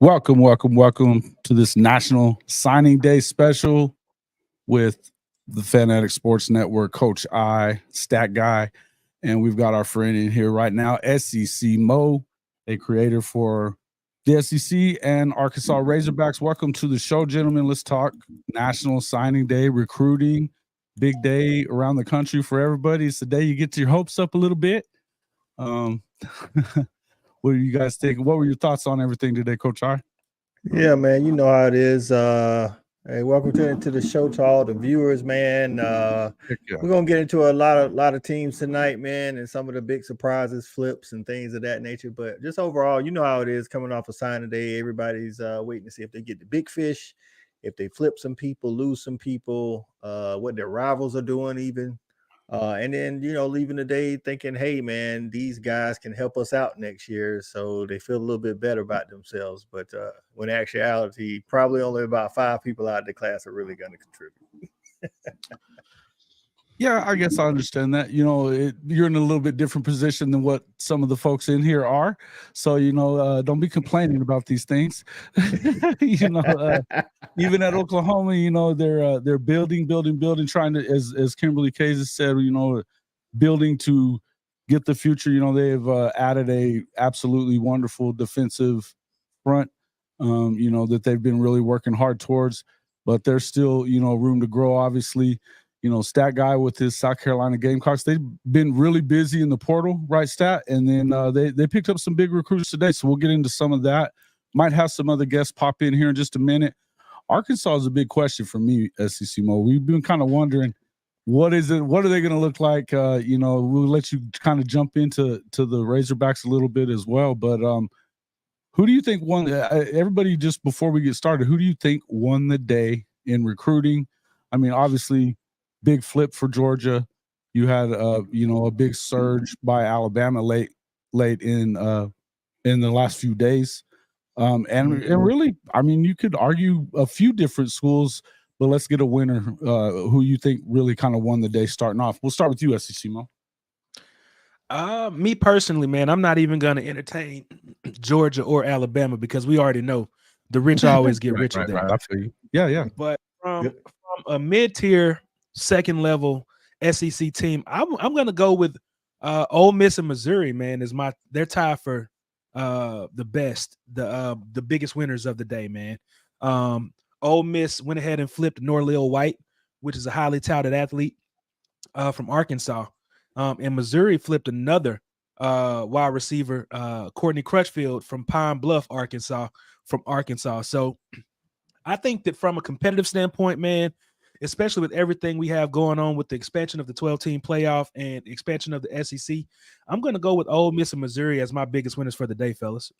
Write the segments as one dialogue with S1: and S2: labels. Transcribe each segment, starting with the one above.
S1: Welcome to this National Signing Day special with the Fanatic Sports Network, Coach I, Stat Guy, and we've got our friend in here right now, SEC Mo, a creator for the SEC and Arkansas Razorbacks. Welcome to the show, gentlemen. Let's talk National Signing Day, recruiting, big day around the country for everybody. It's the day you get your hopes up a little bit. What do you guys think? What were your thoughts on everything today, Coach I?
S2: Yeah, man, you know how it is. Hey, welcome to the show to all the viewers, man. We're gonna get into a lot of teams tonight, man, and some of the big surprises, flips, and things of that nature. But just overall, you know how it is coming off of signing day. Everybody's waiting to see if they get the big fish, if they flip some people, lose some people, what their rivals are doing, even. And then, leaving the day thinking, hey, man, these guys can help us out next year. So they feel a little bit better about themselves. But when in actuality, probably only about 5 people out of the class are really going to contribute.
S1: Yeah, I guess I understand that. You're in a little bit different position than what some of the folks in here are. So, don't be complaining about these things. Even at Oklahoma, they're building, trying to, as Kimberly Kayes said, building to get the future. They've added a absolutely wonderful defensive front, that they've been really working hard towards. But there's still, room to grow, obviously. Stat Guy with his South Carolina Gamecocks, they've been really busy in the portal, right, Stat? And then they picked up some big recruits today, so we'll get into some of that. Might have some other guests pop in here in just a minute. Arkansas is a big question for me, SEC Mo. We've been kind of wondering, what is it? What are they going to look like? We'll let you kind of jump into the Razorbacks a little bit as well. But who do you think won? Everybody, just before we get started, who do you think won the day in recruiting? I mean, obviously, big flip for Georgia. You had a big surge by Alabama late in the last few days. And really, I mean, you could argue a few different schools, but let's get a winner who you think really kind of won the day starting off. We'll start with you, SEC Mo.
S3: Me personally, man, I'm not even going to entertain Georgia or Alabama because we already know the rich always get richer.
S1: Right. I feel you. Yeah.
S3: But from a mid-tier, second level SEC team, I'm going to go with Ole Miss and Missouri. Man, they're tied for the best, the biggest winners of the day. Man, Ole Miss went ahead and flipped Norlil White, which is a highly touted athlete from Arkansas, and Missouri flipped another wide receiver, Courtney Crutchfield from Pine Bluff, Arkansas. So I think that from a competitive standpoint, man, especially with everything we have going on with the expansion of the 12-team playoff and expansion of the SEC, I'm going to go with Ole Miss and Missouri as my biggest winners for the day, fellas.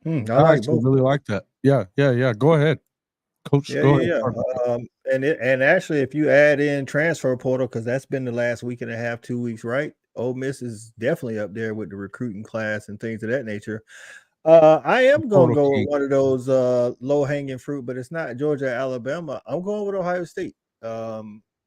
S1: I actually really like that. Yeah. Go ahead, Coach. Go ahead.
S2: And actually, if you add in transfer portal, because that's been the last week and a half, 2 weeks, right? Ole Miss is definitely up there with the recruiting class and things of that nature. I am going to go with one of those low-hanging fruit, but it's not Georgia, Alabama. I'm going with Ohio State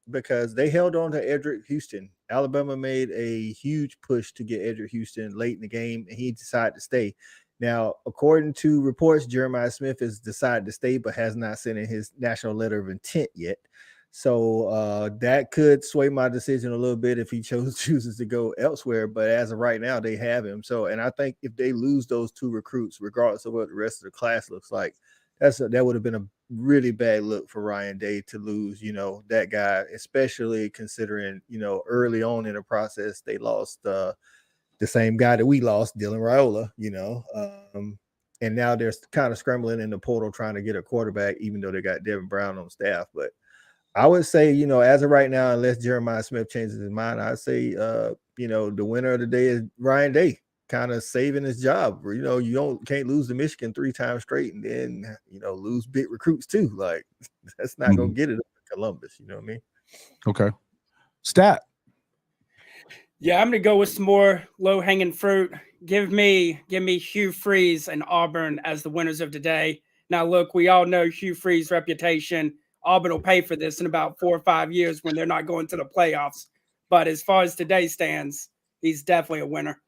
S2: because they held on to Edric Houston. Alabama made a huge push to get Edric Houston late in the game, and he decided to stay. Now, according to reports, Jeremiah Smith has decided to stay but has not sent in his national letter of intent yet. So that could sway my decision a little bit if he chooses to go elsewhere. But as of right now, they have him. So, and I think if they lose those 2 recruits, regardless of what the rest of the class looks like, that would have been a really bad look for Ryan Day to lose, that guy, especially considering, early on in the process, they lost the same guy that we lost, Dylan Raiola, and now they're kind of scrambling in the portal trying to get a quarterback, even though they got Devin Brown on staff. But I would say, as of right now, unless Jeremiah Smith changes his mind, I'd say, the winner of the day is Ryan Day, kind of saving his job. You can't lose to Michigan 3 times straight and then, lose big recruits too. Like, that's not going to get it up in Columbus. You know what I mean?
S1: Okay. Stat.
S4: Yeah, I'm gonna go with some more low-hanging fruit. Give me Hugh Freeze and Auburn as the winners of today. Now, look, we all know Hugh Freeze's reputation. Auburn will pay for this in about 4 or 5 years when they're not going to the playoffs. But as far as today stands, he's definitely a winner.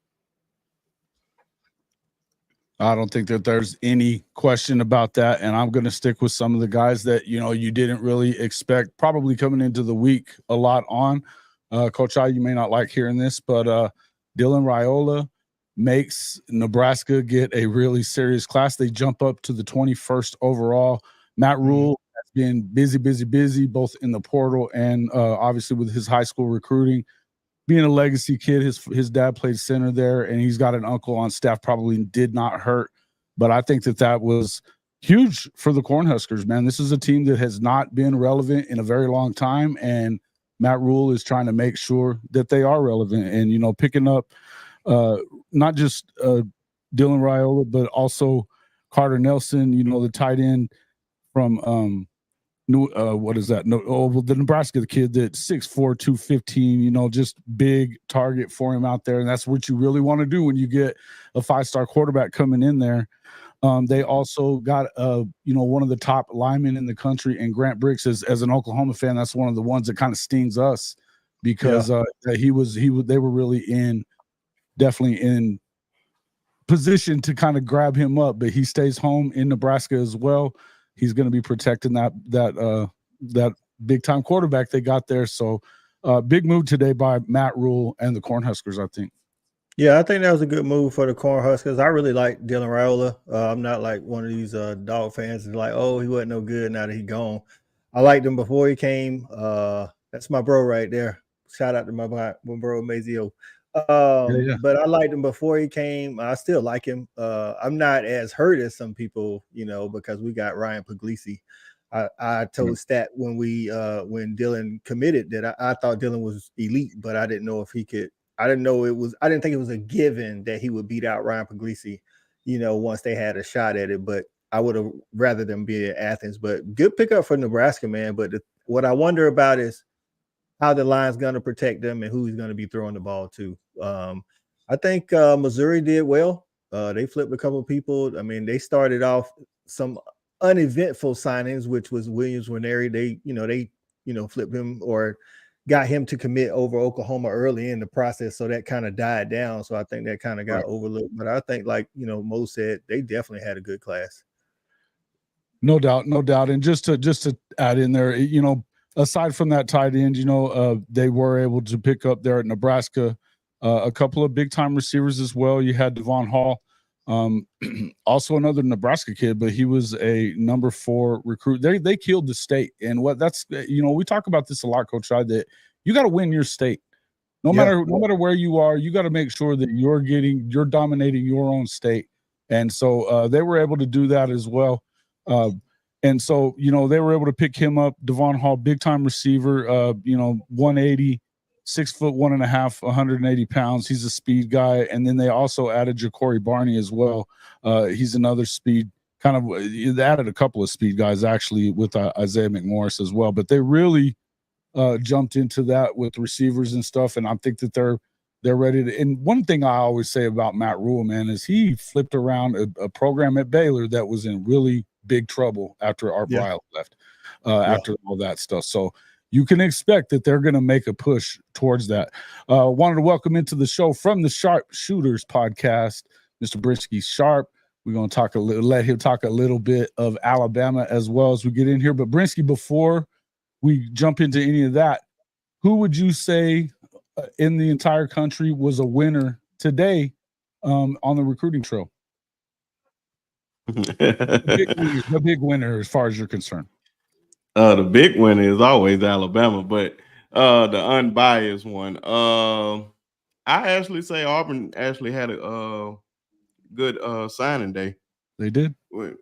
S1: I don't think that there's any question about that. And I'm going to stick with some of the guys that, you didn't really expect probably coming into the week a lot on. Coach I, you may not like hearing this, but Dylan Raiola makes Nebraska get a really serious class. They jump up to the 21st overall. Matt Rule has been busy, both in the portal and obviously with his high school recruiting. Being a legacy kid, his dad played center there, and he's got an uncle on staff. Probably did not hurt, but I think that was huge for the Cornhuskers, man. This is a team that has not been relevant in a very long time, and Matt Rule is trying to make sure that they are relevant. And picking up not just Dylan Raiola, but also Carter Nelson, the tight end from what is that? The Nebraska kid that's 6'4", 215, just big target for him out there. And that's what you really want to do when you get a 5-star quarterback coming in there. They also got one of the top linemen in the country, and Grant Bricks. As an Oklahoma fan, that's one of the ones that kind of stings us because they were really definitely in position to kind of grab him up, but he stays home in Nebraska as well. He's going to be protecting that big time quarterback they got there. So big move today by Matt Rule and the Cornhuskers, I think.
S2: Yeah, I think that was a good move for the Cornhuskers. I really like Dylan Raiola. I'm not like one of these dog fans that's like, oh, he wasn't no good now that he's gone. I liked him before he came. That's my bro right there. Shout out to my bro Mazio. But I liked him before he came. I still like him. I'm not as hurt as some people, because we got Ryan Puglisi. I told Stat when Dylan committed that I thought Dylan was elite, but I didn't know if he could. I didn't think it was a given that he would beat out Ryan Puglisi, once they had a shot at it. But I would have rather them be at Athens. But good pickup for Nebraska, man. But what I wonder about is how the line's going to protect them and who he's going to be throwing the ball to. I think Missouri did well. They flipped a couple of people. I mean, they started off some uneventful signings, which was Williams Nwaneri. They flipped him or got him to commit over Oklahoma early in the process. So that kind of died down. So I think that kind of got overlooked. But I think, like, Mo said, they definitely had a good class.
S1: No doubt. And just to add in there, aside from that tight end, they were able to pick up there at Nebraska a couple of big time receivers as well. You had Devon Hall, also another Nebraska kid, but he was a number 4 recruit. They killed the state, and we talk about this a lot, Coach I, that you got to win your state. No matter where you are, you got to make sure that you're dominating your own state, and so they were able to do that as well. And so, they were able to pick him up. Devon Hall, big time receiver, 180, 6'1.5", 180 pounds. He's a speed guy. And then they also added Ja'Cory Barney as well. He's another speed they added a couple of speed guys actually with Isaiah McMorris as well. But they really jumped into that with receivers and stuff. And I think that they're ready to. And one thing I always say about Matt Rule, man, is he flipped around a program at Baylor that was in really big trouble after Art Briles left, after all that stuff. So you can expect that they're going to make a push towards that. Wanted to welcome into the show from the Sharp Shooters podcast, Mr. Brinsky Sharp. We're going to let him talk a little bit of Alabama as well as we get in here. But Brinsky, before we jump into any of that, who would you say in the entire country was a winner today on the recruiting trail? The big winner as far as you're concerned.
S5: The big winner is always Alabama, but the unbiased one, I actually say Auburn actually had a good signing day.
S1: They did
S5: with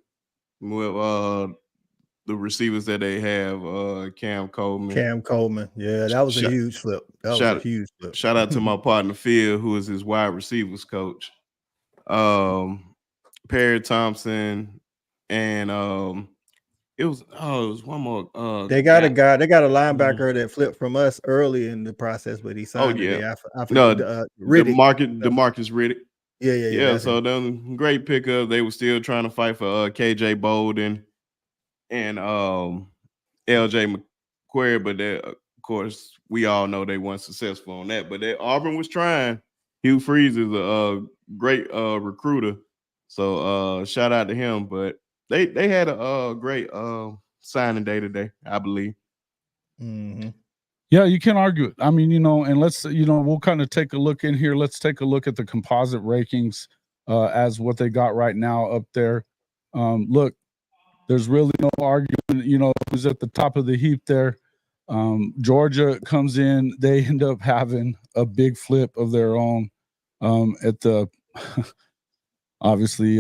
S5: the receivers that they have, Cam Coleman.
S2: Yeah, that was a huge flip.
S5: Shout out to my partner Phil, who is his wide receivers coach. Perry Thompson and It was one more.
S2: They got a
S5: guy.
S2: guy. They got a linebacker that flipped from us early in the process, but he signed today. I forget, Riddick.
S5: DeMarcus Riddick.
S2: Yeah.
S5: So them great pickup. They were still trying to fight for KJ Bolden and LJ McQuarrie, but of course we all know they weren't successful on that. But Auburn was trying. Hugh Freeze is a great recruiter, so shout out to him. But they had a great signing day today, I believe.
S2: Mm-hmm.
S1: Yeah, you can't argue it. I mean, and let's, we'll kind of take a look in here. Let's take a look at the composite rankings as what they got right now up there. Look, there's really no argument, who's at the top of the heap there. Georgia comes in. They end up having a big flip of their own at the, obviously,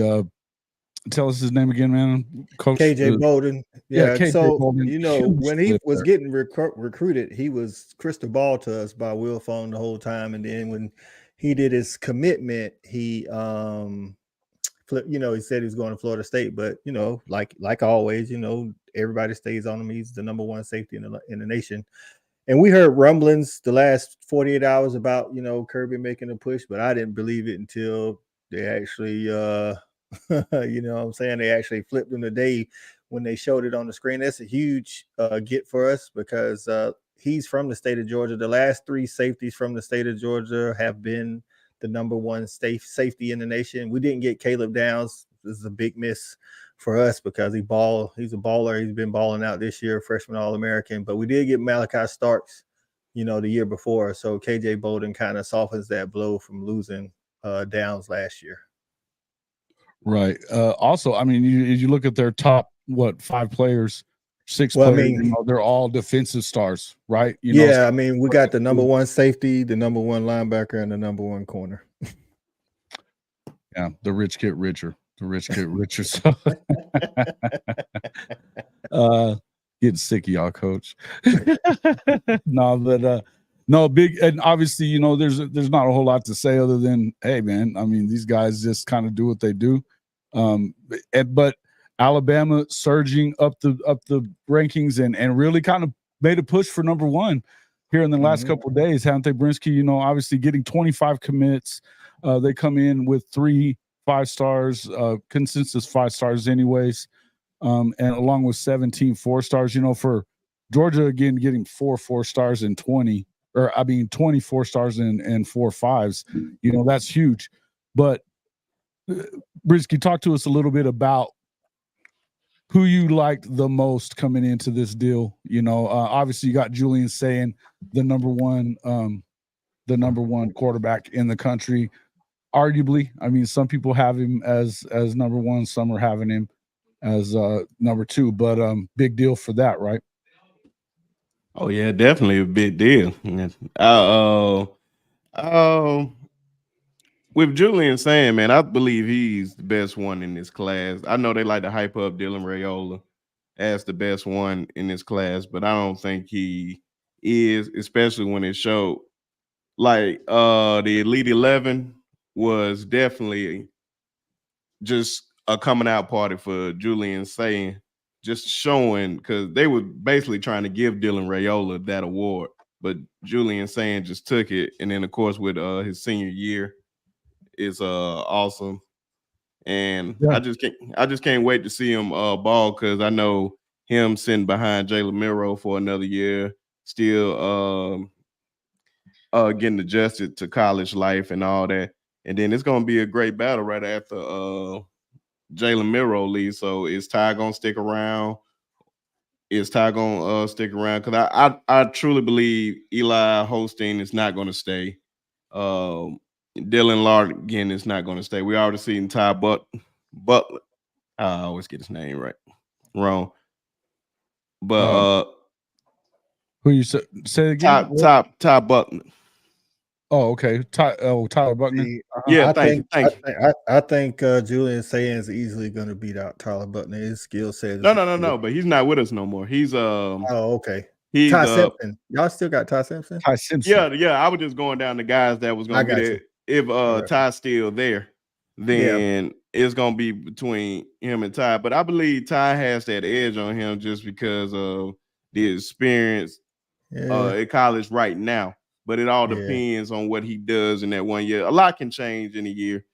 S1: tell us his name again, man. Coach
S2: KJ Bolden. Yeah.
S1: KJ
S2: So
S1: Bolden.
S2: when he was getting recruited, he was crystal ball to us by Will Phone the whole time. And then when he did his commitment, he flipped. He said he was going to Florida State, but like always, everybody stays on him. He's the number one safety in the nation. And we heard rumblings the last 48 hours about Kirby making a push, but I didn't believe it until they actually what I'm saying, they actually flipped him today when they showed it on the screen. That's a huge get for us because he's from the state of Georgia. The last 3 safeties from the state of Georgia have been the number one safety in the nation. We didn't get Caleb Downs. This is a big miss for us because he's a baller. He's been balling out this year, freshman All-American. But we did get Malachi Starks, the year before. So KJ Bolden kind of softens that blow from losing Downs last year.
S1: Right. Also, I mean, you look at their top 5 players, 6 players. They're all defensive stars, right?
S2: I mean, we got the number one safety, the number one linebacker, and the number one corner.
S1: Yeah, the rich get richer. The rich get richer. So, getting sick of y'all, coach. No, big, and obviously, there's not a whole lot to say other than, hey, man, I mean, these guys just kind of do what they do. But Alabama surging up the rankings and really kind of made a push for number one here in the last couple of days, haven't they, Brinsky? Obviously getting 25 commits. They come in with 3 5-stars, consensus 5 stars anyways, and along with 17 4-stars. For Georgia, again, getting 4 4-stars and 20 4-stars and 4 5s. That's huge. But Brinsky, talk to us a little bit about who you liked the most coming into this deal. Obviously you got Julian saying the number one quarterback in the country. Arguably, I mean, some people have him as number one, some are having him as number 2, but big deal for that, right?
S5: Oh yeah, definitely a big deal. With Julian saying, man, I believe he's the best one in this class. I know they like to hype up Dylan Raiola as the best one in this class, but I don't think he is, especially when it showed. Like the Elite 11 was definitely just a coming out party for Julian saying, just showing, because they were basically trying to give Dylan Raiola that award, but Julian saying just took it. And then of course with his senior year is awesome. And yeah. I just can't wait to see him ball, because I know him sitting behind Jalen Miro for another year, still getting adjusted to college life and all that. And then it's going to be a great battle right after Jalen Miro leaves. So is Ty going to stick around? Is Ty going to stick around? Because I truly believe Eli Holstein is not going to stay. Dylan Larkin is not going to stay. We already seen Ty Butler. I always get his name wrong. But
S1: who you say again?
S5: Ty Butler.
S1: Oh, okay. Tyler Buckner.
S5: Yeah,
S2: I think Julian Sayans easily going to beat out Tyler Buckner. His skill set.
S5: No. But he's not with us no more. He's
S2: Oh, okay.
S5: He's
S2: Ty Simpson. Y'all still got Ty Simpson?
S1: Ty Simpson.
S5: Yeah. I was just going down the guys that was going to be there. If Ty's still there, then it's gonna be between him and Ty. But I believe Ty has that edge on him just because of the experience at college right now. But it all depends on what he does in that 1 year. A lot can change in a year.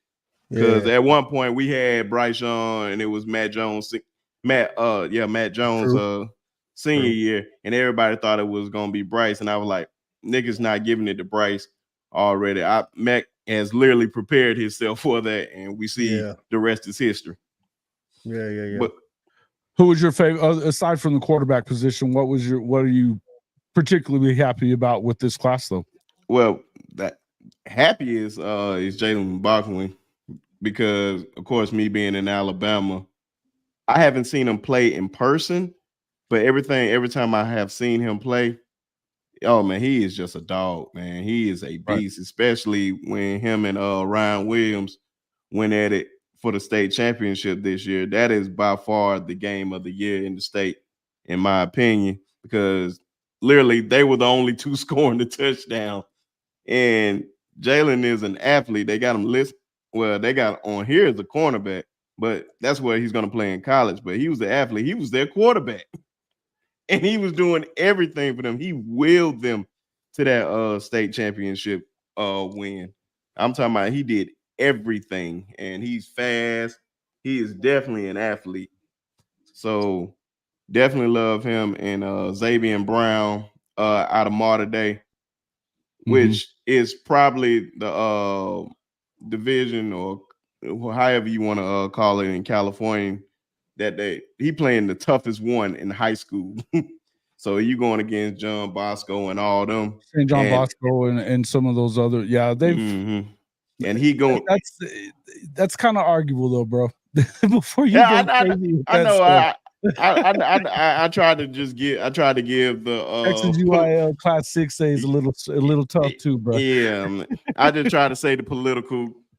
S5: Because at one point we had Bryce Young and it was Matt Jones, Matt Jones senior year, and everybody thought it was gonna be Bryce. And I was like, niggas not giving it to Bryce already. Mac has literally prepared himself for that, and we see the rest is history.
S2: Yeah.
S5: But
S1: who was your favorite aside from the quarterback position? What are you particularly happy about with this class though?
S5: Well, that happy is Jalen Bachman. Because, of course, me being in Alabama, I haven't seen him play in person, but every time I have seen him play, oh, man, he is just a dog, man. He is a beast, especially when him and Ryan Williams went at it for the state championship this year. That is by far the game of the year in the state, in my opinion, because literally they were the only two scoring the touchdown. And Jalen is an athlete. They got him listed. Well, they got on here as a cornerback, but that's where he's going to play in college. But he was the athlete. He was their quarterback. And he was doing everything for them. He willed them to that state championship win. I'm talking about he did everything. And he's fast. He is definitely an athlete. So definitely love him. And Xavier Brown out of Mater Dei, which is probably the division or however you want to call it in California, that he playing the toughest one in high school. So you going against John Bosco and all them,
S1: St. John Bosco and some of those other, they've
S5: and he going.
S1: That's kind of arguable though, bro. Before you,
S5: I know. I tried to give the
S1: Texas UIL Class 6A is a little tough too, bro.
S5: Yeah, I just try to say the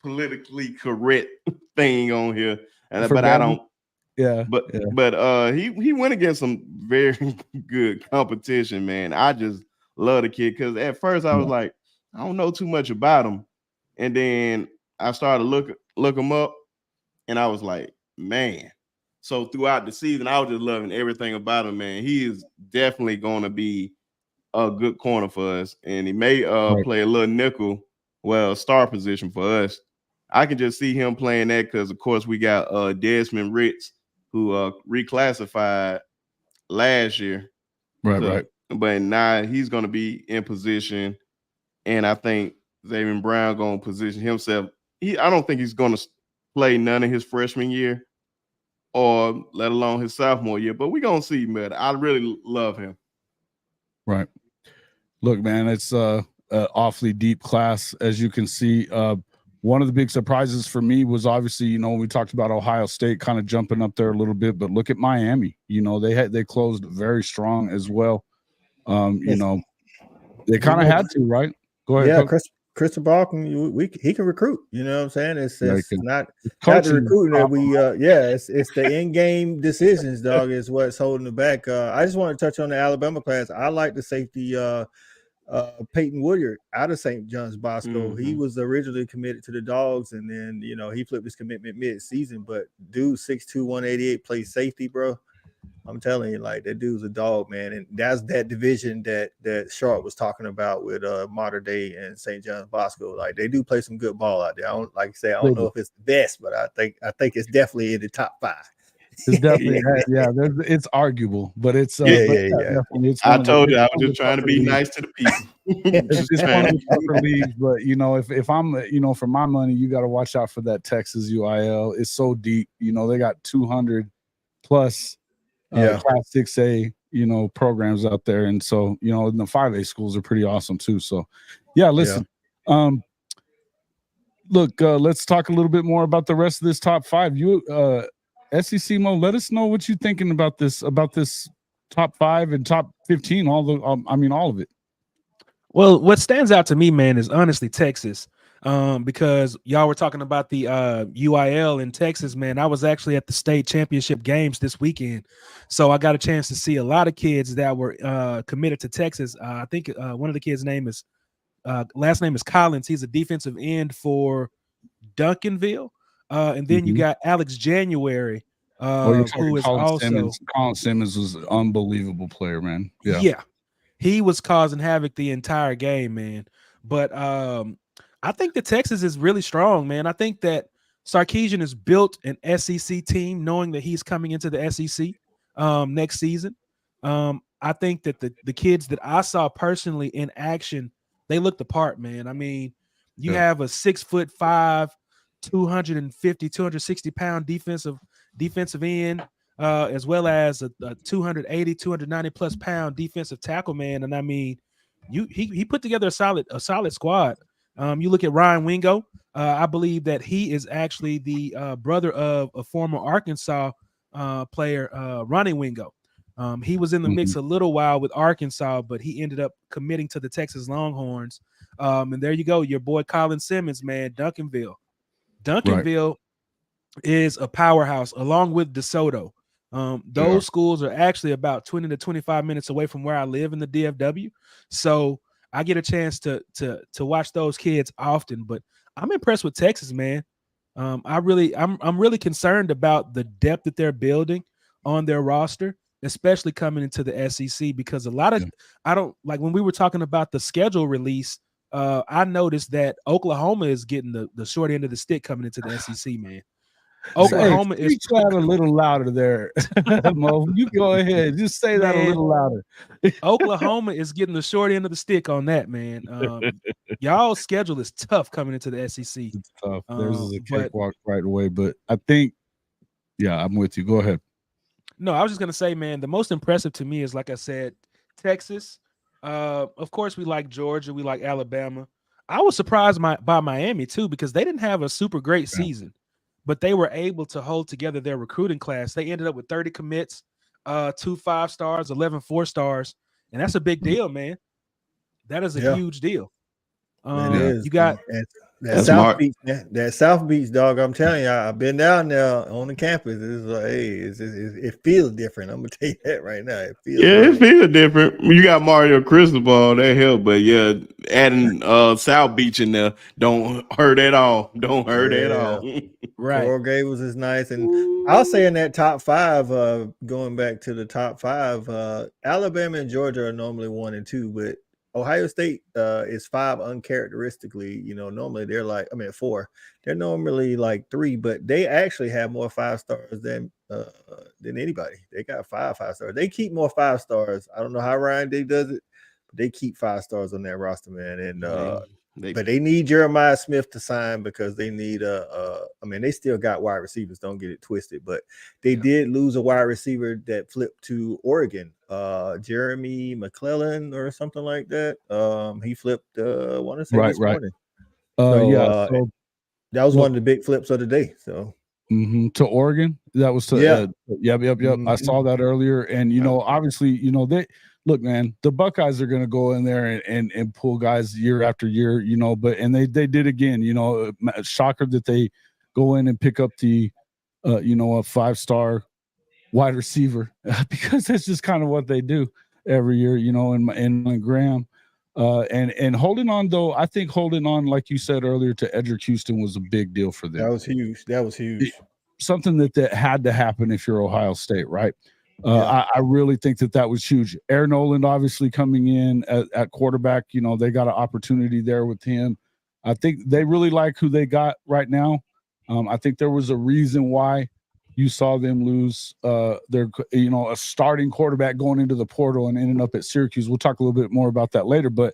S5: politically correct thing on here, but I don't. But he went against some very good competition, man. I just love the kid because at first I was like, I don't know too much about him, and then I started to look him up, and I was like, man. So throughout the season, I was just loving everything about him, man. He is definitely going to be a good corner for us, and he may play a little nickel, star position for us. I can just see him playing that because, of course, we got Desmond Ritz, who reclassified last year.
S1: Right.
S5: But now he's going to be in position, and I think Xavier Brown going to position himself. I don't think he's going to play none of his freshman year, or let alone his sophomore year, but we're going to see, man. I really love him.
S1: Right. Look, man, it's awfully deep class, as you can see. One of the big surprises for me was obviously, we talked about Ohio State kind of jumping up there a little bit, but look at Miami. They closed very strong as well. They kind of had to, right? Go ahead.
S2: Yeah, Christopher Bachman, he can recruit. You know what I'm saying? It's not the recruiting that we. It's the in-game decisions, dog, is what's holding it back. I just want to touch on the Alabama class. I like the safety Peyton Woodyard out of St. John's Bosco. He was originally committed to the Dogs, and then he flipped his commitment mid-season. But dude, 6'2", 188, plays safety, bro. I'm telling you, like, that dude's a dog, man. And that's that division that Sharp was talking about with Mater Dei and St. John's Bosco. Like, they do play some good ball out there. I don't know if it's the best, but I think it's definitely in the top 5.
S1: It's definitely it's arguable, but it's It's
S5: I told you I was just trying to be nice to the people.
S1: It's one of the tougher leagues, but if I'm for my money, you got to watch out for that Texas UIL. It's so deep. They got 200 plus Class 6A programs out there, and so and the 5A schools are pretty awesome too. So listen, look, let's talk a little bit more about the rest of this top 5. SEC Mo, let us know what you're thinking about this top 5 and top 15, all of it.
S3: Well, what stands out to me, man, is honestly Texas. Because y'all were talking about the UIL in Texas, man. I was actually at the state championship games this weekend, so I got a chance to see a lot of kids that were committed to Texas. I think one of the kids' last name is Collins. He's a defensive end for Duncanville. And then you
S1: Mhm.
S3: got Alex January,
S1: You're talking
S3: who is
S1: Colin
S3: also
S1: Simmons. Colin Simmons was an unbelievable player, man. Yeah.
S3: yeah, he was causing havoc the entire game, man. But I think that Texas is really strong, man. I think that Sarkisian has built an SEC team, knowing that he's coming into the SEC next season. I think that the kids that I saw personally in action, they looked the part, man. I mean, you
S1: Yeah.
S3: have a 6'5", 250, 260-pound defensive end, as well as a 280, 290 plus pound defensive tackle, man. And I mean, he put together a solid squad. You look at Ryan Wingo. I believe that he is actually the brother of a former Arkansas player, Ronnie Wingo. He was in the mix a little while with Arkansas, but he ended up committing to the Texas Longhorns. And there you go, your boy Colin Simmons, man, Duncanville. Duncanville is a powerhouse, along with DeSoto. Those schools are actually about 20 to 25 minutes away from where I live in the DFW. So I get a chance to watch those kids often. But I'm impressed with Texas, man. I'm really concerned about the depth that they're building on their roster, especially coming into the SEC, because a lot of I don't like when we were talking about the schedule release. I noticed that Oklahoma is getting the short end of the stick coming into the SEC, man. Oklahoma is
S1: that a little louder there, Mo. You go ahead, just say that a little louder.
S3: Oklahoma is getting the short end of the stick on that, man. Y'all's schedule is tough coming into the SEC.
S1: It's tough. There's a cakewalk right away, but I think, I'm with you. Go ahead.
S3: No, I was just gonna say, man, the most impressive to me is, like I said, Texas. Of course, we like Georgia, we like Alabama. I was surprised by Miami too, because they didn't have a super great season, but they were able to hold together their recruiting class. They ended up with 30 commits, 2 5-stars, 11 4-stars, and that's a big deal, man. That is a huge deal.
S2: It is.
S3: You got
S2: that South Beach, dog. I'm telling you, I've been down there on the campus. It's like, it feels different. I'm gonna tell you that right now. It
S5: feels different. You got Mario Cristobal, that help, but adding South Beach in there don't hurt at all. Don't hurt at all.
S3: Right.
S2: Coral Gables is nice, and I'll say in that top 5, going back to the top 5, Alabama and Georgia are normally 1 and 2, but Ohio State is 5 uncharacteristically. Normally they're like, 4. They're normally like 3, but they actually have more 5-stars than anybody. They got 5 5-stars. They keep more 5-stars. I don't know how Ryan Day does it, but they keep 5-stars on that roster, man. And but they need Jeremiah Smith to sign, because they need they still got wide receivers. Don't get it twisted, but they did lose a wide receiver that flipped to Oregon, Jeremy McClellan or something like that. He flipped. I want to say this morning. So that was one of the big flips of the day. So
S1: to Oregon, that was yep. I saw that earlier, and obviously, they. Look, man, the Buckeyes are going to go in there and pull guys year after year, but they did again, shocker that they go in and pick up the, a 5-star wide receiver, because that's just kind of what they do every year, and Graham. And holding on, though, I think holding on, like you said earlier, to Edric Houston was a big deal for them.
S2: That was huge.
S1: Something that had to happen if you're Ohio State, right? I really think that was huge. Aaron Noland obviously coming in at quarterback, they got an opportunity there with him. I think they really like who they got right now. I think there was a reason why you saw them lose their, a starting quarterback going into the portal and ending up at Syracuse. We'll talk a little bit more about that later, but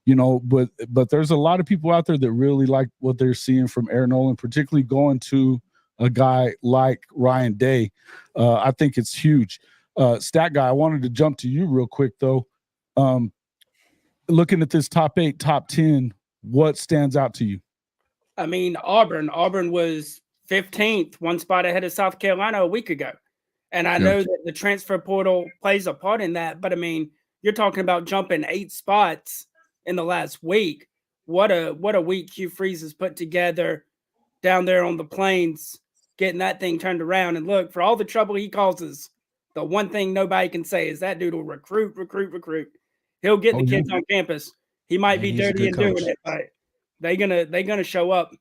S1: but there's a lot of people out there that really like what they're seeing from Aaron Noland, particularly going to a guy like Ryan Day. I think it's huge. Stat guy, I wanted to jump to you real quick, though. Looking at this top 8, top 10, what stands out to you?
S4: I mean, Auburn was 15th, one spot ahead of South Carolina a week ago. And I know that the transfer portal plays a part in that, but I mean, you're talking about jumping 8 spots in the last week. What a week Hugh Freeze has put together down there on the plains, getting that thing turned around. And look, for all the trouble he causes, the one thing nobody can say is that dude will recruit. He'll get the kids on campus. He might be dirty and doing it, but they're gonna show up.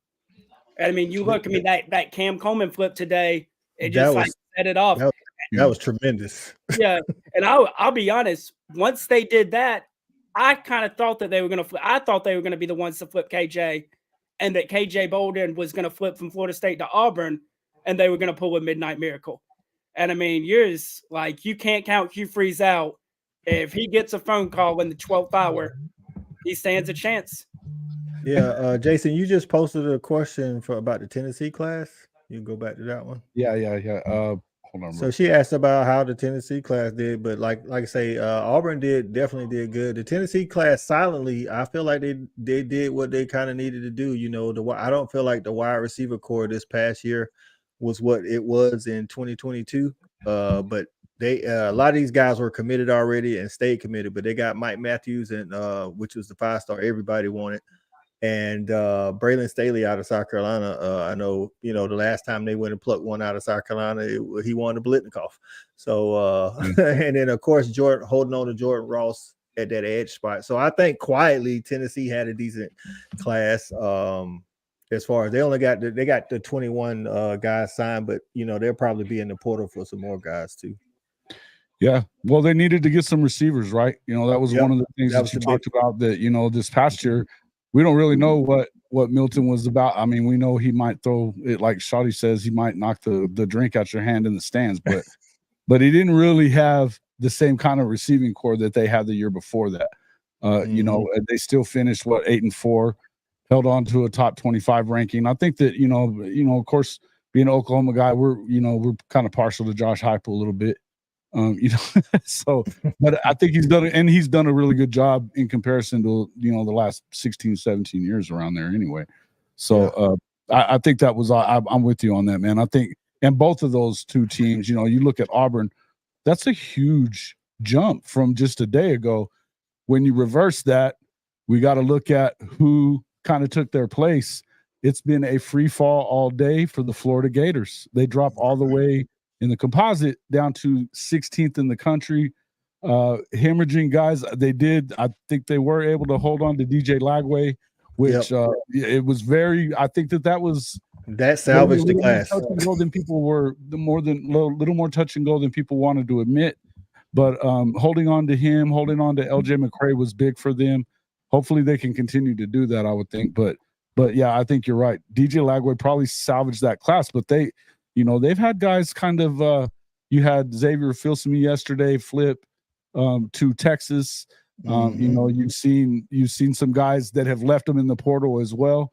S4: I mean, you look. I mean that Cam Coleman flip today. It
S2: That
S4: just
S2: was-
S4: like set it off.
S2: That was tremendous.
S4: Yeah, and I'll be honest. Once they did that, I kind of thought that they were going to flip. I thought they were going to be the ones to flip KJ, and that KJ Bolden was going to flip from Florida State to Auburn, and they were going to pull a midnight miracle. And I mean, you can't count Hugh Freeze out. If he gets a phone call in the 12th hour, he stands a chance.
S2: Yeah, Jason, you just posted a question about the Tennessee class. You can go back to that one.
S1: Yeah. Hold on.
S2: So she asked about how the Tennessee class did, but like I say, Auburn definitely did good. The Tennessee class silently, I feel like they did what they kind of needed to do. You know, I don't feel like the wide receiver core this past year was what it was in 2022. But they a lot of these guys were committed already and stayed committed. But they got Mike Matthews and which was the 5-star everybody wanted. And Braylon Staley out of South Carolina. I know, the last time they went and plucked one out of South Carolina, he won the Blitnikoff. So, and then, of course, holding on to Jordan Ross at that edge spot. So I think quietly Tennessee had a decent class. As far as they got the 21 guys signed, but, they'll probably be in the portal for some more guys too.
S1: Yeah. Well, they needed to get some receivers, right? That was one of the things that you talked about that, this past year. We don't really know what Milton was about. I mean, we know he might throw it like Shawty says, he might knock the drink out your hand in the stands, but he didn't really have the same kind of receiving core that they had the year before that. They still finished 8-4, held on to a top 25 ranking. I think that, of course, being an Oklahoma guy, we're kind of partial to Josh Heupel a little bit. So, but I think he's done a really good job in comparison to, the last 16, 17 years around there anyway. So, I think that was, I'm with you on that, man. I think, and both of those two teams, you look at Auburn, that's a huge jump from just a day ago. When you reverse that, we got to look at who kind of took their place. It's been a free fall all day for the Florida Gators. They dropped all the way in the composite down to 16th in the country. Hemorrhaging guys, I think they were able to hold on to DJ Lagway, which it was I think that
S2: salvaged the class.
S1: Little more touch and go than people wanted to admit. But holding on to LJ McCray was big for them. Hopefully they can continue to do that, I would think. But yeah, I think you're right. DJ Lagway probably salvaged that class, but they've had guys kind of you had Xavier Filsamy yesterday flip to Texas. You've seen some guys that have left them in the portal as well.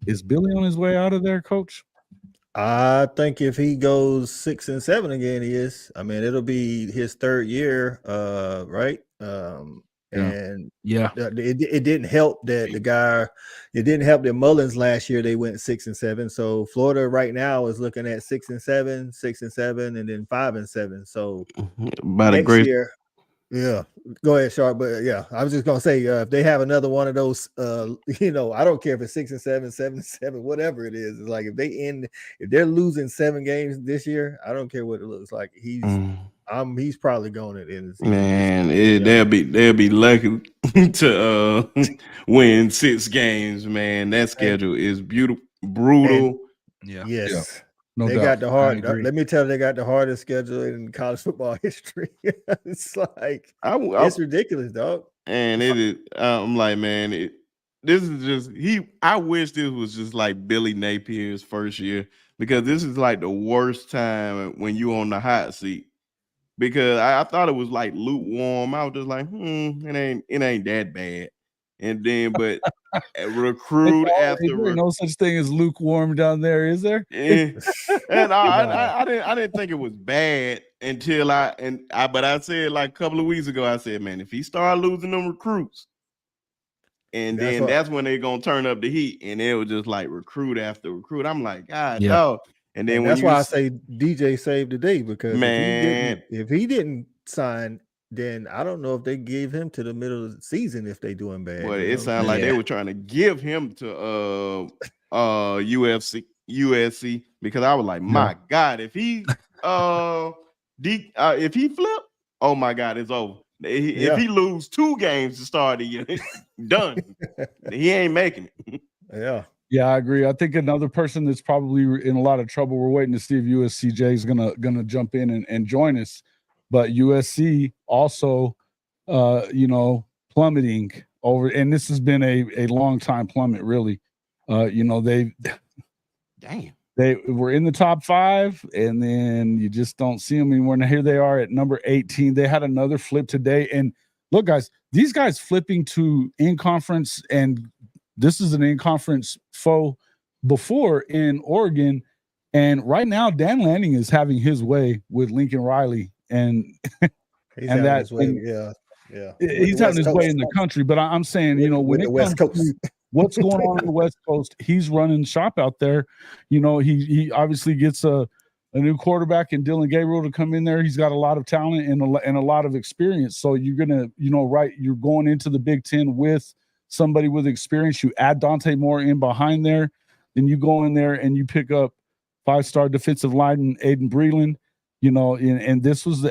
S1: Is Billy on his way out of there, Coach?
S2: I think if he goes 6-7 again, he is. I mean, it'll be his third year, right? And it didn't help that it didn't help that Mullins last year they went 6-7. So Florida right now is looking at 6-7, 6-7, and then 5-7. So next year, go ahead, Sharp. But yeah, I was just gonna say if they have another one of those, I don't care if it's 6-7, 7-7, whatever it is. It's like if they're losing 7 games this year, I don't care what it looks like. He's probably going at the end of the season.
S5: Man, they'll be lucky to win 6 games, man. That schedule is brutal.
S2: Yes.
S1: Yeah. No
S2: they
S1: doubt.
S2: got the hard. Let me tell you, they got the hardest schedule in college football history. It's like it's ridiculous, dog.
S5: And it is. I'm like, man, this is just I wish this was just like Billy Napier's first year, because this is like the worst time when you on the hot seat. Because I thought it was like lukewarm. I was just like, it ain't that bad. And then, but recruit after
S2: no
S1: such thing as lukewarm down there, is there?
S5: And I didn't think it was bad until but I said like a couple of weeks ago, I said, man, if he start losing them recruits, and that's when they're gonna turn up the heat, and it was just like recruit after recruit. I'm like, God, no. And then
S2: that's why I say DJ saved the day, because if he didn't sign, then I don't know if they gave him to the middle of the season if they doing bad.
S5: Well, it sounded like they were trying to give him to USC, because I was like, my God, if he flip, oh my God, it's over. If he lose 2 games to start the year, done. He ain't making it.
S2: Yeah.
S1: Yeah, I agree. I think another person that's probably in a lot of trouble. We're waiting to see if USCJ is gonna jump in and join us, but USC also, plummeting over, and this has been a long time plummet, really. They were in the top 5, and then you just don't see them anymore. Now here they are at number 18. They had another flip today, and look, guys, these guys flipping to in-conference, and this is an in-conference foe before in Oregon, and right now Dan Lanning is having his way with Lincoln Riley, and
S2: He's
S1: and
S2: having
S1: that
S2: his way,
S1: and
S2: yeah.
S1: he's having his way in the country. But I'm saying, when it comes to what's going on in the West Coast, he's running shop out there. He obviously gets a new quarterback in Dylan Gabriel to come in there. He's got a lot of talent and a lot of experience. So you're gonna, you're going into the Big Ten with somebody with experience. You add Dante Moore in behind there, then you go in there and you pick up 5-star defensive lineman Aiden Breland. And this was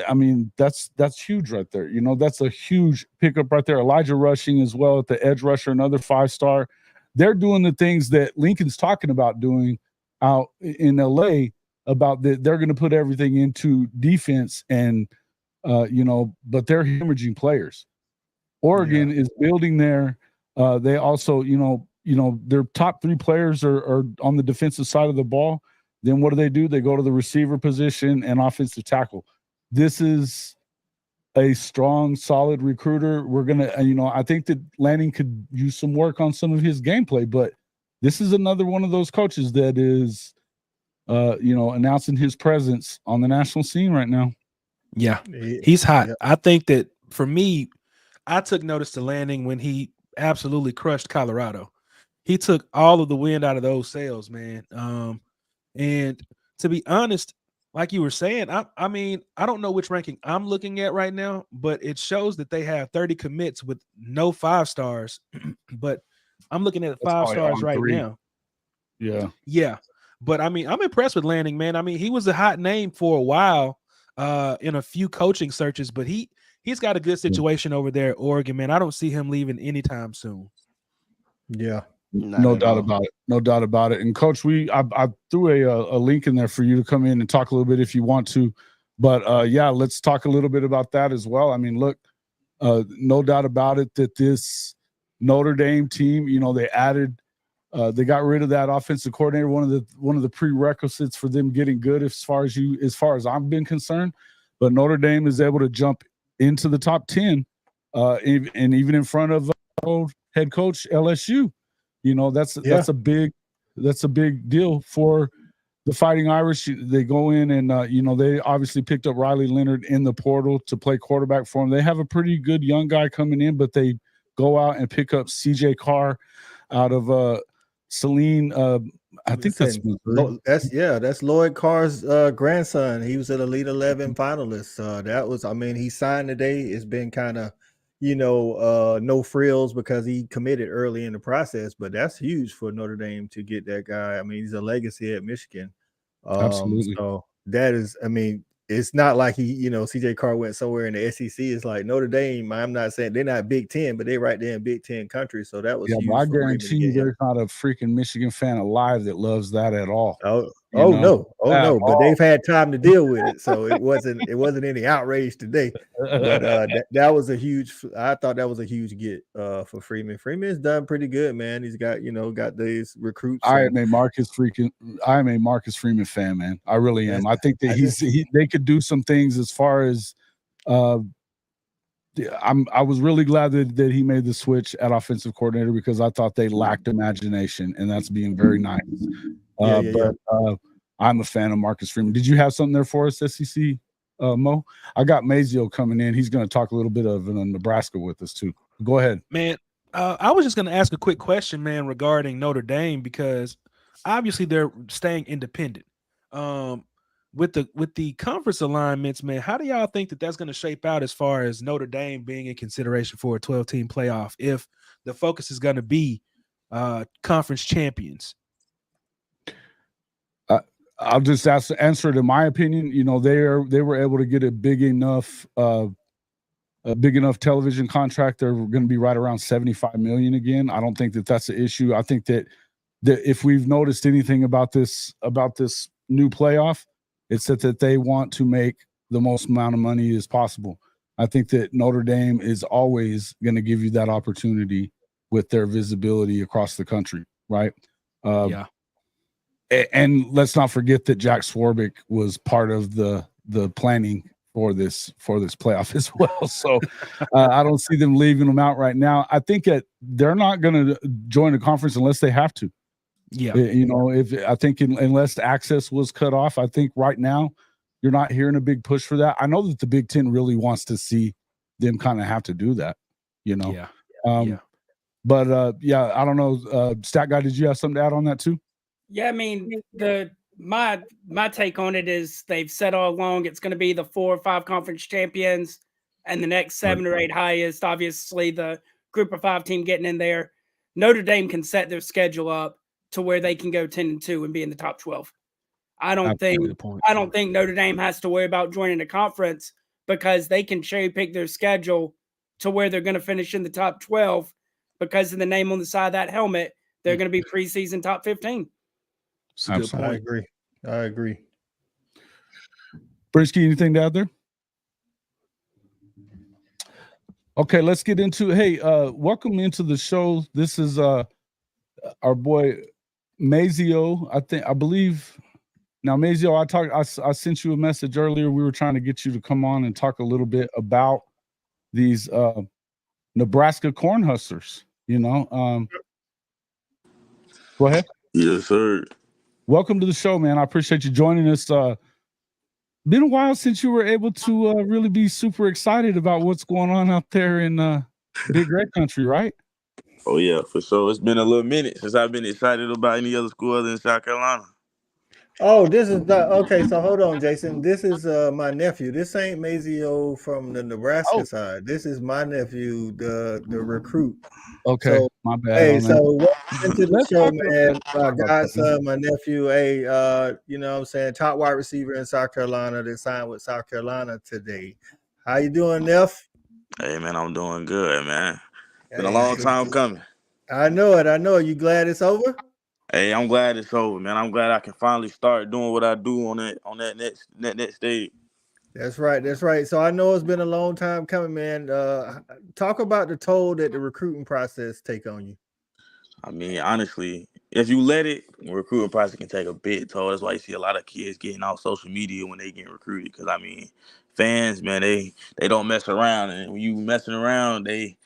S1: that's huge right there. That's a huge pickup right there. Elijah Rushing as well at the edge rusher, another 5-star. They're doing the things that Lincoln's talking about doing out in LA, about that they're going to put everything into defense and but they're hemorrhaging players. Oregon is building their they also, their top 3 players are on the defensive side of the ball. Then what do? They go to the receiver position and offensive tackle. This is a strong, solid recruiter. We're going to, I think that Lanning could use some work on some of his gameplay, but this is another one of those coaches that is, announcing his presence on the national scene right now.
S3: Yeah, he's hot. Yeah. I think that for me, I took notice to Lanning when he absolutely crushed Colorado. He took all of the wind out of those sails, man. And to be honest, like you were saying, I mean, I don't know which ranking I'm looking at right now, but it shows that they have 30 commits with no 5-stars. But I'm looking at 5 stars right now.
S1: Yeah.
S3: Yeah. But I mean, I'm impressed with Lanning, man. I mean, he was a hot name for a while in a few coaching searches, but he's got a good situation over there at Oregon, man. I don't see him leaving anytime soon.
S2: Yeah.
S1: No doubt about it. No doubt about it. And Coach, I threw a link in there for you to come in and talk a little bit if you want to. But let's talk a little bit about that as well. I mean, look, no doubt about it that this Notre Dame team, they added, they got rid of that offensive coordinator. One of the prerequisites for them getting good, as far as I've been concerned. But Notre Dame is able to jump into the top 10, and even in front of head coach LSU. That's a big deal for the Fighting Irish. They go in and they obviously picked up Riley Leonard in the portal to play quarterback for them. They have a pretty good young guy coming in, but they go out and pick up CJ Carr out of Saline. I think that's
S2: Lloyd Carr's grandson. He was an Elite 11 finalist. He signed today. It's been kind of no frills because he committed early in the process, but that's huge for Notre Dame to get that guy. I mean, he's a legacy at Michigan.
S1: Absolutely.
S2: So that is, it's not like he, CJ Carr went somewhere in the SEC. It's like Notre Dame. I'm not saying they're not Big Ten, but they're right there in Big Ten country. So that was huge.
S1: I guarantee you there's not a freaking Michigan fan alive that loves that at all.
S2: No. But they've had time to deal with it. So it wasn't any outrage today. But that was a huge, I thought that was a huge get for Freeman. Freeman's done pretty good, man. He's got, got these recruits.
S1: I am a Marcus Freeman fan, man. I really am. I think that they could do some things as far as I was really glad that he made the switch at offensive coordinator, because I thought they lacked imagination, and that's being very nice. But I'm a fan of Marcus Freeman. Did you have something there for us, SEC, Mo? I got Mazio coming in. He's going to talk a little bit of Nebraska with us too. Go ahead,
S3: man. I was just going to ask a quick question, man, regarding Notre Dame, because obviously they're staying independent. With the conference alignments, man, how do y'all think that that's going to shape out as far as Notre Dame being in consideration for a 12-team playoff if the focus is going to be conference champions?
S1: I'll just answer it in my opinion. They were able to get a big enough television contract. They're going to be right around $75 million again. I don't think that that's an issue. I think that if we've noticed anything about this new playoff, it's that they want to make the most amount of money as possible. I think that Notre Dame is always going to give you that opportunity with their visibility across the country, right?
S3: Yeah.
S1: And let's not forget that Jack Swarbrick was part of the planning for this playoff as well. So I don't see them leaving them out right now. I think that they're not going to join the conference unless they have to.
S3: Yeah.
S1: You know, unless access was cut off, I think right now you're not hearing a big push for that. I know that the Big Ten really wants to see them kind of have to do that, you know.
S3: Yeah.
S1: But I don't know. Stat Guy, did you have something to add on that too?
S4: Yeah, I mean, my take on it is they've said all along it's going to be the 4 or 5 conference champions and the next 7 or 8 highest. Obviously, the group of 5 team getting in there. Notre Dame can set their schedule up to where they can go 10-2 and be in the top 12. I don't think Notre Dame has to worry about joining a conference because they can cherry pick their schedule to where they're going to finish in the top 12 because of the name on the side of that helmet. They're going to be preseason top 15.
S3: It's a good point.
S2: I agree.
S1: Brinsky, anything to add there? Okay, let's get into welcome into the show. This is our boy Mazio. I believe now, Mazio, I sent you a message earlier. We were trying to get you to come on and talk a little bit about these Nebraska Cornhuskers, you know. Go ahead.
S6: Yes, sir.
S1: Welcome to the show, man. I appreciate you joining us. Been a while since you were able to really be super excited about what's going on out there in Big Red Country, right?
S6: Oh, yeah, for sure. It's been a little minute since I've been excited about any other school other than South Carolina.
S2: Oh, this is okay. So hold on, Jason. This is my nephew. This ain't Mazio from the Nebraska side. This is my nephew, the recruit.
S1: Okay,
S2: so,
S1: my bad.
S2: Hey, so welcome to the show, man. My godson, my nephew. Hey, you know what I'm saying, top wide receiver in South Carolina that signed with South Carolina today. How you doing, Neff?
S6: Hey, man, I'm doing good, man. Been a long time coming.
S2: I know it. You glad it's over?
S6: Hey, I'm glad it's over, man. I'm glad I can finally start doing what I do on that next stage.
S2: That's right. So I know it's been a long time coming, man. Talk about the toll that the recruiting process take on you.
S6: I mean, honestly, if you let it, recruiting process can take a big toll. That's why you see a lot of kids getting off social media when they get recruited. Because I mean, fans, man, they don't mess around, and when you messing around, they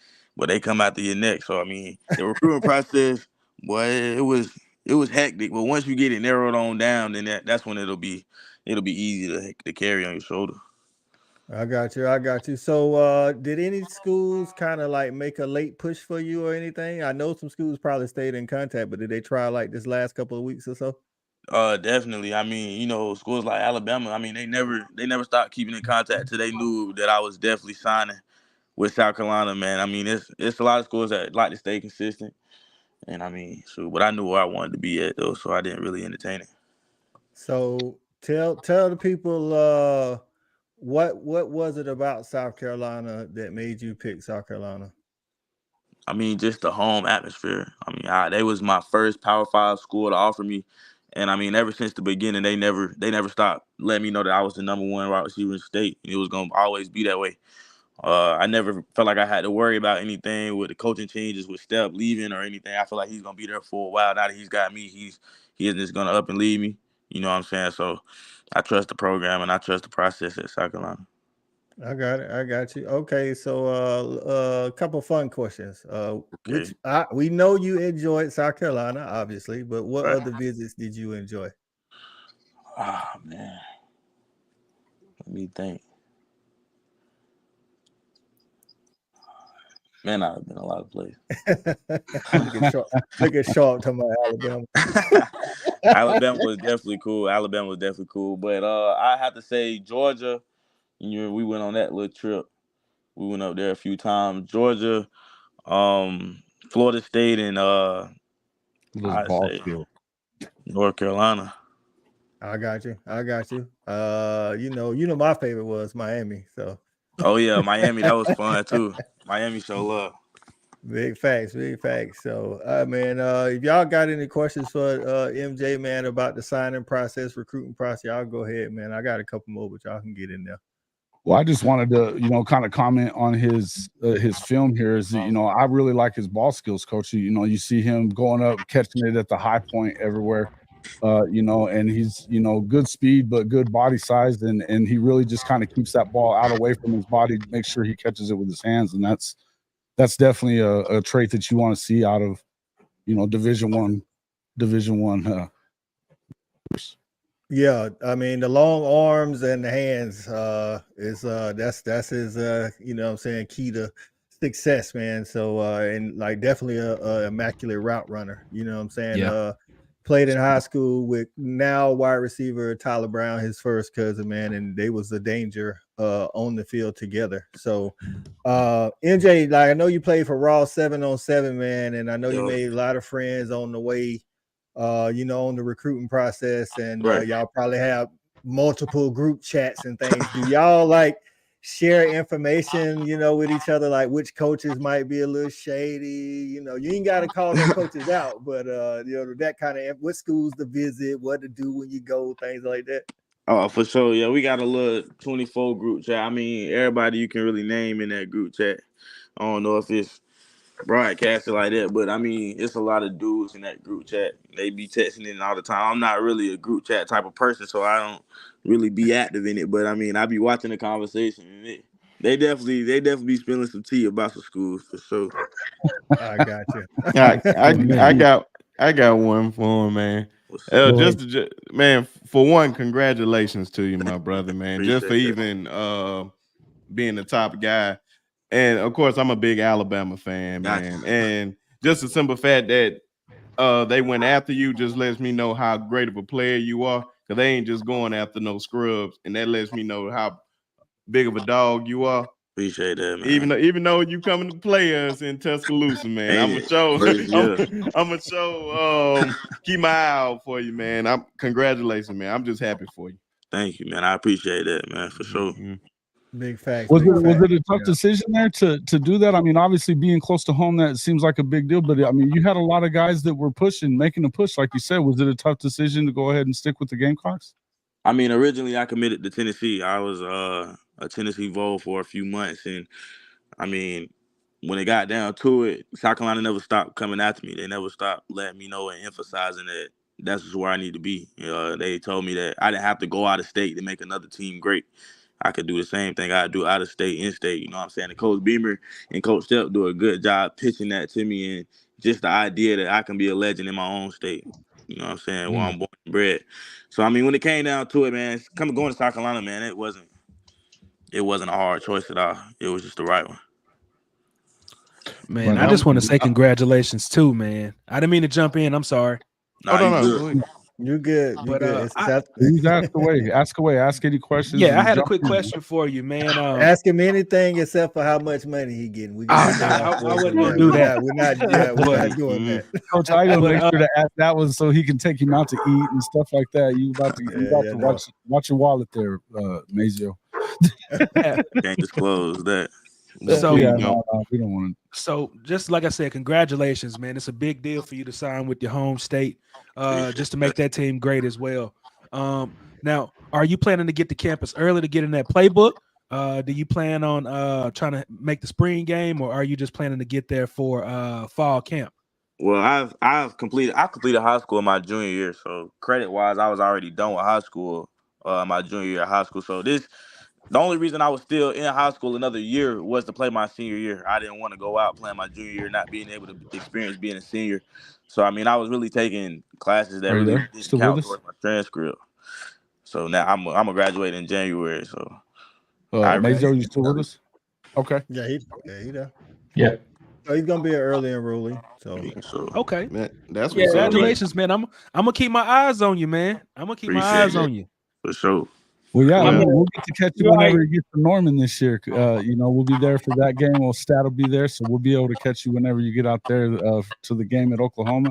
S6: come after your neck. So I mean, the recruiting process, boy, it was hectic. But once you get it narrowed on down, then that's when it'll be easy to carry on your shoulder.
S2: I got you. So did any schools kind of like make a late push for you or anything? I know some schools probably stayed in contact, but did they try like this last couple of weeks or so?
S6: Definitely. I mean, you know, schools like Alabama, I mean, they never stopped keeping in contact till they knew that I was definitely signing with South Carolina, man. I mean, it's a lot of schools that like to stay consistent. And I mean, but I knew where I wanted to be at though, so I didn't really entertain it.
S2: So tell the people what was it about South Carolina that made you pick South Carolina?
S6: I mean, just the home atmosphere. I mean, they was my first Power 5 school to offer me, and I mean, ever since the beginning, they never stopped letting me know that I was the number 1 wide receiver in the state. It was gonna always be that way. I never felt like I had to worry about anything with the coaching changes, with Step leaving or anything. I feel like he's gonna be there for a while. Now that he's got me, he isn't just gonna up and leave me. You know what I'm saying? So I trust the program and I trust the process at South Carolina.
S2: I got you. Okay, so a couple fun questions.
S6: Okay.
S2: We know you enjoyed South Carolina, obviously, but what other visits did you enjoy?
S6: Ah, man. Let me think. Man, I've been a lot of places.
S2: Look at Sharp talking about Alabama.
S6: Alabama was definitely cool. But I have to say Georgia. We went on that little trip. We went up there a few times. Georgia, Florida State, and North Carolina.
S2: I got you. You know my favorite was Miami. So.
S6: Oh yeah, Miami. That was fun too. Miami show love.
S2: Big facts, big facts. So, man, if y'all got any questions for MJ, man, about the signing process, recruiting process, y'all go ahead, man. I got a couple more, but y'all can get in there.
S1: Well, I just wanted to, kind of comment on his film here. Is that, I really like his ball skills, coach. You see him going up, catching it at the high point everywhere. And he's, good speed, but good body size. And he really just kind of keeps that ball out away from his body, make sure he catches it with his hands. And that's definitely a trait that you want to see out of, Division One.
S2: Yeah, I mean the long arms and the hands is that's his what I'm saying, key to success, man. So and like definitely a immaculate route runner, what I'm saying?
S3: Yeah.
S2: Played in high school with now wide receiver Tyler Brown, his first cousin, man, and they was a danger on the field together. So MJ, like I know you played for Raw 7-on-7, man, and I know you made a lot of friends on the way. On the recruiting process, and y'all probably have multiple group chats and things. Do y'all like share information, with each other, like which coaches might be a little shady? You ain't got to call no coaches out, but that kind of what schools to visit, what to do when you go, things like that.
S6: Oh, for sure. Yeah, we got a little 24 group chat. I mean, everybody you can really name in that group chat. I don't know if it's broadcasted like that, but I mean, it's a lot of dudes in that group chat. They be texting in all the time. I'm not really a group chat type of person, so I don't really be active in it. But I mean, I be watching the conversation, and they definitely be spilling some tea about some schools for sure.
S2: I got you.
S5: I got one for him, man. Man, for one, congratulations to you, my brother, man. Just for even being the top guy. And of course, I'm a big Alabama fan, man. And just the simple fact that they went after you just lets me know how great of a player you are. Because they ain't just going after no scrubs, and that lets me know how big of a dog you are.
S6: Appreciate that, man.
S5: Even though you coming to play us in Tuscaloosa, man, I'm gonna show keep my eye out for you, man. Congratulations, man. I'm just happy for you.
S6: Thank you, man. I appreciate that, man, for sure.
S5: Mm-hmm.
S2: Big facts.
S1: Was it a tough decision there to do that? I mean, obviously being close to home, that seems like a big deal, but I mean, you had a lot of guys that were making a push, like you said. Was it a tough decision to go ahead and stick with the Gamecocks?
S6: I mean, originally I committed to Tennessee. I was a Tennessee Vol for a few months, and I mean, when it got down to it, South Carolina never stopped coming after me. They never stopped letting me know and emphasizing that that's just where I need to be. They told me that I didn't have to go out of state to make another team great. I could do the same thing I do out of state, in state. You know what I'm saying? And Coach Beamer and Coach Stepp do a good job pitching that to me, and just the idea that I can be a legend in my own state. You know what I'm saying? Where I'm born and bred. So I mean, when it came down to it, man, going to South Carolina, man, it wasn't a hard choice at all. It was just the right one.
S3: Man, I just want to say congratulations too, man. I didn't mean to jump in. I'm sorry.
S6: No.
S2: You're good.
S1: Please ask away. Ask any questions.
S3: Yeah, I had a quick question for you, man.
S2: Ask him anything except for how much money he getting.
S3: I wouldn't want to do that.
S2: We're not doing that.
S1: Coach, I gotta make sure to ask that one so he can take him out to eat and stuff like that. You about to watch your wallet there, Mazio.
S6: Can't disclose that.
S3: So
S1: we don't want to.
S3: So just like I said, congratulations, man. It's a big deal for you to sign with your home state, just to make that team great as well. Now, are you planning to get to campus early to get in that playbook? Do you plan on trying to make the spring game, or are you just planning to get there for fall camp?
S6: Well, I completed high school in my junior year, so credit wise, I was already done with high school my junior year of high school. So the only reason I was still in high school another year was to play my senior year. I didn't want to go out playing my junior year, not being able to experience being a senior. So, I mean, I was really taking classes that really didn't count towards my transcript. So now I'm going to graduate in January. So,
S1: Mazo, you still with us? Okay.
S2: Yeah, he there.
S7: Yeah.
S2: So he's going to be an early enrollee. So
S3: okay.
S5: Man, that's
S3: congratulations, man. I'm going to keep my eyes on you, man. I'm going to keep my eyes on you.
S6: For sure.
S1: Well, yeah, we'll get to catch you whenever you get to Norman this year. We'll be there for that game. Stat will be there, so we'll be able to catch you whenever you get out there to the game at Oklahoma.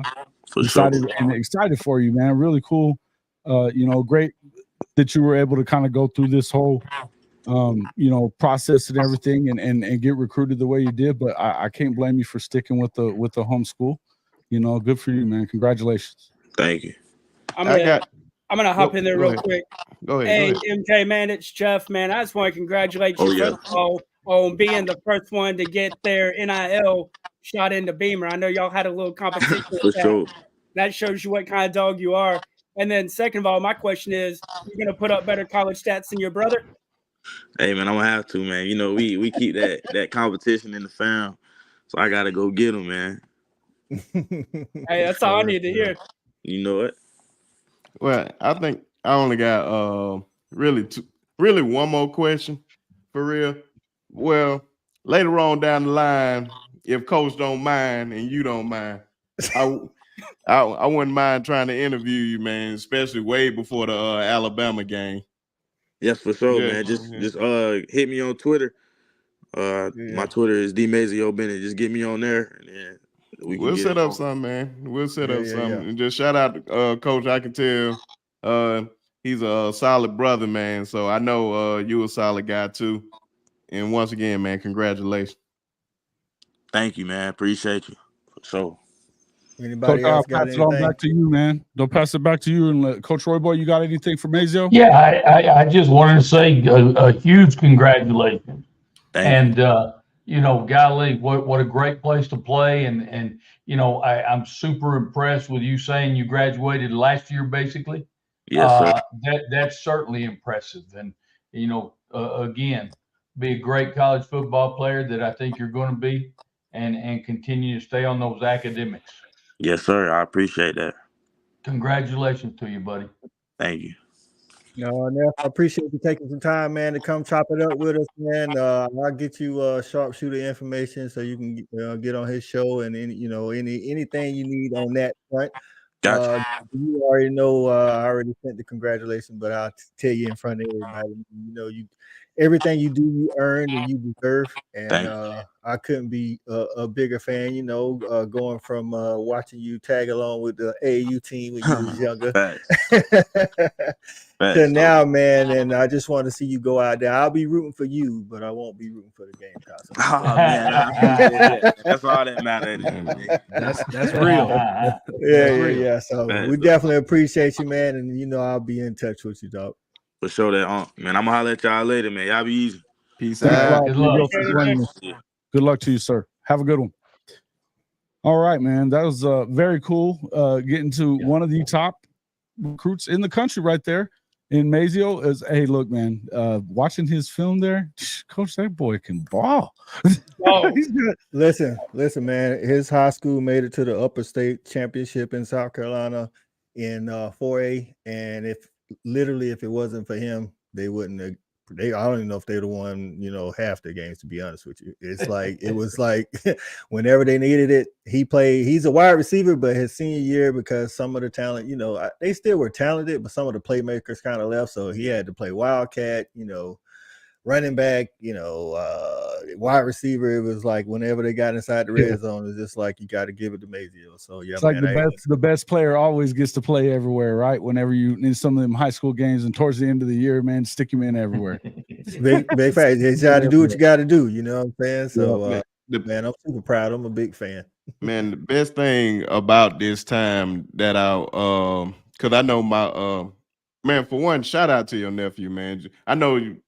S1: Excited for you, man. Really cool. Great that you were able to kind of go through this whole process and everything and get recruited the way you did. But I can't blame you for sticking with the home school. Good for you, man. Congratulations.
S6: Thank you.
S4: I'm gonna hop in there real quick.
S5: Go ahead.
S4: Hey, MJ, man, it's Jeff, man. I just want to congratulate you first of all on being the first one to get their NIL shot in the Beamer. I know y'all had a little competition
S6: For sure.
S4: That shows you what kind of dog you are. And then second of all, my question is, you're gonna put up better college stats than your brother?
S6: Hey man, I'm gonna have to, man. We keep that competition in the fam, so I gotta go get them, man.
S4: Hey, that's all I need to hear.
S6: You know it.
S5: Well, I think I only got really one more question for real. Well, later on down the line, if Coach don't mind and you don't mind, I wouldn't mind trying to interview you, man, especially way before the Alabama game.
S6: Yes, for sure, man. Just hit me on Twitter. My Twitter is DMazio Bennett. Just get me on there, and then we'll
S5: set up something, man. We'll set up something. And just shout out to Coach. I can tell he's a solid brother, man. So I know you a solid guy too. And once again, man, congratulations.
S6: Thank you, man. Appreciate you. For sure.
S2: Anybody
S1: Coach,
S2: else
S1: I'll
S2: got
S1: pass it on back to you, man. Don't pass it back to you. And Coach Roy Boy, you got anything for Mazio?
S7: Yeah, I just wanted to say a huge congratulations. Golly, what a great place to play. And I'm super impressed with you saying you graduated last year, basically.
S6: Yes, sir.
S7: That's certainly impressive. And, again, be a great college football player that I think you're going to be and continue to stay on those academics.
S6: Yes, sir. I appreciate that.
S7: Congratulations to you, buddy.
S6: Thank you.
S2: I appreciate you taking some time, man, to come chop it up with us, man. I'll get you sharpshooter information so you can get on his show and anything you need on that front.
S6: Gotcha.
S2: You already know. I already sent the congratulations, but I'll tell you in front of everybody. Everything you do, you earn and you deserve. And I couldn't be a bigger fan. Going from watching you tag along with the AAU team when you was younger. To now, man, and I just want to see you go out there. I'll be rooting for you, but I won't be rooting for the Gamecocks.
S6: Oh man, I appreciate that. That's all that matters.
S3: That's real.
S2: Yeah. So we definitely appreciate you, man, and I'll be in touch with you, dog.
S6: For sure, man. I'm gonna holler at y'all later, man. Y'all be easy.
S5: Peace out.
S7: Good luck.
S1: Good luck to you, sir. Have a good one. All right, man. That was very cool. Getting to one of the top recruits in the country right there. In Mazio is, hey, look, man, watching his film there, Coach, that boy can ball.
S2: Listen, man, his high school made it to the upper state championship in South Carolina in 4A. And if it wasn't for him, they wouldn't have. I don't even know if they'd have won, half their games, to be honest with you. It was like whenever they needed it, he played. He's a wide receiver, but his senior year, because some of the talent, they still were talented, but some of the playmakers kind of left. So he had to play wildcat, running back, wide receiver. It was like whenever they got inside the red zone, it's just like you got to give it to Mazio. So yeah,
S1: it's like the best player always gets to play everywhere, right? Whenever you in some of them high school games and towards the end of the year, man, stick him in everywhere.
S2: big fact. You got to do what you got to do. You know what I'm saying? So man, I'm super proud. I'm a big fan.
S5: Man, the best thing about this time that because I know my man, for one, shout out to your nephew, man. I know you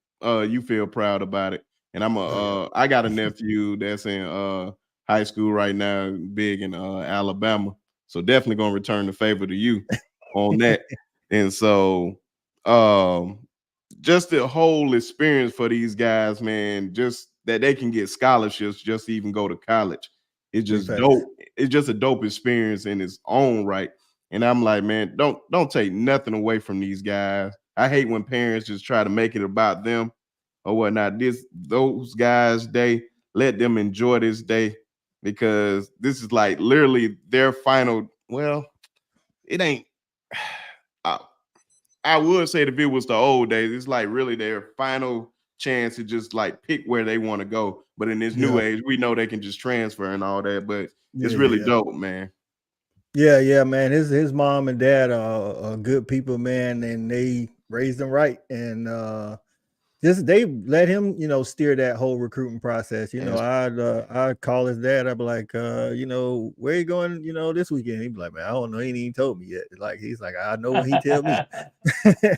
S5: feel proud about it, and I got a nephew that's in high school right now, big in Alabama, so definitely gonna return the favor to you on that. And so just the whole experience for these guys, man, just that they can get scholarships just to even go to college, it's just dope. It's just a dope experience in its own right. And I'm like, man, don't take nothing away from these guys. I hate when parents just try to make it about them or whatnot. Those guys, they let them enjoy this day, because this is like literally their final. Well, it ain't. I would say if it was the old days, it's like really their final chance to just like pick where they want to go. But in this new age, we know they can just transfer and all that. But it's really dope, man.
S2: Yeah, man. His mom and dad are good people, man, and they raised him right. And just they let him, steer that whole recruiting process. I'd call his dad. I'd be like, where you going, this weekend? He'd be like, man, I don't know. He ain't even told me yet. He's like, I know when he tell me.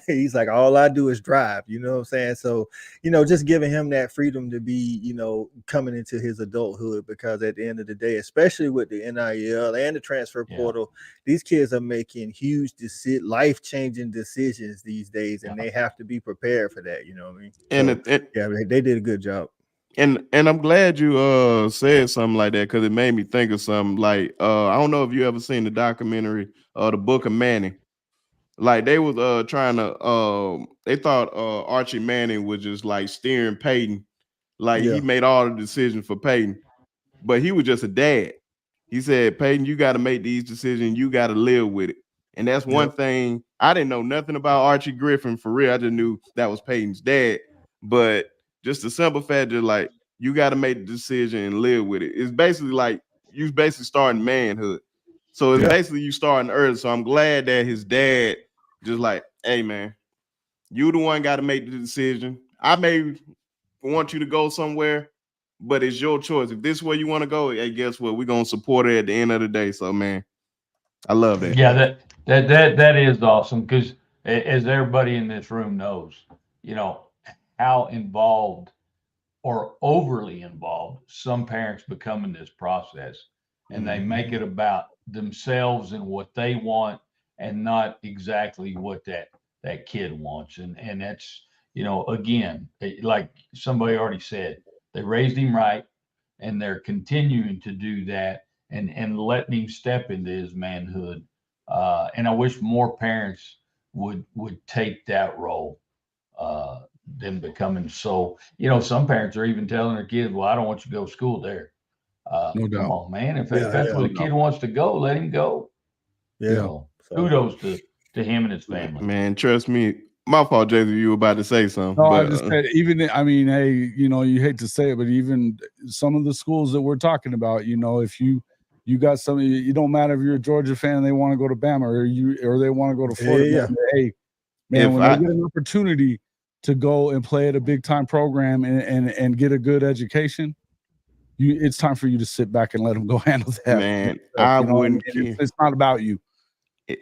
S2: He's like, all I do is drive. You know what I'm saying? So, just giving him that freedom to be, coming into his adulthood, because at the end of the day, especially with the NIL and the transfer portal, these kids are making huge, life-changing decisions these days, and they have to be prepared for that. You know what I mean?
S5: And
S2: they did a good job.
S5: And I'm glad you said something like that, because it made me think of something. Like I don't know if you ever seen the documentary The Book of Manning. Like they was trying to they thought Archie Manning was just like steering Peyton. Like he made all the decisions for Peyton, but he was just a dad. He said, Peyton, you got to make these decisions. You got to live with it. And that's one thing. I didn't know nothing about Archie Griffin for real. I just knew that was Peyton's dad. But just the simple fact that, like, you got to make the decision and live with it. It's basically like you basically starting manhood. So it's basically you starting early. So I'm glad that his dad just like, hey, man, you the one got to make the decision. I may want you to go somewhere, but it's your choice. If this is where you want to go, hey, guess what? We're going to support it at the end of the day. So, man, I love that.
S7: Yeah, that is awesome, because as everybody in this room knows, how involved or overly involved some parents become in this process, and they make it about themselves and what they want, and not exactly what that kid wants. And that's, again, like somebody already said, they raised him right, and they're continuing to do that and letting him step into his manhood. And I wish more parents would take that role, than becoming so. Some parents are even telling their kids, well, I don't want you to go to school there.
S1: No doubt.
S7: Come on, man. If that's where the kid wants to go, let him go. So kudos to him and his family.
S5: Man, trust me. My fault, Jason. You were about to say something.
S1: No,
S5: but,
S1: I just said, hey, you hate to say it, but even some of the schools that we're talking about, if you got something, it don't matter if you're a Georgia fan and they want to go to Bama, or they want to go to Florida. Hey, man, when they get an opportunity to go and play at a big time program and get a good education, it's time for you to sit back and let them go handle that.
S5: Man, I wouldn't care.
S1: It's not about you.
S7: Go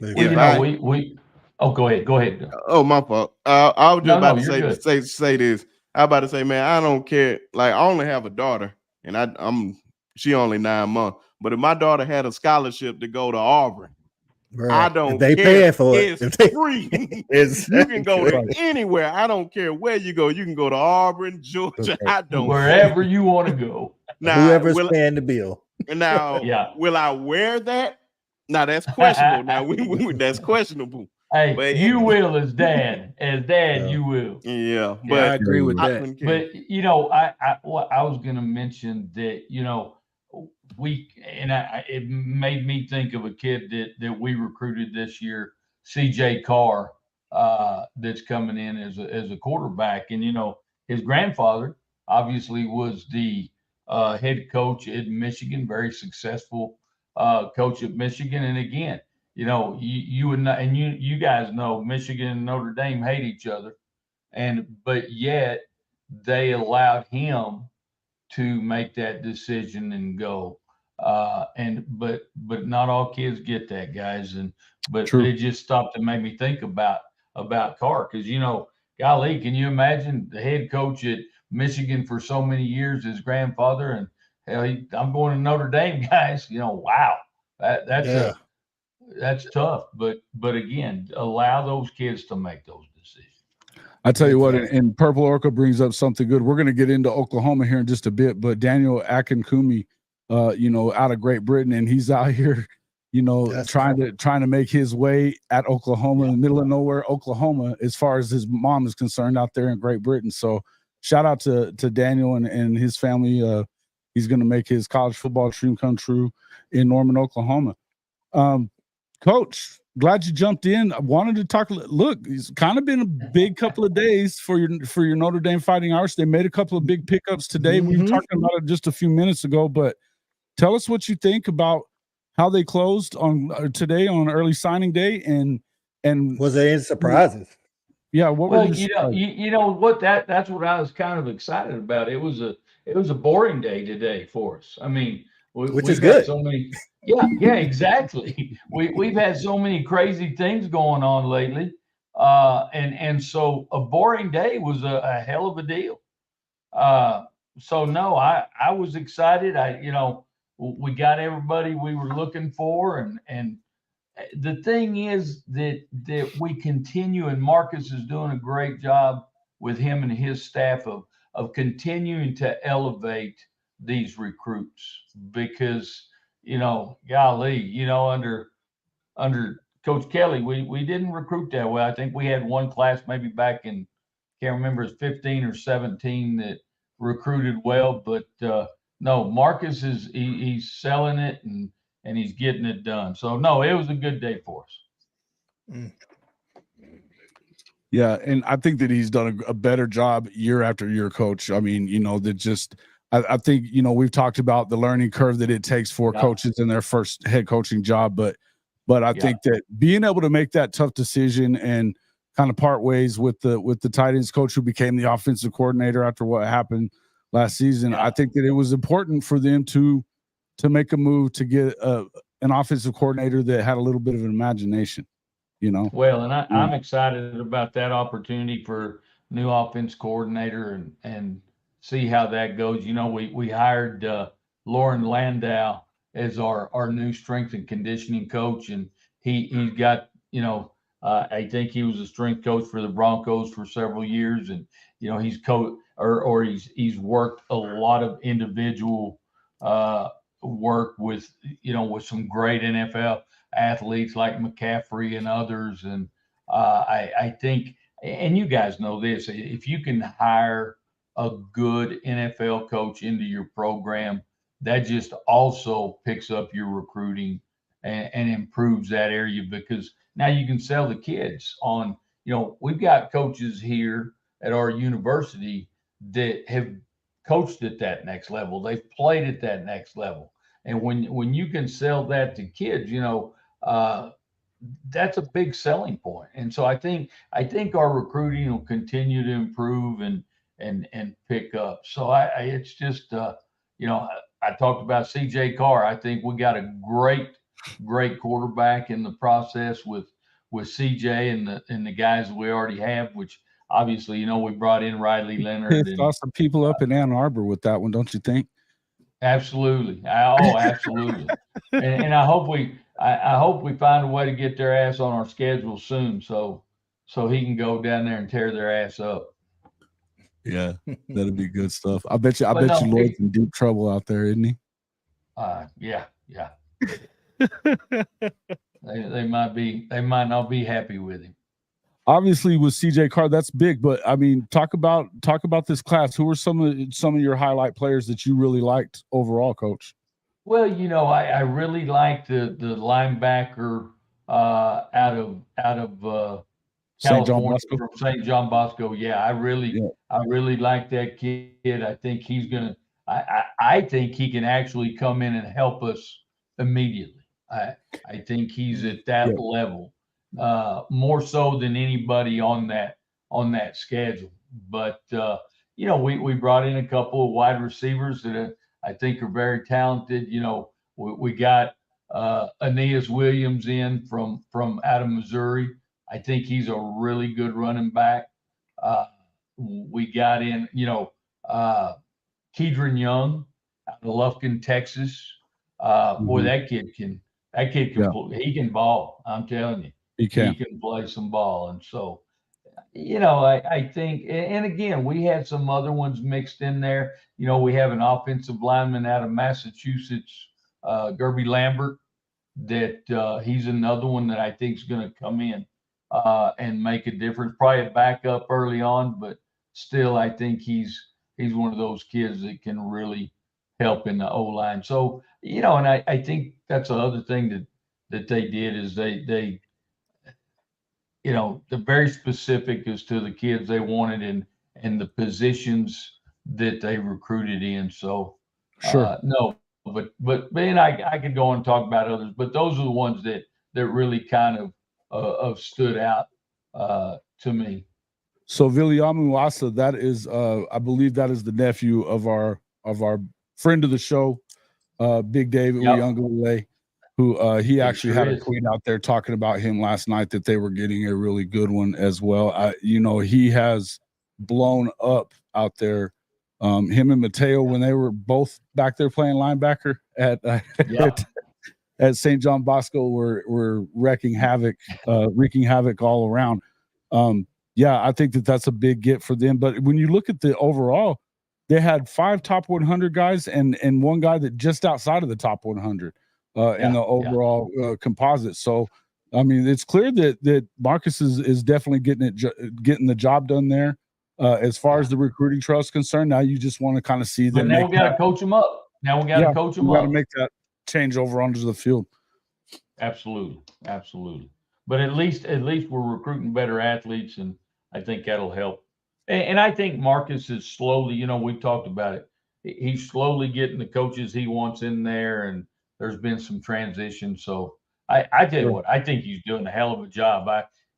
S7: ahead.
S5: Oh, my fault. I was just about to say this. I was about to say, man, I don't care. Like, I only have a daughter, and she only 9 months. But if my daughter had a scholarship to go to Auburn, bro, I don't care. They paying for it. It's free. You can go to anywhere. I don't care where you go. You can go to Auburn, Georgia. I don't
S7: wherever you want to go.
S2: Now, whoever's paying the bill.
S5: Now, will I wear that? Now that's questionable. That's questionable.
S7: Hey, but you will as dad. You will.
S5: Yeah,
S3: but I agree with that.
S7: But I was going to mention that it made me think of a kid that we recruited this year, CJ Carr, that's coming in as a quarterback, and his grandfather obviously was the head coach at Michigan, very successful coach at Michigan, and again. You would not, and you guys know Michigan and Notre Dame hate each other, but yet they allowed him to make that decision and go. But not all kids get that, guys, but it just stopped to make me think about Carr, because golly, can you imagine the head coach at Michigan for so many years, his grandfather, and hell, I'm going to Notre Dame, guys. Wow, that's tough, but again, allow those kids to make those decisions.
S1: I tell you what, and Purple Orca brings up something good. We're going to get into Oklahoma here in just a bit, but Daniel Akinkumi, out of Great Britain, and he's out here, trying to make his way at Oklahoma, in the middle of nowhere, Oklahoma, as far as his mom is concerned, out there in Great Britain. So shout out to Daniel and his family. He's going to make his college football dream come true in Norman, Oklahoma. Coach, glad you jumped in. I wanted to talk. Look, it's kind of been a big couple of days for your Notre Dame Fighting Irish. They made a couple of big pickups today. We were talking about it just a few minutes ago, but tell us what you think about how they closed on today on early signing day, and
S2: was there any surprises?
S1: Yeah, what
S7: Well,
S1: were you
S7: you know what that's what I was kind of excited about. It was a boring day today for us. I mean,
S2: Which is
S7: we've had
S2: good.
S7: so many. Yeah, exactly. We've had so many crazy things going on lately, and so a boring day was a hell of a deal. So no, I was excited. We got everybody we were looking for, and the thing is that we continue, and Marcus is doing a great job with him and his staff of continuing to elevate these recruits because golly, under Coach Kelly, we didn't recruit that well. I think we had one class maybe back in, can't remember, it's 15 or 17 that recruited well, but no, Marcus he's selling it and he's getting it done. So no, it was a good day for us.
S1: Yeah, and I think that he's done a better job year after year, Coach. I mean, I think, we've talked about the learning curve that it takes for coaches in their first head coaching job, but I think that being able to make that tough decision and kind of part ways with the tight ends coach who became the offensive coordinator after what happened last season, I think that it was important for them to make a move to get an offensive coordinator that had a little bit of an imagination.
S7: Well, and I'm excited about that opportunity for new offense coordinator and see how that goes. We hired Lauren Landau as our new strength and conditioning coach, and he's got I think he was a strength coach for the Broncos for several years, and he's he's worked a lot of individual work with with some great NFL athletes like McCaffrey and others. And I think, and you guys know this, if you can hire a good NFL coach into your program, that just also picks up your recruiting and improves that area, because now you can sell the kids on, we've got coaches here at our university that have coached at that next level. They've played at that next level. And when you can sell that to kids, that's a big selling point. And so I think our recruiting will continue to improve and pick up. So it's just I talked about CJ Carr. I think we got a great quarterback in the process with CJ and the guys that we already have, which obviously we brought in Riley Leonard.
S1: Saw some people up in Ann Arbor with that one, don't you think?
S7: Absolutely. Absolutely. and I hope we find a way to get their ass on our schedule soon, so he can go down there and tear their ass up.
S1: Yeah, that'd be good stuff. I bet you Lloyd's in deep trouble out there, isn't he?
S7: Yeah. They might not be happy with him.
S1: Obviously, with CJ Carr, that's big. But I mean, talk about this class. Who were some of your highlight players that you really liked overall, Coach?
S7: Well, I really liked the linebacker out of California, from St. John Bosco. Yeah, I really like that kid. I think he's gonna. I think he can actually come in and help us immediately. I think he's at that level, more so than anybody on that schedule. But we brought in a couple of wide receivers that I think are very talented. We got Aeneas Williams in from out of Missouri. I think he's a really good running back. We got in, Kedron Young out of Lufkin, Texas. Boy, that kid can he can ball. I'm telling you, he can play some ball. And so, I think, and again, we had some other ones mixed in there. We have an offensive lineman out of Massachusetts, Gerby Lambert, that he's another one that I think is going to come in and make a difference. Probably a backup early on, but still, I think he's one of those kids that can really help in the O-line. So, and I think that's the other thing that they did is they they're very specific as to the kids they wanted and the positions that they recruited in. So,
S1: sure.
S7: No, but man, I could go on and talk about others, but those are the ones that really kind of stood out to me.
S1: So Viliamu Asa, that is, I believe that is the nephew of our friend of the show, Big David Uyunglele, who he actually had a tweet out there talking about him last night that they were getting a really good one as well. He has blown up out there. Him and Mateo, when they were both back there playing linebacker at St. John Bosco, were wreaking havoc all around. I think that's a big get for them. But when you look at the overall, they had 5 top 100 guys and one guy that just outside of the top 100 in the overall composite. So, I mean, it's clear that Marcus is definitely getting the job done there. As far as the recruiting trail is concerned, now you just want to kind of see them.
S7: But now we got to coach them up. Now we got to coach them up.
S1: We got to make that change over onto the field.
S7: Absolutely. But at least we're recruiting better athletes, and I think that'll help. And I think Marcus is slowly, we've talked about it. He's slowly getting the coaches he wants in there, and there's been some transition. So I tell you what, I think he's doing a hell of a job.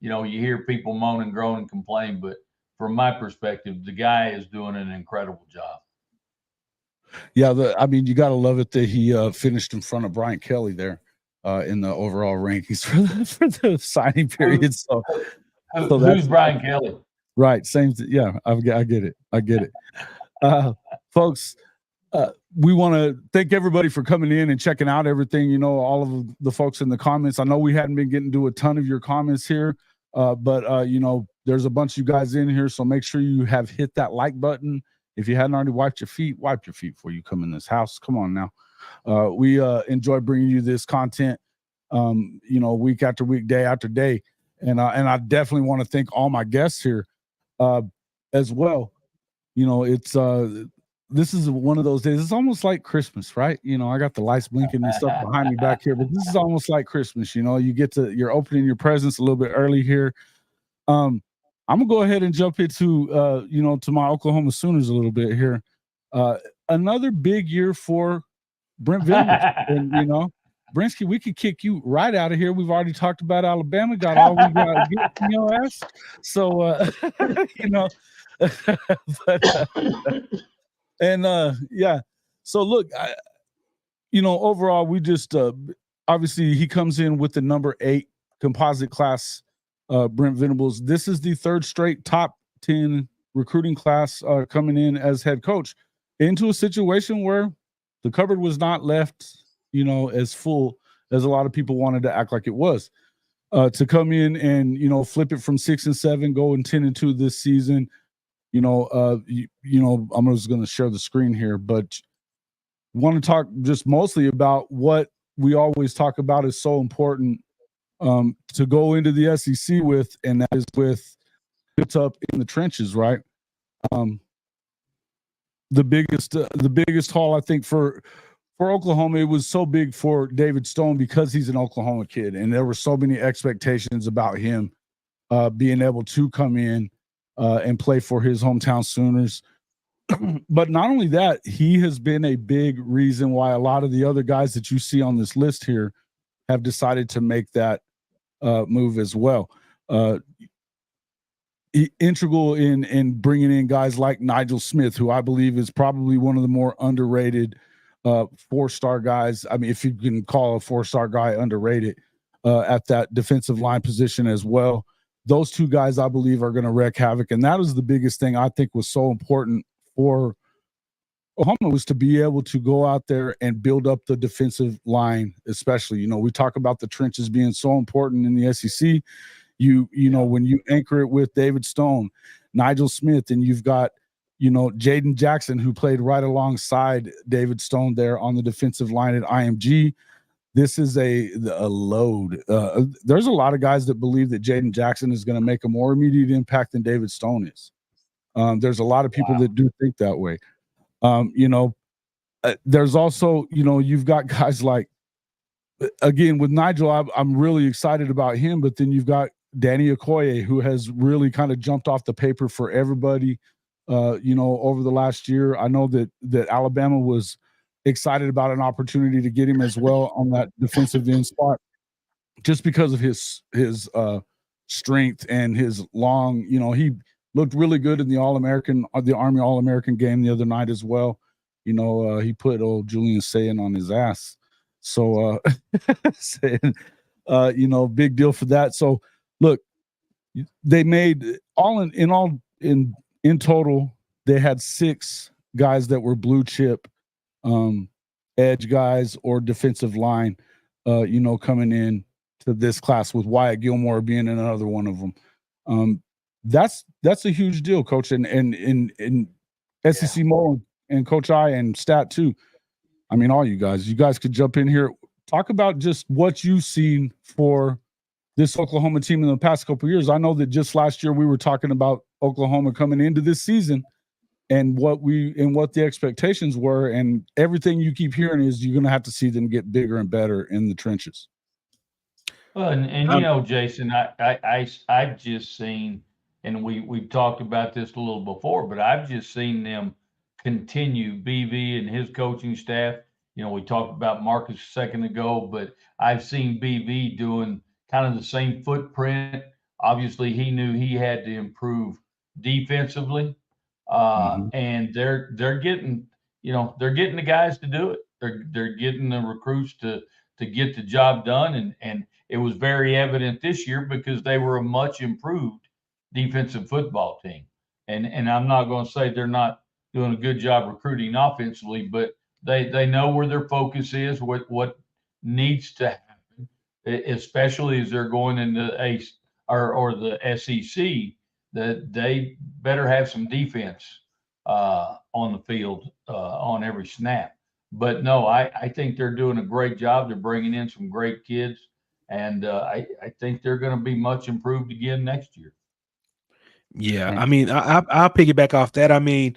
S7: You hear people moan and groan and complain, but from my perspective, the guy is doing an incredible job.
S1: Yeah, you got to love it that he finished in front of Brian Kelly there in the overall rankings for the signing period. So
S7: who's Brian Kelly?
S1: Right. Same. Yeah, I get it. Folks, we want to thank everybody for coming in and checking out everything. All of the folks in the comments. I know we hadn't been getting to a ton of your comments here, but there's a bunch of you guys in here, so make sure you have hit that like button. If you hadn't already wiped your feet, wipe your feet before you come in this house. Come on now. We enjoy bringing you this content, week after week, day after day. And I definitely want to thank all my guests here as well. It's this is one of those days. It's almost like Christmas, right? I got the lights blinking and stuff behind me back here, but this is almost like Christmas. You're opening your presents a little bit early here. I'm gonna go ahead and jump into to my Oklahoma Sooners a little bit here. Another big year for Brent Venables. And Brinsky, we could kick you right out of here. We've already talked about Alabama, got all we got to get from your ass. So So look, overall, we just obviously he comes in with the number 8 composite class. Brent Venables. This is the 3rd straight top 10 recruiting class coming in as head coach into a situation where the cupboard was not left, as full as a lot of people wanted to act like it was. To come in and flip it from 6-7, go 10-2 this season. I'm just going to share the screen here, but want to talk just mostly about what we always talk about is so important to go into the SEC with, and that is with it's up in the trenches, right? The biggest haul, I think, for Oklahoma, it was so big for David Stone because he's an Oklahoma kid, and there were so many expectations about him being able to come in and play for his hometown Sooners. But not only that, he has been a big reason why a lot of the other guys that you see on this list here have decided to make that move as well. Integral in bringing in guys like Nigel Smith, who I believe is probably one of the more underrated 4-star guys. I mean, if you can call a 4-star guy underrated at that defensive line position as well. Those 2 guys, I believe, are going to wreak havoc. And that was the biggest thing I think was so important for Oklahoma, was to be able to go out there and build up the defensive line, especially. We talk about the trenches being so important in the SEC. When you anchor it with David Stone, Nigel Smith, and you've got, Jaden Jackson, who played right alongside David Stone there on the defensive line at IMG. This is a load. There's a lot of guys that believe that Jaden Jackson is going to make a more immediate impact than David Stone is. There's a lot of people that do think that way. There's also, you've got guys like, again, with Nigel, I'm really excited about him, but then you've got Danny Okoye, who has really kind of jumped off the paper for everybody, over the last year. I know that Alabama was excited about an opportunity to get him as well on that defensive end spot, just because of his strength and his long, looked really good in the All-American, the Army All-American game the other night as well. You know, he put old Julian Sayin on his ass. So, you know, big deal for that. So, look, they made in total, they had 6 guys that were blue chip edge guys or defensive line, you know, coming in to this class, with Wyatt Gilmore being another one of them. That's a huge deal, Coach, and SEC Mo and Coach I and Stat too. I mean, all you guys could jump in here. Talk about just what you've seen for this Oklahoma team in the past couple of years. I know that just last year we were talking about Oklahoma coming into this season and what the expectations were, and everything you keep hearing is you're going to have to see them get bigger and better in the trenches.
S7: Well, and you know, Jason, I've just seen, and we've talked about this a little before, but I've just seen them continue, BV and his coaching staff. You know, we talked about Marcus a second ago, but I've seen BV doing kind of the same footprint. Obviously, he knew he had to improve defensively, and they're getting, you know, they're getting the guys to do it. They're getting the recruits to get the job done, and it was very evident this year because they were a much improved defensive football team. And I'm not going to say they're not doing a good job recruiting offensively, but they know where their focus is, what needs to happen, especially as they're going into the SEC, that they better have some defense on the field on every snap. But no, I think they're doing a great job. They're bringing in some great kids, and I think they're going to be much improved again next year.
S3: Yeah, I mean, I'll piggyback off that. I mean,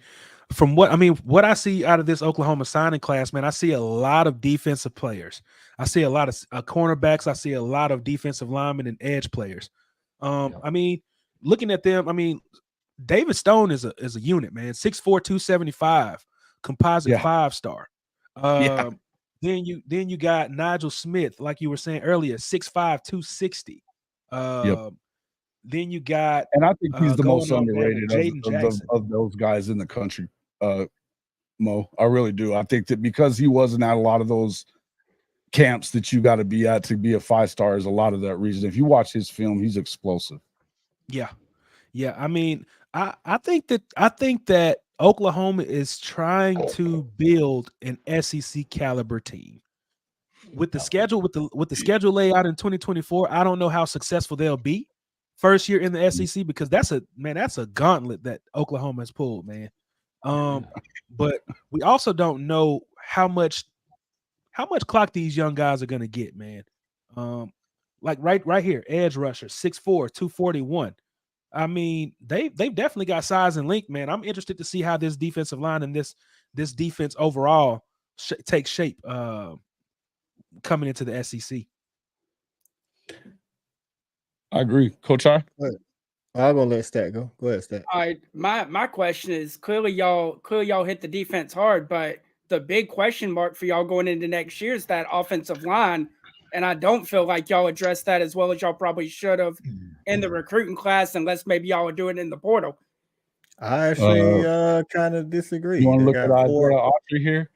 S3: what I see out of this Oklahoma signing class, man, I see a lot of defensive players. I see a lot of cornerbacks. I see a lot of defensive linemen and edge players. I mean, looking at them, I mean, David Stone is a unit, man. 6'4", 275, composite 5-star. Then you got Nigel Smith, like you were saying earlier, 6'5", 260. Then you got,
S1: and I think he's the most underrated
S3: Jaden
S1: of those guys in the country, Mo. I really do. I think that because he wasn't at a lot of those camps that you got to be at to be a 5-star is a lot of that reason. If you watch his film, he's explosive.
S3: Yeah. I mean, I think that Oklahoma is trying to build an SEC caliber team. With the schedule, with the schedule layout in 2024, I don't know how successful they'll be first year in the SEC, because that's a gauntlet that Oklahoma has pulled, man. But we also don't know how much clock these young guys are gonna get, man. Like right here, edge rusher, 6'4", 241. I mean, they've definitely got size and length, man. I'm interested to see how this defensive line and this defense overall takes shape coming into the SEC.
S1: I agree, Coach I.
S2: I'm gonna let Stat go. Go ahead, Stat.
S4: All right, my question is clearly y'all hit the defense hard, but the big question mark for y'all going into next year is that offensive line, and I don't feel like y'all addressed that as well as y'all probably should have in the recruiting class, unless maybe y'all are doing it in the portal.
S2: I actually kind of disagree.
S1: You want to look at Autry here?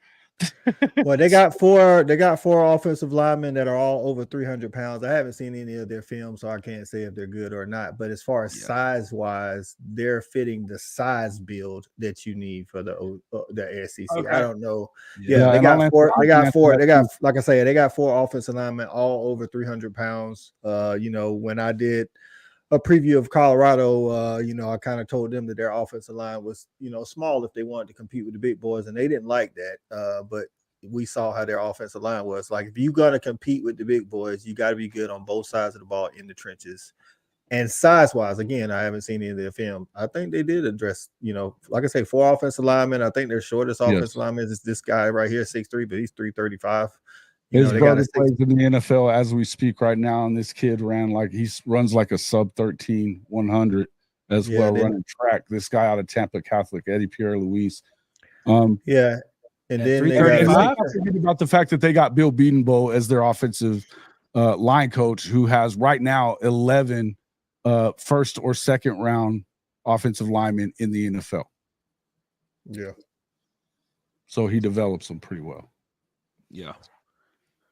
S2: Well, they got four offensive linemen that are all over 300 pounds. I haven't seen any of their film, so I can't say if they're good or not. But as far as size wise, they're fitting the size build that you need for the SEC. Okay. I don't know. Yeah, they got four. They got four. They got, like I say, they got 4 offensive linemen all over 300 pounds. You know, when I did a preview of Colorado, you know, I kind of told them that their offensive line was, you know, small if they wanted to compete with the big boys, and they didn't like that. But we saw how their offensive line was. Like, if you're going to compete with the big boys, you got to be good on both sides of the ball in the trenches. And size-wise, again, I haven't seen any of their film. I think they did address, you know, like I say, 4 offensive linemen. I think their shortest offensive lineman is this guy right here, 6'3", but he's 335.
S1: His brother plays in the NFL as we speak right now, and this kid runs like a sub 13 100 as well, running track. This guy out of Tampa Catholic, Eddie Pierre Louise.
S2: And then they
S1: got about the fact that they got Bill Bedenbow as their offensive line coach, who has right now 11 first or second round offensive linemen in the NFL.
S2: Yeah.
S1: So he develops them pretty well.
S3: Yeah.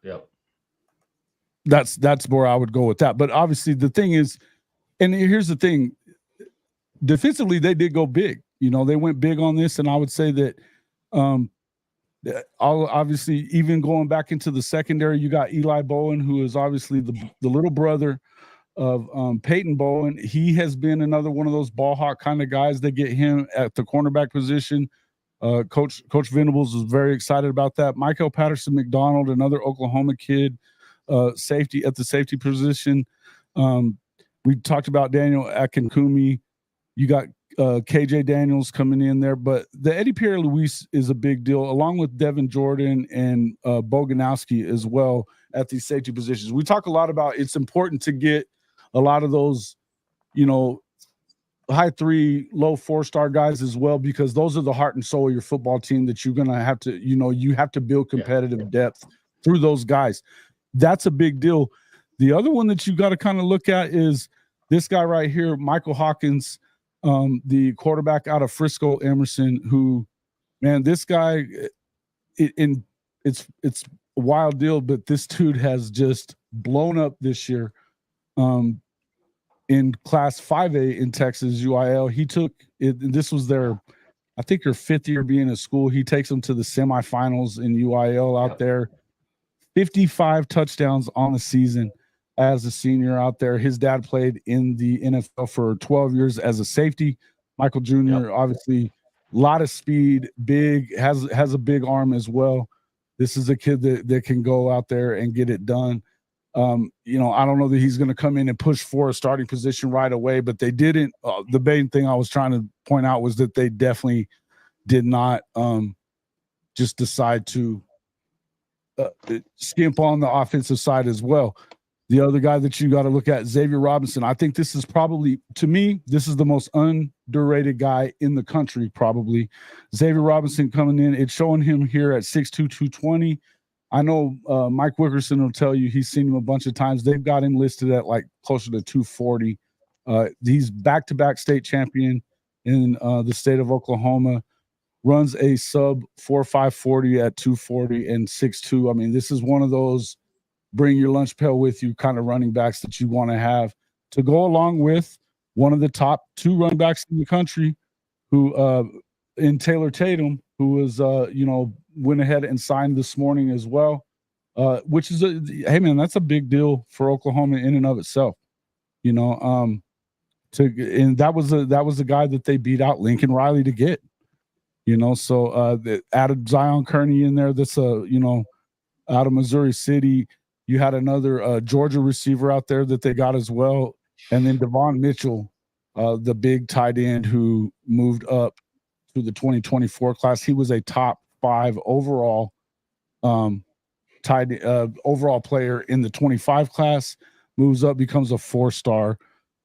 S7: Yep.
S1: That's where I would go with that. But obviously the thing is, and here's the thing, defensively, they did go big. You know, they went big on this, and I would say that obviously, even going back into the secondary, you got Eli Bowen, who is obviously the little brother of Peyton Bowen. He has been another one of those ball hawk kind of guys that get him at the cornerback position. Coach Venables was very excited about that. Michael Patterson McDonald, another Oklahoma kid, safety at the safety position. We talked about Daniel Akinkumi. You got KJ Daniels coming in there, but the Eddie Pierre-Louis is a big deal, along with Devin Jordan and Boganowski as well at these safety positions. We talk a lot about it's important to get a lot of those, you know, high 3, low 4-star guys as well, because those are the heart and soul of your football team that you're going to have to, you know, you have to build competitive depth through those guys. That's a big deal. The other one that you got to kind of look at is this guy right here, Michael Hawkins, the quarterback out of Frisco Emerson, who, man, this guy, it's a wild deal, but this dude has just blown up this year. In Class 5A in Texas UIL, he took it. This was their, I think, your 5th year being at school. He takes them to the semifinals in UIL out there. 55 touchdowns on the season as a senior out there. His dad played in the NFL for 12 years as a safety. Michael Jr., obviously, a lot of speed, big, has a big arm as well. This is a kid that can go out there and get it done. You know, I don't know that he's going to come in and push for a starting position right away, but they didn't. The main thing I was trying to point out was that they definitely did not just decide to skimp on the offensive side as well. The other guy that you got to look at, Xavier Robinson. I think this is probably, to me, this is the most underrated guy in the country, probably. Xavier Robinson coming in. It's showing him here at 6'2", 220. I know Mike Wickerson will tell you he's seen him a bunch of times. They've got him listed at like closer to 240. He's back-to-back state champion in the state of Oklahoma. Runs a sub 4.5 40 at 240 and 6'2". I mean, this is one of those bring your lunch pail with you kind of running backs that you want to have to go along with one of the top 2 running backs in the country, who in Taylor Tatum, who was went ahead and signed this morning as well, which is hey man, that's a big deal for Oklahoma in and of itself. You know, and that was a guy that they beat out Lincoln Riley to get. You know, so added Zion Kearney in there. That's out of Missouri City. You had another Georgia receiver out there that they got as well, and then Devon Mitchell, the big tight end who moved up to the 2024 class. He was a top 5 overall overall player in the 25 class. Moves up, becomes a 4-star,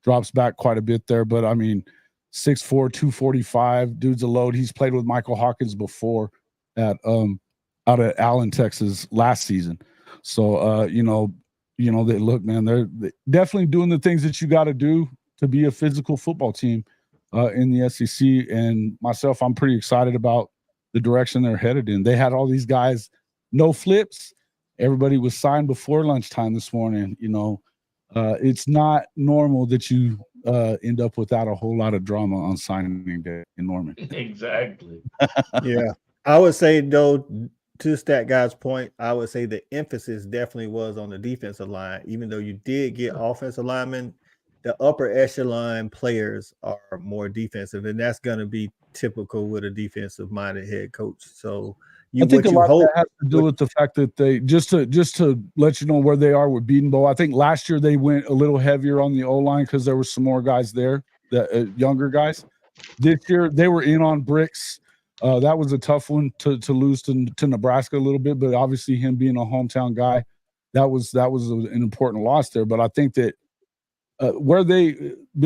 S1: drops back quite a bit there, but I mean, 6'4", 245, dude's a load. He's played with Michael Hawkins before at out of Allen, Texas last season. So they look, man, they're definitely doing the things that you got to do to be a physical football team in the SEC. And myself, I'm pretty excited about the direction they're headed in. They had all these guys, no flips. Everybody was signed before lunchtime this morning. You know, it's not normal that you end up without a whole lot of drama on signing day in Norman.
S7: Exactly.
S2: Yeah. I would say, though, to Stat Guy's point, I would say the emphasis definitely was on the defensive line. Even though you did get offensive linemen, the upper echelon players are more defensive, and that's going to be typical with a defensive-minded head coach. So
S1: I think a lot of that has to do with the fact that they just to let you know where they are with Beatonbow. I think last year they went a little heavier on the O-line because there were some more guys there, that younger guys. This year they were in on Bricks. That was a tough one to lose to Nebraska a little bit, but obviously him being a hometown guy, that was an important loss there. But I think that Bill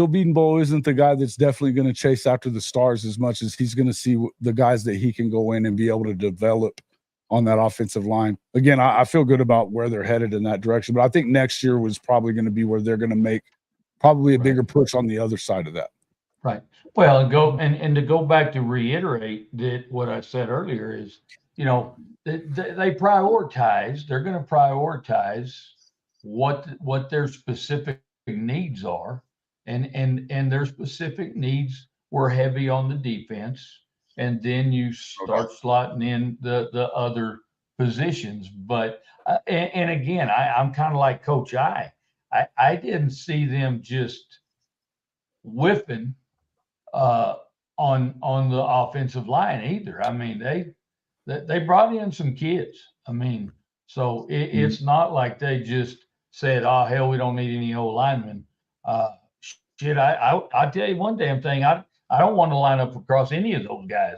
S1: Beatonbow isn't the guy that's definitely going to chase after the stars as much as he's going to see the guys that he can go in and be able to develop on that offensive line. Again, I feel good about where they're headed in that direction, but I think next year was probably going to be where they're going to make probably a bigger push on the other side of that.
S7: Right. Well, and to go back to reiterate that what I said earlier is, they prioritize. They're going to prioritize what their specific needs are, and their specific needs were heavy on the defense, and then you start slotting in the other positions. But and again, I'm kind of like Coach I didn't see them just whiffing on the offensive line either. I mean, they brought in some kids. I mean, so it's not like they just said, "Oh hell, we don't need any old linemen." Shit, I'll tell you one damn thing. I don't want to line up across any of those guys.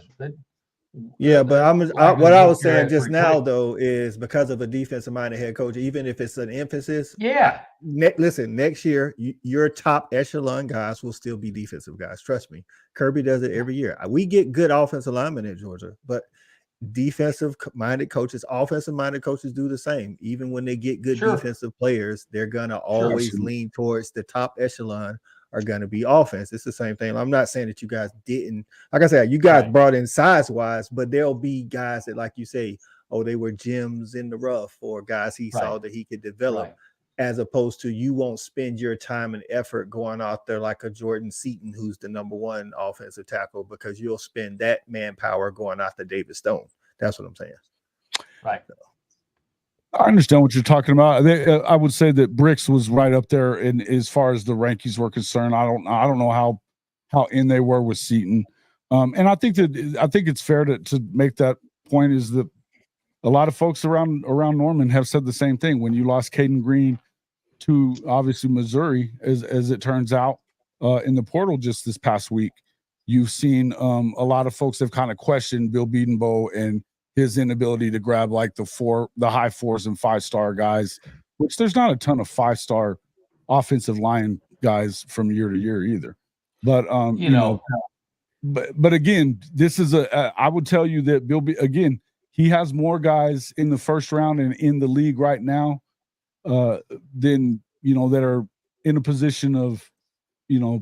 S2: Yeah, but what I was saying just now,
S7: quick.
S2: though, is because of a defensive-minded head coach, even if it's an emphasis.
S7: Yeah.
S2: Listen, next year, your top echelon guys will still be defensive guys. Trust me. Kirby does it every year. We get good offensive linemen at Georgia, but defensive-minded coaches, offensive-minded coaches do the same. Even when they get good defensive players, they're going to always lean towards the top echelon are going to be offense. It's the same thing. I'm not saying that you guys didn't, like I said, you guys brought in size-wise, but there'll be guys that, like you say, they were gems in the rough, or guys he saw that he could develop, as opposed to you won't spend your time and effort going out there like a Jordan Seaton, who's the #1 offensive tackle, because you'll spend that manpower going after David Stone. That's what I'm saying.
S7: Right.
S1: I understand what you're talking about. I would say that Bricks was right up there in as far as the rankings were concerned. I don't know how in they were with Seaton, and I think it's fair to make that point, is that a lot of folks around Norman have said the same thing. When you lost Caden Green to obviously Missouri, as it turns out, in the portal just this past week, you've seen a lot of folks have kind of questioned Bill Bedenbaugh and his inability to grab like the high 4s and 5-star guys, which there's not a ton of 5-star offensive line guys from year to year either. But but again, this is I would tell you that again, he has more guys in the first round and in the league right now than that are in a position of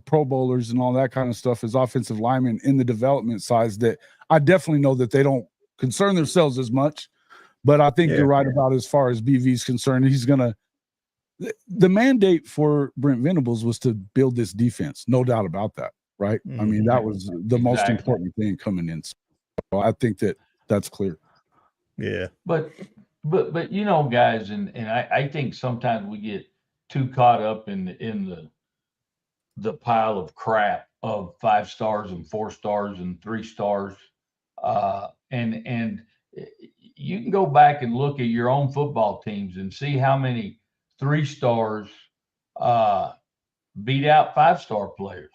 S1: Pro Bowlers and all that kind of stuff as offensive linemen in the development size, that I definitely know that they don't concern themselves as much. But I think you're right about as far as BV's concerned. He's gonna the mandate for Brent Venables was to build this defense, no doubt about that, right? I mean, that was the most important thing coming in. So I think that's clear.
S2: Yeah.
S7: But guys, and I think sometimes we get too caught up in the pile of crap of 5 stars and 4 stars and 3 stars. And you can go back and look at your own football teams and see how many 3 stars beat out 5-star players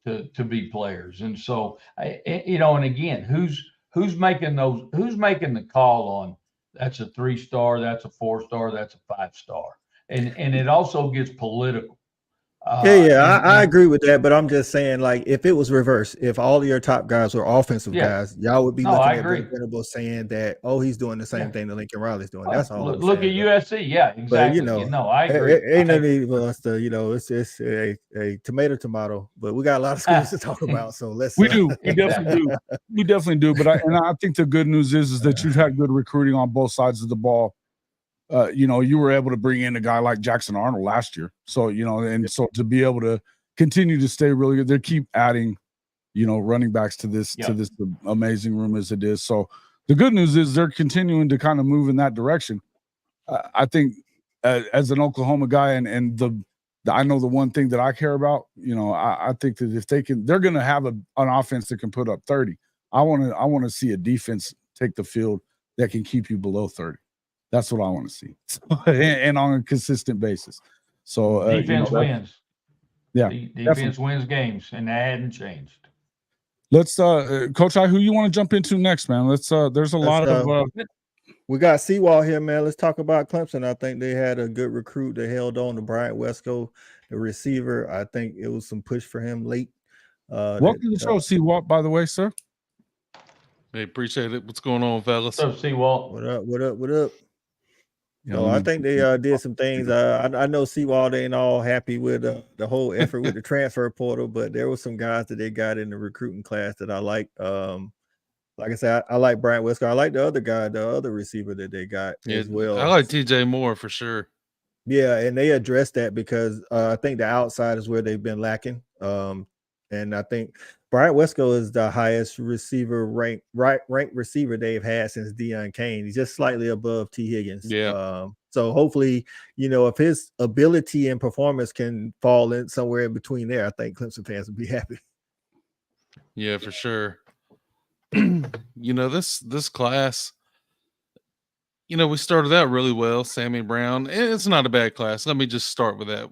S7: to be players. And so, and again, who's making the call on that's a 3-star, that's a 4-star, that's a 5-star, and it also gets political.
S2: I agree with that, but I'm just saying, like, if it was reversed, if all of your top guys were offensive guys, y'all would be looking at Brent Venables saying that, he's doing the same thing that Lincoln Riley's doing. That's all.
S7: Look at USC, exactly. But, I agree.
S2: Ain't no need for us to, it's a tomato, but we got a lot of schools to talk about. So we
S1: definitely do. But I think the good news is that you've had good recruiting on both sides of the ball. You were able to bring in a guy like Jackson Arnold last year. So, so to be able to continue to stay really good, they keep adding, running backs to this amazing room as it is. So the good news is they're continuing to kind of move in that direction. I think as an Oklahoma guy, and I know the one thing that I care about, I think that if they're going to have an offense that can put up 30. I want to see a defense take the field that can keep you below 30. That's what I want to see, and on a consistent basis. So
S7: defense wins.
S1: Yeah,
S7: defense wins games, and that hadn't changed.
S1: Let's, Coach I, who you want to jump into next, man? There's a lot of.
S2: We got Seawall here, man. Let's talk about Clemson. I think they had a good recruit. They held on to Bryant Wesco, the receiver. I think it was some push for him late.
S1: Welcome to the show, Seawall, by the way, sir.
S8: Hey, appreciate it. What's going on, fellas?
S7: What's up, Seawall?
S2: What up? So I think they did some things. I know Seawald ain't all happy with the whole effort with the transfer portal, but there were some guys that they got in the recruiting class that I like. Like I said, I like Bryant Wesco. I like the other guy, the other receiver that they got as well.
S8: I like TJ Moore for sure.
S2: Yeah, and they addressed that because I think the outside is where they've been lacking. And I think Bryant Wesco is the highest receiver ranked receiver they've had since Deion Kane. He's just slightly above T. Higgins.
S8: Yeah.
S2: So hopefully, if his ability and performance can fall in somewhere in between there, I think Clemson fans will be happy.
S8: Yeah, for sure. This class, we started out really well. Sammy Brown, it's not a bad class. Let me just start with that.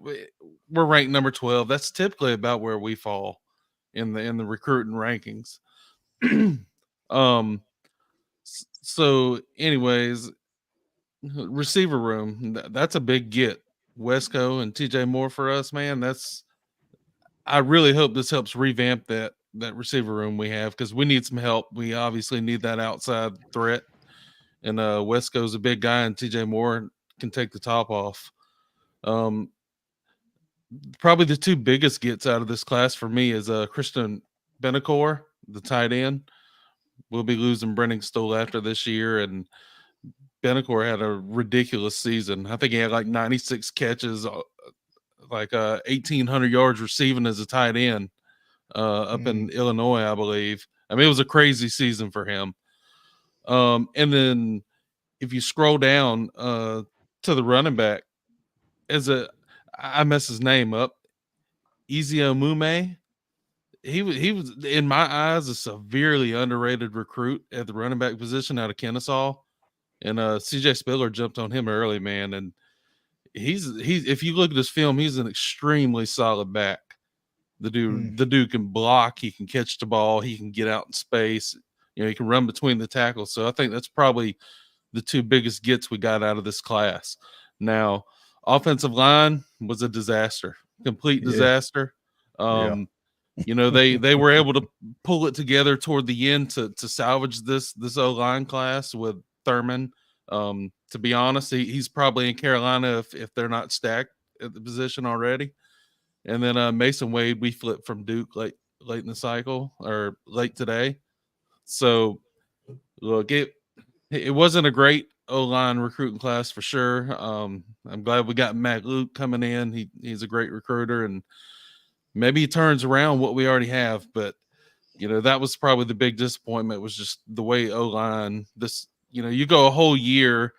S8: We're ranked number 12. That's typically about where we fall in the recruiting rankings. So anyways, receiver room, that's a big get. Wesco and TJ Moore for us, man. I really hope this helps revamp that receiver room we have, because we need some help. We obviously need that outside threat. And Wesco's a big guy, and TJ Moore can take the top off. Probably the two biggest gets out of this class for me is Christian Benacor, the tight end. We'll be losing Brennan Stoll after this year, and Benacor had a ridiculous season. I think he had like 96 catches, like 1,800 yards receiving as a tight end up in Illinois, I believe. I mean, it was a crazy season for him. And then if you scroll down to the running back, I mess his name up, Ezio Mume. He was in my eyes a severely underrated recruit at the running back position out of Kennesaw, and CJ Spiller jumped on him early, man. And he's if you look at his film, he's an extremely solid back. The dude can block, he can catch the ball, he can get out in space. He can run between the tackles. So I think that's probably the two biggest gets we got out of this class. Now, offensive line was a disaster, complete disaster. They were able to pull it together toward the end to salvage this O-line class with Thurman. To be honest, he's probably in Carolina if they're not stacked at the position already. And then Mason Wade, we flipped from Duke late in the cycle, or late today. So look, it wasn't a great O-line recruiting class for sure. I'm glad we got Matt Luke coming in. He's a great recruiter, and maybe he turns around what we already have. But that was probably the big disappointment, was just the way O-line. You go a whole year,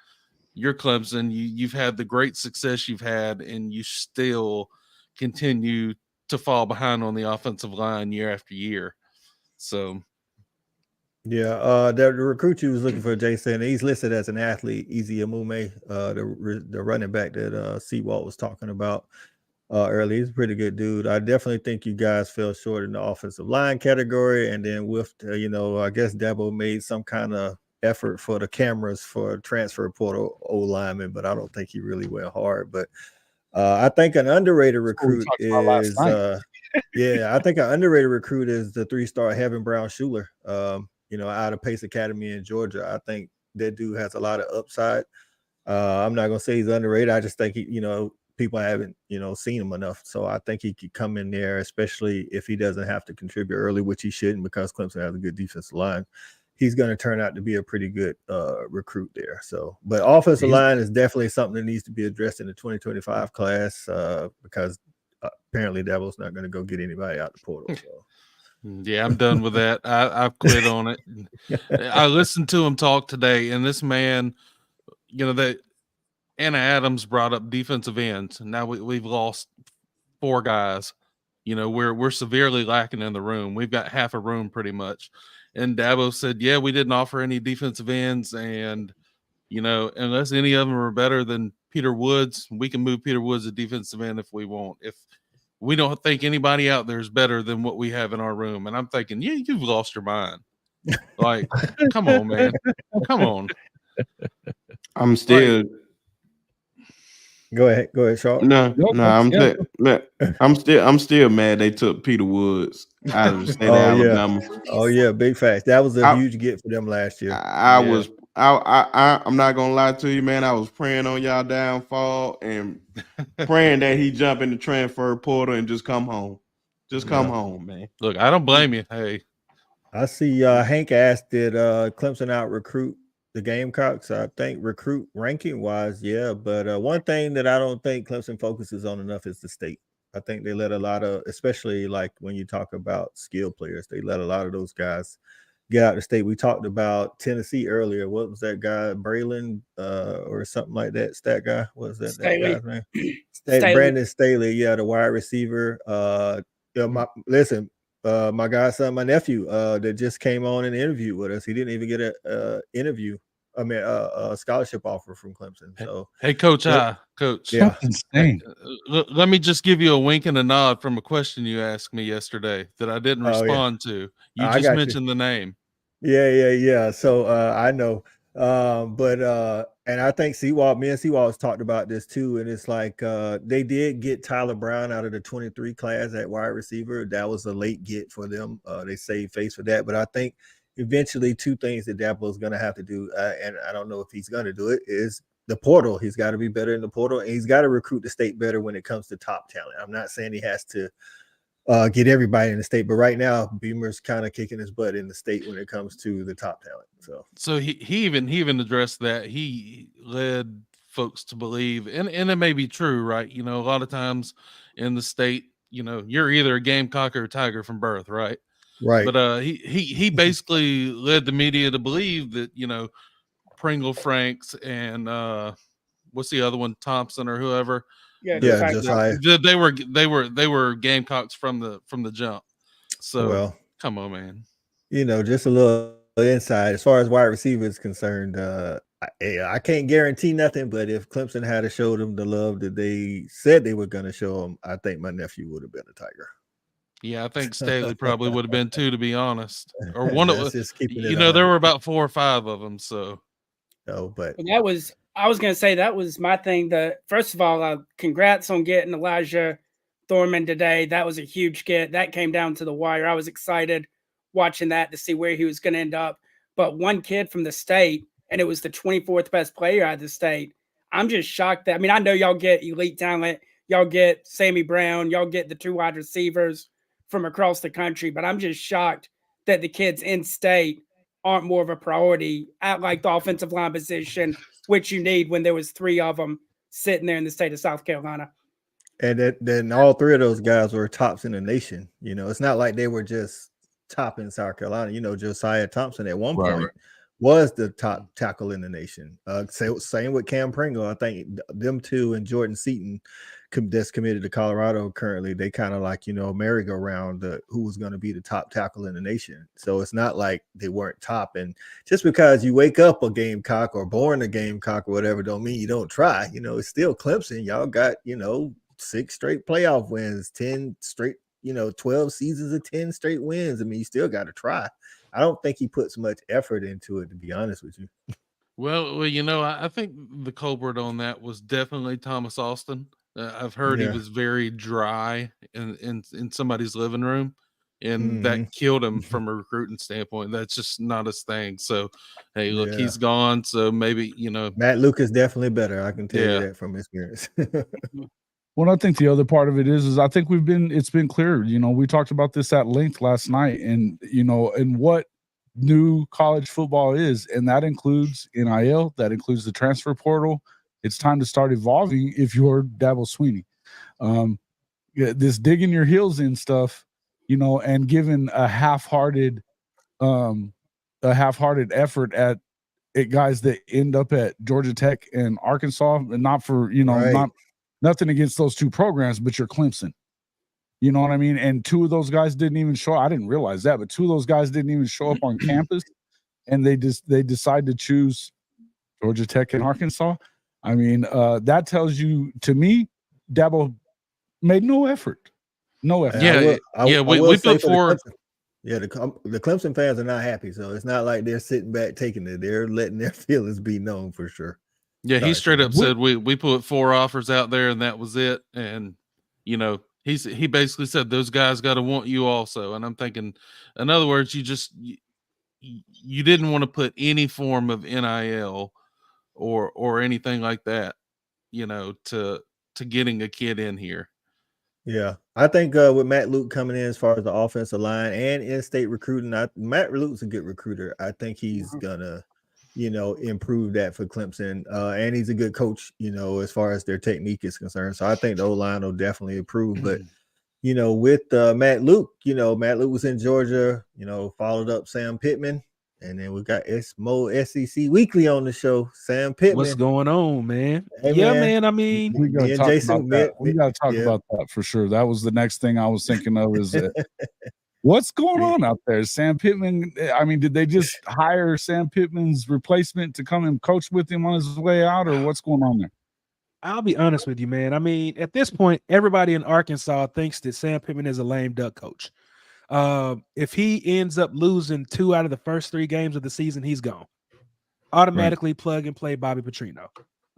S8: you're Clemson, you've had the great success you've had, and you still continue to fall behind on the offensive line year after year. So.
S2: Yeah, the recruit you was looking for, Jason, he's listed as an athlete, Easy Amume, the running back that Seawalt was talking about earlier. He's a pretty good dude. I definitely think you guys fell short in the offensive line category, and then with I guess Dabo made some kind of effort for the cameras for transfer portal O-lineman, but I don't think he really went hard. But I think an underrated recruit is I think an underrated recruit is the 3-star Heaven Brown Schuler. Out of Pace Academy in Georgia. I think that dude has a lot of upside. I'm not gonna say he's underrated. I just think people haven't seen him enough. So I think he could come in there, especially if he doesn't have to contribute early, which he shouldn't, because Clemson has a good defensive line. He's going to turn out to be a pretty good recruit there. So, but offensive line is definitely something that needs to be addressed in the 2025 class because apparently Dabo's not going to go get anybody out the portal. So.
S8: Yeah, I'm done with that. I've quit on it. I listened to him talk today, and this man, that Anna Adams brought up defensive ends. Now we've lost 4 guys. We're severely lacking in the room. We've got half a room pretty much. And Dabo said, yeah, we didn't offer any defensive ends, and unless any of them are better than Peter Woods, we can move Peter Woods to defensive end if we want. If we don't think anybody out there is better than what we have in our room. And I'm thinking, yeah, you've lost your mind. Like, come on, man. Come on.
S5: I'm still.
S2: Go ahead, Sean.
S5: I'm still mad they took Peter Woods out of the state of Alabama.
S2: Oh yeah, big facts. That was a huge get for them last year.
S5: I I'm not gonna lie to you, man. I was praying on y'all downfall and praying that he jump in the transfer portal and just come home. Just come home, man.
S8: Look, I don't blame you. Hey,
S2: I see Hank asked, did Clemson out recruit the Gamecocks? I think recruit ranking wise, yeah. But one thing that I don't think Clemson focuses on enough is the state. I think they let a lot of, especially like when you talk about skill players, they let a lot of those guys get out of state. We talked about Tennessee earlier. What was that guy, Braylon, or something like that? Stat guy? What was that guy's name? Brandon Staley, yeah, the wide receiver. My godson, my nephew, that just came on and interviewed with us. He didn't even get a scholarship offer from Clemson. So,
S8: hey, Coach, Coach,
S2: yeah,
S1: insane.
S8: Let me just give you a wink and a nod from a question you asked me yesterday that I didn't respond to. You just mentioned the name.
S2: Yeah. So I know, and I think me and Seawald talked about this too. And it's like they did get Tyler Brown out of the 23 class at wide receiver. That was a late get for them. They saved face for that. But I think eventually two things that Dabo is going to have to do, and I don't know if he's going to do it, is the portal. He's got to be better in the portal, and he's got to recruit the state better when it comes to top talent. I'm not saying he has to get everybody in the state, but right now Beamer's kind of kicking his butt in the state when it comes to the top talent. So
S8: he even addressed that. He led folks to believe, and it may be true, right? You know, a lot of times in the state, you know, you're either a Gamecock or a Tiger from birth, right?
S2: Right.
S8: But he basically led the media to believe that, you know, Pringle Franks and what's the other one, Thompson or whoever.
S2: Josiah.
S8: They were Gamecocks from the jump. So
S2: well,
S8: come on, man.
S2: You know, just a little inside as far as wide receiver is concerned. I can't guarantee nothing, but if Clemson had showed them the love that they said they were going to show them, I think my nephew would have been a Tiger.
S8: Yeah, I think Staley probably would have been too, to be honest. Or one of
S2: just keeping it.
S8: You know, there were about 4 or 5 of them. So
S2: no, but
S4: that was. I was going to say that was my thing. First of all, congrats on getting Elijah Thorman today. That was a huge get. That came down to the wire. I was excited watching that to see where he was going to end up. But one kid from the state, and it was the 24th best player out of the state. I'm just shocked that, I mean, I know y'all get elite talent. Y'all get Sammy Brown. Y'all get the 2 wide receivers from across the country. But I'm just shocked that the kids in state aren't more of a priority at like the offensive line position, which you need when there was 3 of them sitting there in the state of South Carolina.
S2: And then all 3 of those guys were tops in the nation. You know, it's not like they were just top in South Carolina. You know, Josiah Thompson at one point was the top tackle in the nation. Same with Cam Pringle. I think them 2 and Jordan Seaton that's committed to Colorado currently, they kind of like, you know, merry-go-round who was going to be the top tackle in the nation. So it's not like they weren't top. And just because you wake up a Gamecock or born a Gamecock or whatever don't mean you don't try. You know, it's still Clemson. Y'all got, you know, 6 straight playoff wins, 10 straight, you know, 12 seasons of 10 straight wins. I mean, you still got to try. I don't think he puts much effort into it, to be honest with you.
S8: Well, you know, I think the culprit on that was definitely Thomas Austin. I've heard he was very dry in somebody's living room, and that killed him from a recruiting standpoint. That's just not his thing. So, hey, look, he's gone. So maybe, you know,
S2: Matt Luke is definitely better. I can tell you that from experience.
S1: Well, I think the other part of it is I think it's been clear, you know, we talked about this at length last night, and, you know, and what new college football is, and that includes NIL, that includes the transfer portal. It's time to start evolving if you're Dabo Swinney. This digging your heels in stuff, you know, and giving a half-hearted effort at guys that end up at Georgia Tech and Arkansas, and not for, you know, nothing against those 2 programs, but you're Clemson. You know what I mean? And 2 of those guys didn't even show up. I didn't realize that, but 2 of those guys didn't even show up on campus, and they decide to choose Georgia Tech and Arkansas. I mean, that tells you, to me, Dabo made no effort. No effort.
S8: We put 4.
S2: Yeah, the Clemson fans are not happy, so it's not like they're sitting back taking it. They're letting their feelings be known for sure.
S8: Yeah, he straight up said we put 4 offers out there and that was it. And, you know, he basically said those guys got to want you also. And I'm thinking, in other words, you didn't want to put any form of NIL or anything like that, to getting a kid in here.
S2: Yeah, I think with Matt Luke coming in as far as the offensive line and in-state recruiting, Matt Luke's a good recruiter. I think he's gonna, improve that for Clemson. And he's a good coach, as far as their technique is concerned. So I think the O-line will definitely improve. But with Matt Luke, Matt Luke was in Georgia, followed up Sam Pittman. And then we got SEC Weekly on the show. Sam Pittman.
S3: What's going on, man?
S2: Hey,
S3: yeah, man. I mean,
S1: we got to talk
S2: Jason,
S1: about that. We got to talk about that for sure. That was the next thing I was thinking of is what's going on out there? Sam Pittman. I mean, did they just hire Sam Pittman's replacement to come and coach with him on his way out, or what's going on there?
S3: I'll be honest with you, man. I mean, at this point, everybody in Arkansas thinks that Sam Pittman is a lame duck coach. If he ends up losing 2 out of the first 3 games of the season, he's gone. Automatically plug and play Bobby Petrino.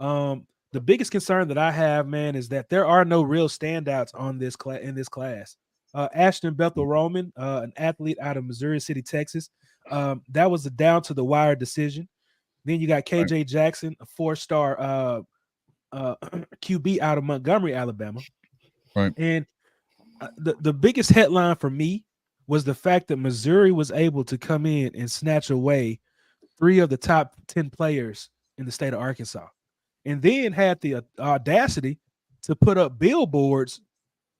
S3: The biggest concern that I have, man, is that there are no real standouts on this in this class. Ashton Bethel-Roman, an athlete out of Missouri City, Texas. That was a down to the wire decision. Then you got KJ Jackson, a 4-star QB out of Montgomery, Alabama.
S1: Right.
S3: And the biggest headline for me was the fact that Missouri was able to come in and snatch away 3 of the top 10 players in the state of Arkansas, and then had the audacity to put up billboards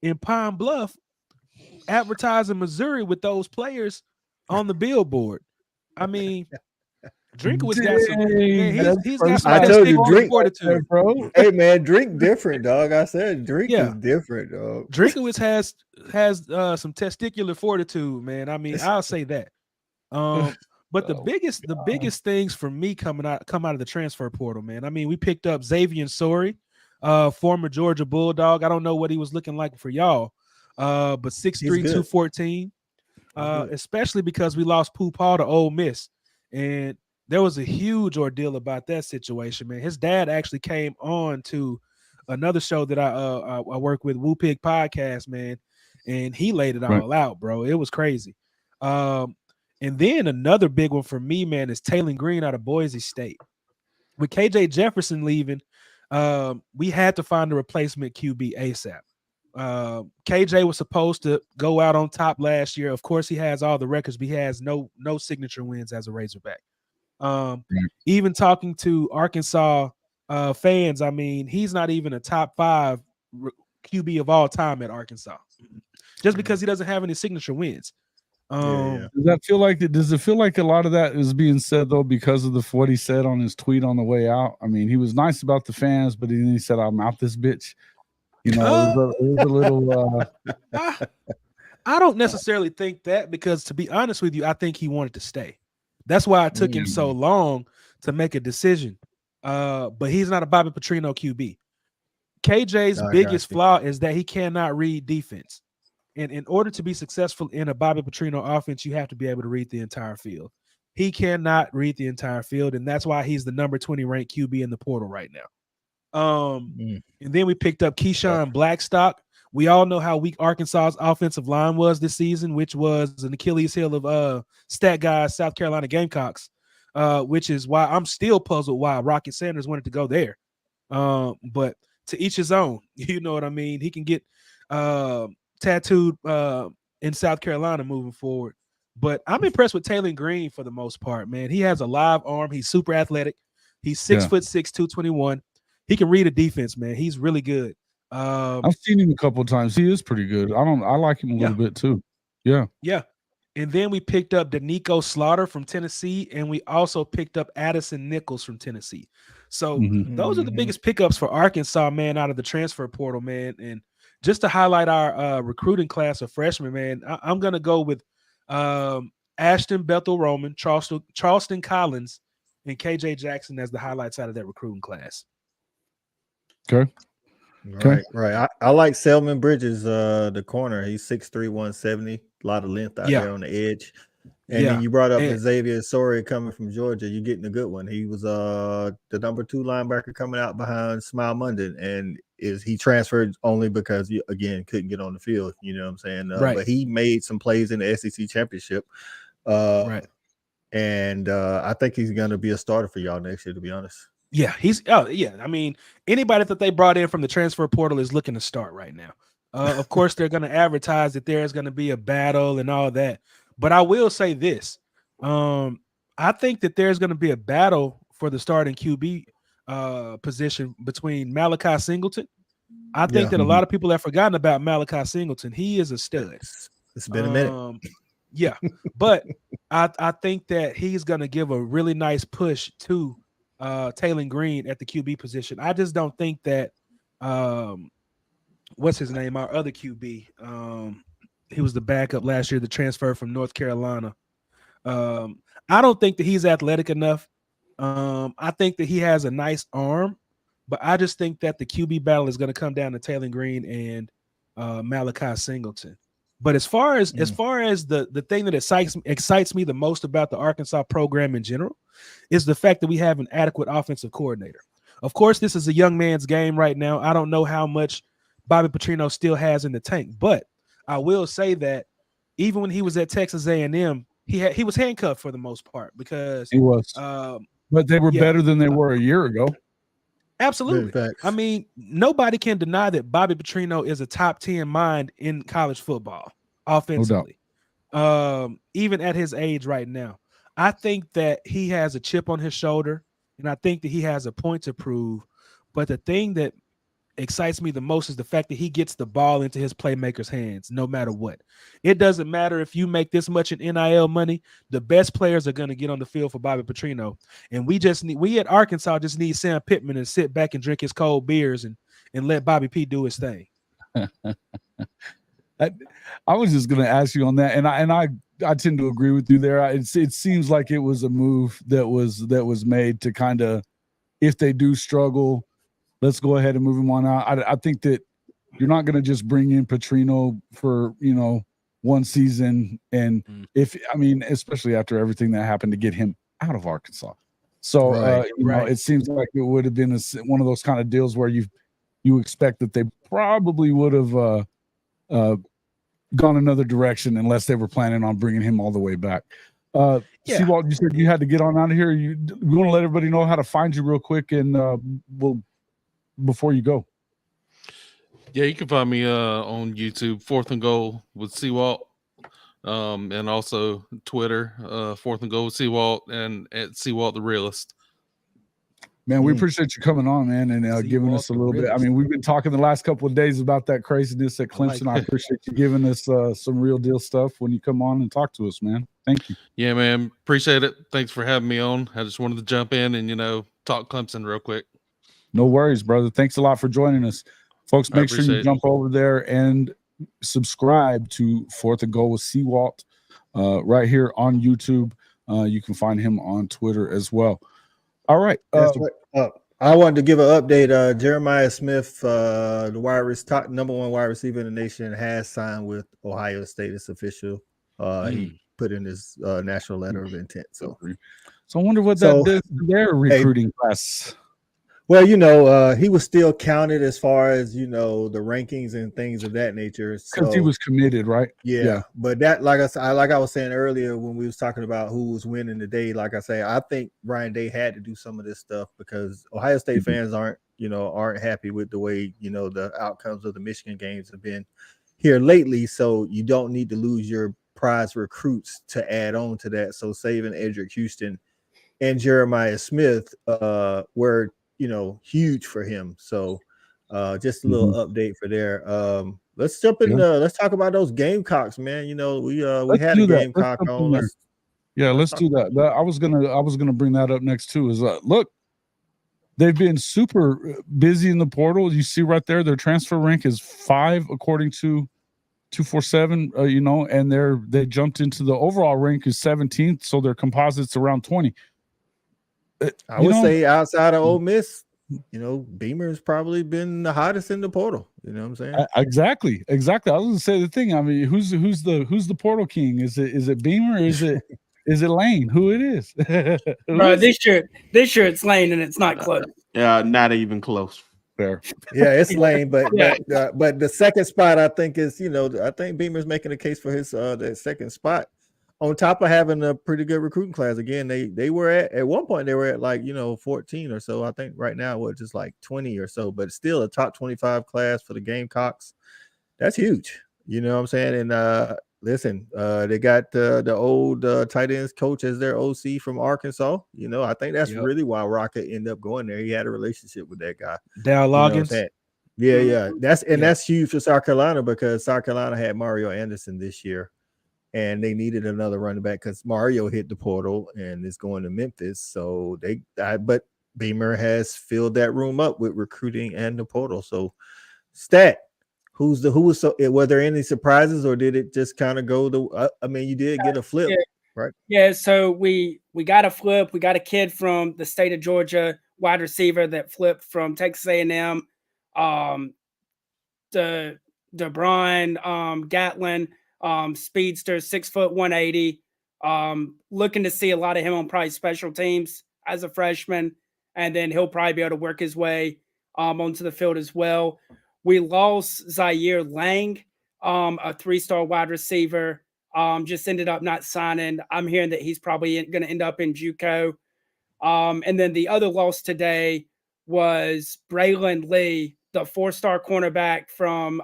S3: in Pine Bluff advertising Missouri with those players on the billboard. I mean, Drinkowitz got some. Man, he's got some.
S2: I told you, Drink,
S3: fortitude,
S2: bro. Hey, man, Drink different, dog. I said Drink is different, dog.
S3: Drinkowitz has some testicular fortitude, man. I mean, I'll say that. But the biggest things for me come out of the transfer portal, man. I mean, we picked up Xavier Sori, former Georgia Bulldog. I don't know what he was looking like for y'all, but 6'3", 214. Especially because we lost Pooh Paul to Ole Miss, and there was a huge ordeal about that situation, man. His dad actually came on to another show that I work with, Woo Pig Podcast, man, and he laid it all out, bro. It was crazy. And then another big one for me, man, is Taylor Green out of Boise State. With KJ Jefferson leaving, we had to find a replacement QB ASAP. KJ was supposed to go out on top last year. Of course, he has all the records, but he has no signature wins as a Razorback. Even talking to Arkansas fans, I mean, he's not even a top 5 QB of all time at Arkansas, just because he doesn't have any signature wins.
S1: Does it feel like a lot of that is being said though because of what he said on his tweet on the way out? I mean, he was nice about the fans, but then he said, "I'm out this bitch." It was a little.
S3: I don't necessarily think that, because to be honest with you, I think he wanted to stay. That's why it took him so long to make a decision. But he's not a Bobby Petrino QB. KJ's biggest flaw is that he cannot read defense. And in order to be successful in a Bobby Petrino offense, you have to be able to read the entire field. He cannot read the entire field, and that's why he's the number 20 ranked QB in the portal right now. And then we picked up Keyshawn Blackstock. We all know how weak Arkansas's offensive line was this season, which was an Achilles heel of stat guys South Carolina Gamecocks, which is why I'm still puzzled why Rocket Sanders wanted to go there. But to each his own, you know what I mean? He can get tattooed in South Carolina moving forward. But I'm impressed with Taylor Green for the most part, man. He has a live arm. He's super athletic. He's 6'6", 221. He can read a defense, man. He's really good.
S1: I've seen him a couple of times. He is pretty good. I like him a little bit too. Yeah.
S3: And then we picked up Danico Slaughter from Tennessee, and we also picked up Addison Nichols from Tennessee. So those are the biggest pickups for Arkansas, man, out of the transfer portal, man. And just to highlight our recruiting class of freshmen, man, I'm going to go with Ashton Bethel-Roman, Charleston Collins, and KJ Jackson as the highlights out of that recruiting class.
S1: Okay.
S2: Right. I like Selman Bridges, the corner. He's 6'3", 170. A lot of length out there on the edge. And then you brought up Xavier Sori coming from Georgia. You're getting a good one. He was the number 2 linebacker coming out behind Smile Munden, and he transferred only because again couldn't get on the field. You know what I'm saying? But he made some plays in the SEC championship. And I think he's going to be a starter for y'all next year, to be honest.
S3: Yeah, I mean, anybody that they brought in from the transfer portal is looking to start right now. Of course, they're going to advertise that there's going to be a battle and all that. But I will say this. I think that there's going to be a battle for the starting QB position between Malachi Singleton. I think that a lot of people have forgotten about Malachi Singleton. He is a stud.
S2: It's been a minute.
S3: Yeah, but I think that he's going to give a really nice push to Taylor Green at the QB position. I just don't think that what's his name? Our other QB. He was the backup last year, the transfer from North Carolina. I don't think that he's athletic enough. I think that he has a nice arm, but I just think that the QB battle is going to come down to Taylor Green and Malachi Singleton. But as far as the thing that excites me the most about the Arkansas program in general is the fact that we have an adequate offensive coordinator. Of course, this is a young man's game right now. I don't know how much Bobby Petrino still has in the tank, but I will say that even when he was at Texas A&M, he was handcuffed for the most part because
S1: he was. But they were better than they were a year ago.
S3: Absolutely. I mean, nobody can deny that Bobby Petrino is a top 10 mind in college football offensively, even at his age right now. I think that he has a chip on his shoulder, and I think that he has a point to prove. But the thing that excites me the most is the fact that he gets the ball into his playmakers' hands no matter what. It doesn't matter if you make this much in NIL money, the best players are going to get on the field for Bobby Petrino. And we at Arkansas just need Sam Pittman to sit back and drink his cold beers and let Bobby P do his thing.
S1: I was just going to ask you on that, and I tend to agree with you there. It seems like it was a move that was made to kind of, if they do struggle, let's go ahead and move him on out. I think that you're not going to just bring in Petrino for, one season. And especially after everything that happened to get him out of Arkansas. So, it seems like it would have been one of those kind of deals where you expect that they probably would have gone another direction unless they were planning on bringing him all the way back. Seawalt, you said you had to get on out of here. We want to let everybody know how to find you real quick, and before you go.
S8: Yeah, you can find me on YouTube, 4th and Goal with Seawalt, and also Twitter, 4th and Goal with Seawalt, and at Seawalt the Realist.
S1: Man, we appreciate you coming on, man, and giving us a little bit. I mean, we've been talking the last couple of days about that craziness at Clemson. I appreciate you giving us some real deal stuff when you come on and talk to us, man. Thank you.
S8: Yeah, man. Appreciate it. Thanks for having me on. I just wanted to jump in and, talk Clemson real quick.
S1: No worries, brother. Thanks a lot for joining us. Folks, make sure you jump over there and subscribe to 4th and Goal with Seawalt right here on YouTube. You can find him on Twitter as well. All right.
S2: I wanted to give an update. Jeremiah Smith, the top number 1 wide receiver in the nation, has signed with Ohio State. It's official. He put in his national letter of intent. So
S1: I wonder what that does to their recruiting class.
S2: Well, he was still counted as far as, the rankings and things of that nature.
S1: Because he was committed, right?
S2: Yeah. But that, like I was saying earlier when we was talking about who was winning the day, like I say, I think Ryan Day had to do some of this stuff because Ohio State fans aren't happy with the way, the outcomes of the Michigan games have been here lately. So you don't need to lose your prize recruits to add on to that. So saving Edric Houston and Jeremiah Smith were huge for him. So just a little update for there. Let's jump in. Let's talk about those Gamecocks, man. We had a Gamecock on. Let's
S1: do that. I was gonna bring that up next too. Is look, they've been super busy in the portal. You see right there, their transfer rank is 5 according to 247. And they jumped into the overall rank is 17th, so their composites around 20.
S2: I would say outside of Ole Miss, Beamer's probably been the hottest in the portal. You know what I'm saying?
S1: Exactly. I was gonna say the thing. I mean, who's the portal king? Is it Beamer? Or is it Lane? Who it is?
S4: Bro, this year it's Lane, and it's not close.
S5: Yeah, not even close.
S1: Fair.
S2: Yeah, it's Lane, but the second spot I think is I think Beamer's making a case for his that second spot. on top of having a pretty good recruiting class. Again, they were at one point, they were at like, 14 or so. I think right now it's just like 20 or so, but still a top 25 class for the Gamecocks. That's huge. You know what I'm saying? And listen, they got the old tight ends coach as their OC from Arkansas. I think that's really why Rocket ended up going there. He had a relationship with that guy.
S3: Dal Loggins.
S2: Yeah. That's huge for South Carolina, because South Carolina had Mario Anderson this year, and they needed another running back because Mario hit the portal and is going to Memphis. So but Beamer has filled that room up with recruiting and the portal. So Stat, were there any surprises, or did it just kind of go you did get a flip, right?
S4: Yeah, so we got a flip. We got a kid from the state of Georgia, wide receiver, that flipped from Texas A&M, the DeBron Gatlin, speedster, 6 foot 180. Looking to see a lot of him on probably special teams as a freshman, and then he'll probably be able to work his way onto the field as well. We lost Zaire Lang, a 3-star wide receiver. Just ended up not signing. I'm hearing that he's probably going to end up in JUCO. And then the other loss today was Braylon Lee, the 4-star cornerback from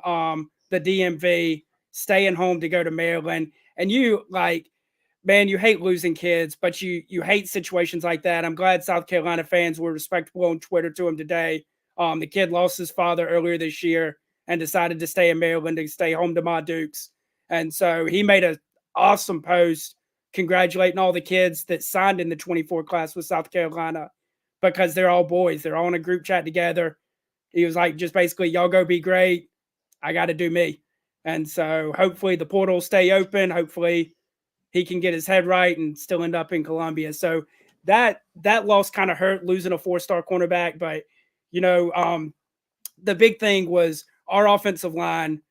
S4: the DMV, staying home to go to Maryland. And you hate losing kids, but you hate situations like that. I'm glad South Carolina fans were respectful on Twitter to him today. The kid lost his father earlier this year and decided to stay in Maryland and stay home to my Dukes. And so he made an awesome post congratulating all the kids that signed in the 24 class with South Carolina, because they're all boys. They're all in a group chat together. He was like, just basically, y'all go be great. I got to do me. And so hopefully the portal will stay open. Hopefully he can get his head right and still end up in Columbia. So that loss kind of hurt, losing a 4-star cornerback. But, the big thing was our offensive line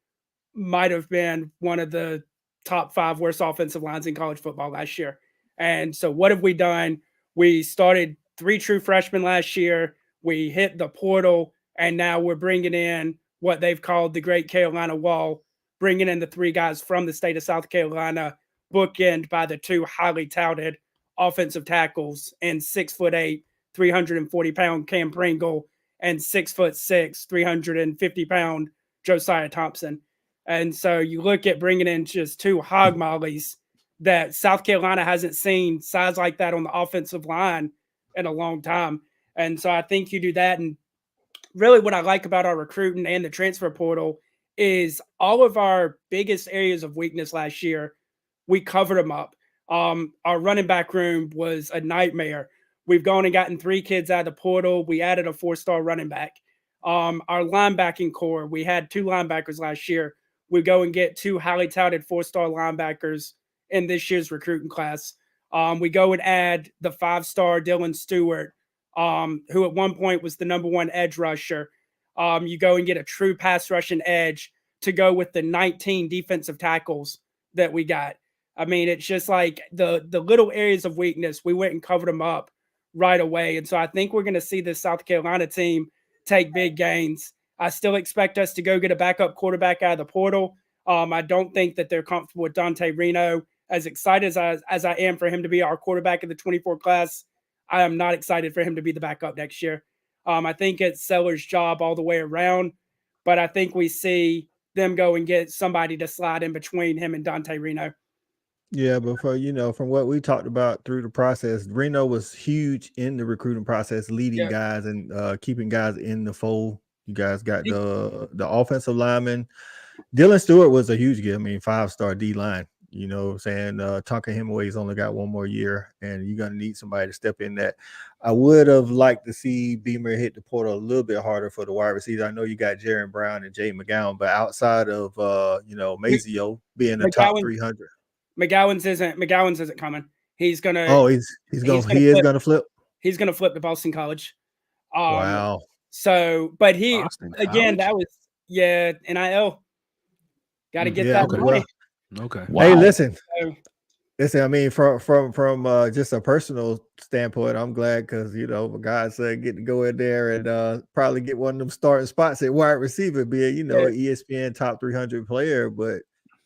S4: might have been one of the top 5 worst offensive lines in college football last year. And so what have we done? We started 3 true freshmen last year. We hit the portal, and now we're bringing in what they've called the Great Carolina Wall, bringing in the 3 guys from the state of South Carolina, bookend by the 2 highly touted offensive tackles, and 6'8", 340-pound Cam Pringle, and 6'6", 350-pound Josiah Thompson. And so you look at bringing in just 2 hog mollies that South Carolina hasn't seen size like that on the offensive line in a long time. And so I think you do that. And really what I like about our recruiting and the transfer portal is all of our biggest areas of weakness last year, we covered them up. Our running back room was a nightmare. We've gone and gotten 3 kids out of the portal. We added a 4-star running back. Our linebacking core, we had 2 linebackers last year. We go and get 2 highly touted 4-star linebackers in this year's recruiting class. We go and add the 5-star Dylan Stewart, who at one point was the #1 edge rusher. You go and get a true pass rushing edge to go with the 19 defensive tackles that we got. I mean, it's just like the little areas of weakness, we went and covered them up right away. And so I think we're going to see this South Carolina team take big gains. I still expect us to go get a backup quarterback out of the portal. I don't think that they're comfortable with Dante Reno. As excited as I am for him to be our quarterback in the 24 class, I am not excited for him to be the backup next year. I think it's Seller's job all the way around, but I think we see them go and get somebody to slide in between him and Dante Reno.
S2: Yeah, but from what we talked about through the process, Reno was huge in the recruiting process, leading guys and keeping guys in the fold. You guys got the offensive lineman. Dylan Stewart was a huge gift. I mean, 5-star D line. You know what I'm saying? Tonka Hemingway's only got 1 more year, and you're going to need somebody to step in that. I would have liked to see Beamer hit the portal a little bit harder for the wide receivers. I know you got Jaron Brown and Jay McGowan, but outside of, Mazio being a top 300.
S4: McGowan's isn't coming. He's going to.
S2: Oh, he is going to flip.
S4: He's going to flip to Boston College.
S2: Wow.
S4: So, but
S3: Boston
S4: again,
S3: College?
S4: that was, NIL. Got to get that
S3: okay.
S4: money.
S3: Okay.
S2: Wow. Hey, listen.
S4: So,
S2: I mean, from just a personal standpoint, I'm glad because my guys get to go in there and probably get one of them starting spots at wide receiver, be an ESPN top 300 player. But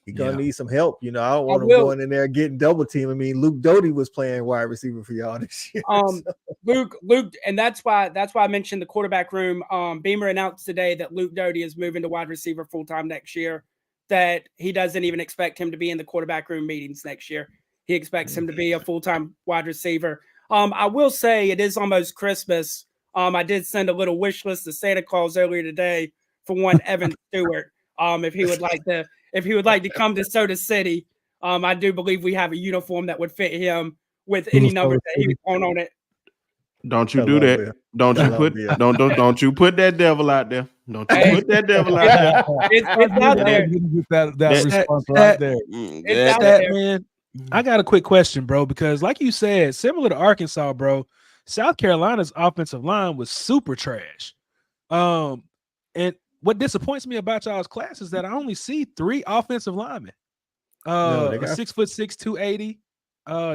S2: He's gonna
S3: Yeah.
S2: need some help. I don't want him
S4: will-
S2: going in there getting double team. I mean, Luke Doty was playing wide receiver for y'all this year.
S4: Luke, and that's why I mentioned the quarterback room. Beamer announced today that Luke Doty is moving to wide receiver full time next year. That he doesn't even expect him to be in the quarterback room meetings next year. He expects him to be a full time wide receiver. I will say it is almost Christmas. I did send a little wish list to Santa Claus earlier today for one Evan Stewart. If he would like to come to Soda City, I do believe we have a uniform that would fit him with any number that he would want on it.
S5: Don't you do that. Don't you put that devil out there. Don't you put that devil out there.
S4: It's out there.
S1: That response right there.
S4: It's out
S3: That,
S4: there.
S3: man, I got a quick question, bro, because like you said, similar to Arkansas, bro, South Carolina's offensive line was super trash. And what disappoints me about y'all's class is that I only see 3 offensive linemen. A 6'6", 280,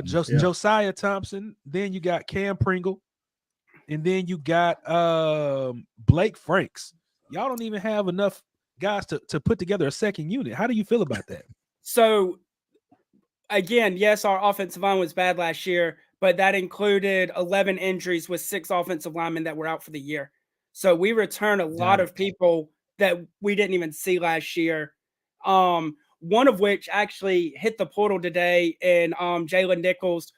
S3: Josiah Thompson. Then you got Cam Pringle, and then you got Blake Franks. Y'all don't even have enough guys to put together a second unit. How do you feel about that?
S4: So, again, yes, our offensive line was bad last year, but that included 11 injuries with 6 offensive linemen that were out for the year. So we return a lot of people that we didn't even see last year. One of which actually hit the portal today, and Jalen Nichols.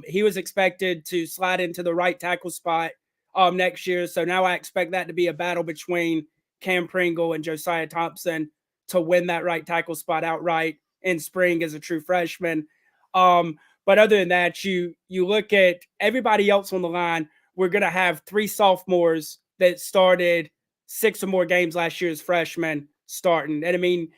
S4: He was expected to slide into the right tackle spot next year. So now I expect that to be a battle between Cam Pringle and Josiah Thompson to win that right tackle spot outright in spring as a true freshman. But other than that, you look at everybody else on the line. We're going to have 3 sophomores that started 6 or more games last year as freshmen starting. And I mean,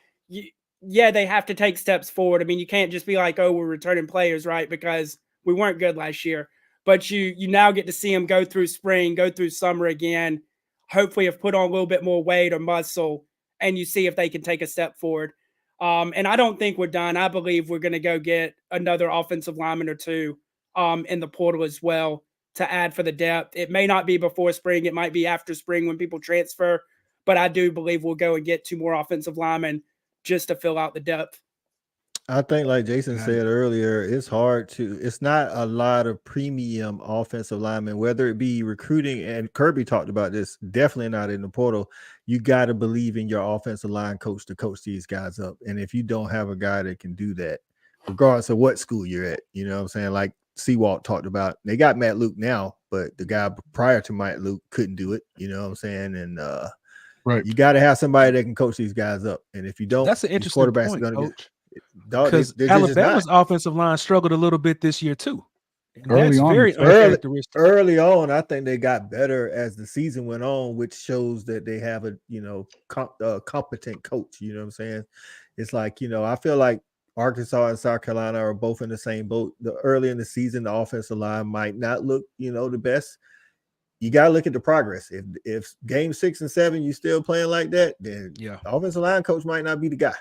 S4: yeah, they have to take steps forward. I mean, you can't just be like, oh, we're returning players, right? Because we weren't good last year. But you now get to see them go through spring, go through summer again, hopefully have put on a little bit more weight or muscle, and you see if they can take a step forward. And I don't think we're done. I believe we're going to go get another offensive lineman or 2 in the portal as well to add for the depth. It may not be before spring. It might be after spring when people transfer. But I do believe we'll go and get 2 more offensive linemen just to fill out the depth.
S2: I think, like Jason said earlier, it's not a lot of premium offensive linemen, whether it be recruiting, and Kirby talked about this, definitely not in the portal. You got to believe in your offensive line coach to coach these guys up. And if you don't have a guy that can do that, regardless of what school you're at, you know what I'm saying? Like Seawalt talked about, they got Matt Luke now, but the guy prior to Matt Luke couldn't do it, you know what I'm saying? And
S1: right,
S2: you got to have somebody that can coach these guys up. And if you don't,
S3: That's an interesting
S2: quarterbacks
S3: point,
S2: are going to
S3: Coach.
S2: Because
S3: Alabama's offensive line struggled a little bit this year too.
S1: Early on,
S3: very uncharacteristic.
S2: Early on, I think they got better as the season went on, which shows that they have a competent coach. You know what I'm saying? It's like, I feel like Arkansas and South Carolina are both in the same boat. Early in the season, the offensive line might not look, the best. You got to look at the progress. If game 6 and 7 you still playing like that, then the offensive line coach might not be the guy.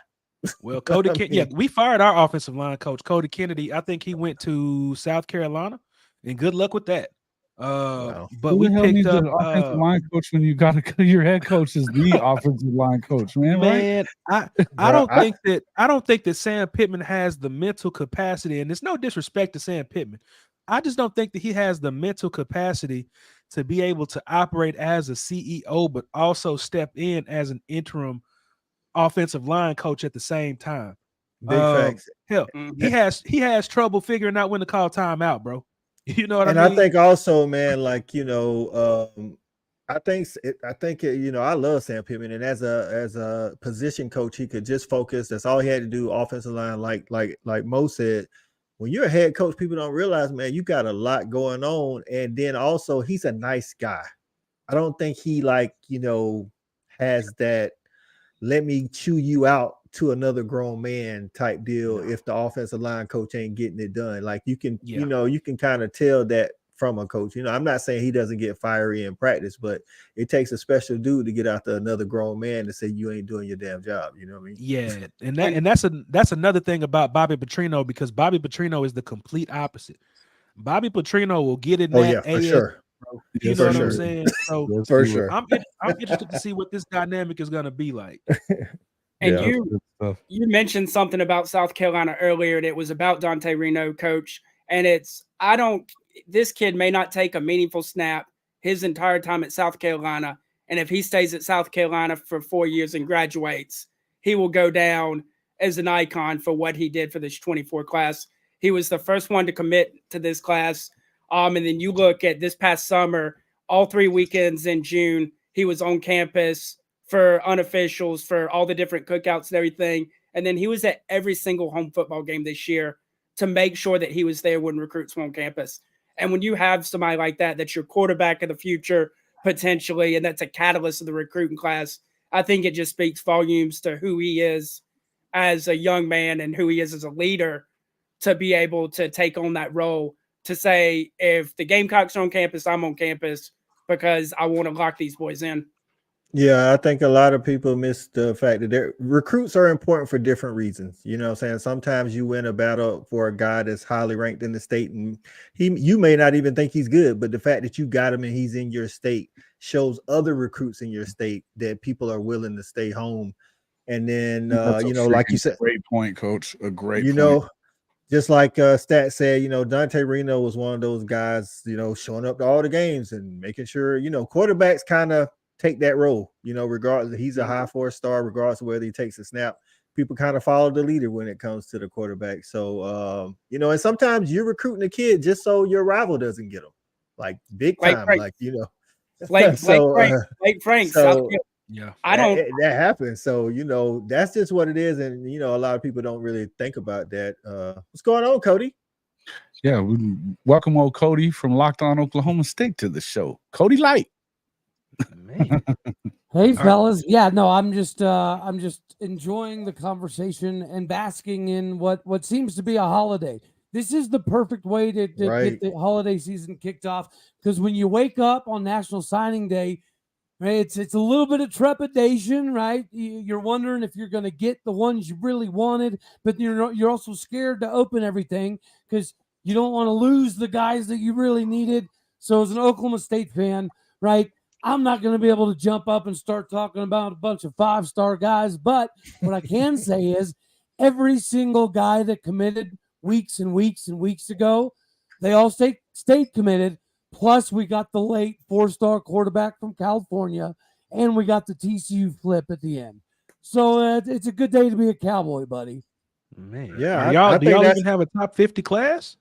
S3: Well, Cody, we fired our offensive line coach, Cody Kennedy. I think he went to South Carolina, and good luck with that. But
S1: who
S3: we
S1: the hell
S3: picked
S1: needs
S3: up
S1: an offensive line coach when you got your head coach is the offensive line coach, man.
S3: Man,
S1: right?
S3: I don't think that Sam Pittman has the mental capacity, and there's no disrespect to Sam Pittman. I just don't think that he has the mental capacity to be able to operate as a CEO, but also step in as an interim offensive line coach at the same time.
S2: Big facts.
S3: Hell, he has trouble figuring out when to call timeout, bro. You know what I mean?
S2: And I think also, man, like I think I love Sam Pittman, and as a position coach, he could just focus. That's all he had to do. Offensive line, like Mo said, when you're a head coach, people don't realize, man, you got a lot going on, and then also he's a nice guy. I don't think he has that let me chew you out to another grown man type deal if the offensive line coach ain't getting it done. Like you can kind of tell that from a coach. I'm not saying he doesn't get fiery in practice, but it takes a special dude to get out to another grown man to say you ain't doing your damn job. You know what I mean?
S3: Yeah, and that's another thing about Bobby Petrino, because Bobby Petrino is the complete opposite. Bobby Petrino will get in
S2: for sure.
S3: You know what I'm saying? So
S2: for sure.
S3: I'm interested to see what this dynamic is going to be like.
S4: And
S2: Yeah.
S4: you mentioned something about South Carolina earlier, and it was about Dante Reno, coach. And this kid may not take a meaningful snap his entire time at South Carolina. And if he stays at South Carolina for 4 years and graduates, he will go down as an icon for what he did for this 24 class. He was the first one to commit to this class. And then you look at this past summer, all 3 weekends in June, he was on campus for unofficials, for all the different cookouts and everything. And then he was at every single home football game this year to make sure that he was there when recruits were on campus. And when you have somebody like that, that's your quarterback of the future, potentially, and that's a catalyst of the recruiting class, I think it just speaks volumes to who he is as a young man and who he is as a leader, to be able to take on that role, to say, if the Gamecocks are on campus, I'm on campus because I want to lock these boys in.
S2: Yeah, I think a lot of people miss the fact that recruits are important for different reasons. You know what I'm saying? Sometimes you win a battle for a guy that's highly ranked in the state, and you may not even think he's good, but the fact that you got him and he's in your state shows other recruits in your state that people are willing to stay home. And then, like you said,
S1: great point, Coach. A great point.
S2: Know, just like Stat said, Dante Reno was one of those guys, showing up to all the games and making sure, quarterbacks kind of take that role, regardless. He's a high 4-star, regardless of whether he takes a snap. People kind of follow the leader when it comes to the quarterback. So, and sometimes you're recruiting a kid just so your rival doesn't get him, like big time,
S4: Blake Franks.
S2: So,
S3: yeah,
S2: that happens. So, that's just what it is. And, a lot of people don't really think about that. What's going on, Cody?
S1: Yeah, we welcome old Cody from Locked On Oklahoma State to the show. Cody Light.
S3: Man.
S9: Hey fellas, yeah, no, I'm just enjoying the conversation and basking in what seems to be a holiday. This is the perfect way to get the holiday season kicked off, because when you wake up on National Signing Day, right, it's a little bit of trepidation, right? You're wondering if you're going to get the ones you really wanted, but you're also scared to open everything because you don't want to lose the guys that you really needed. So as an Oklahoma State fan, right, I'm not going to be able to jump up and start talking about a bunch of 5-star guys, but what I can say is every single guy that committed weeks and weeks and weeks ago, they all stayed committed. Plus, we got the late 4-star quarterback from California, and we got the TCU flip at the end. So it's a good day to be a Cowboy, buddy.
S3: Man,
S2: yeah.
S3: Do y'all even have a top 50 class?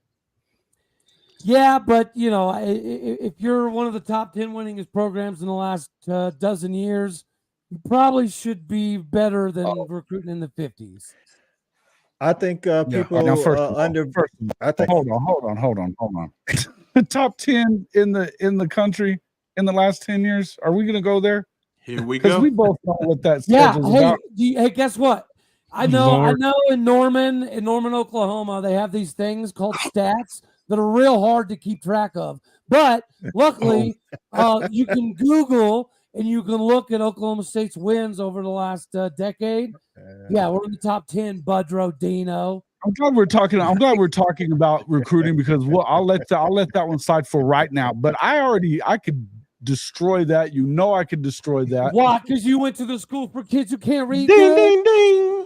S9: Yeah, but, if you're one of the top 10 winningest programs in the last dozen years, you probably should be better than recruiting in the 50s.
S2: I think people
S1: now, hold on. Top 10 in the country in the last 10 years. Are we going to go there?
S5: Here we
S1: Because
S5: go.
S1: we both know what that schedule's about.
S9: Hey, guess what? I know in Norman, Oklahoma, they have these things called stats that are real hard to keep track of. But luckily, you can Google and you can look at Oklahoma State's wins over the last decade. Yeah, we're in the top 10, Budrow, Dino.
S1: I'm glad we're talking about recruiting, because I'll let that one slide for right now. But I could destroy that. I could destroy that.
S9: Why? Because you went to the school for kids who can't read.
S5: Ding, ding, ding.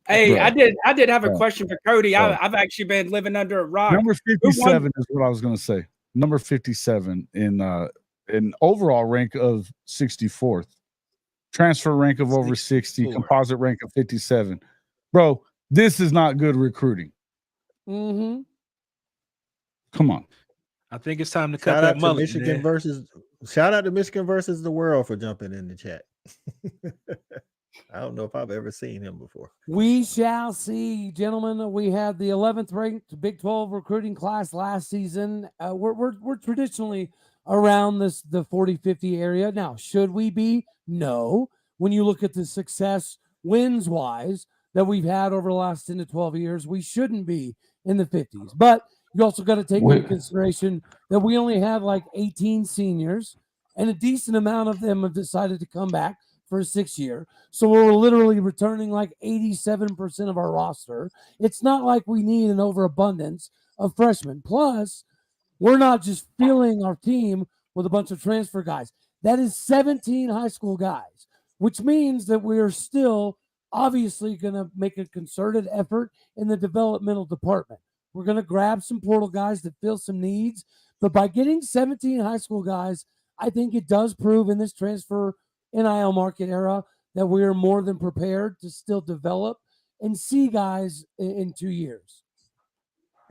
S4: Hey,
S1: Right.
S4: I did have a question for Cody. I've actually been living under a rock.
S1: Number 57 is what I was going to say. Number 57 in overall rank of 64th, transfer rank of over 60, composite rank of 57. Bro, this is not good recruiting.
S9: Mm-hmm.
S1: Come on.
S3: I think it's time to cut that mullet.
S2: Shout out to Michigan versus the world for jumping in the chat. I don't know if I've ever seen him before.
S9: We shall see, gentlemen. We had the 11th ranked Big 12 recruiting class last season. We're traditionally around the 40-50 area. Now, should we be? No. When you look at the success wins-wise that we've had over the last 10 to 12 years, we shouldn't be in the 50s. But you also got to take into consideration that we only have like 18 seniors, and a decent amount of them have decided to come back for a 6th year. So we're literally returning like 87% of our roster. It's not like we need an overabundance of freshmen. Plus, we're not just filling our team with a bunch of transfer guys. That is 17 high school guys. which means that we are still obviously going to make a concerted effort in the developmental department. We're going to grab some portal guys that fill some needs, but by getting 17 high school guys, I think it does prove in this transfer NIL market era that we are more than prepared to still develop and see guys in 2 years.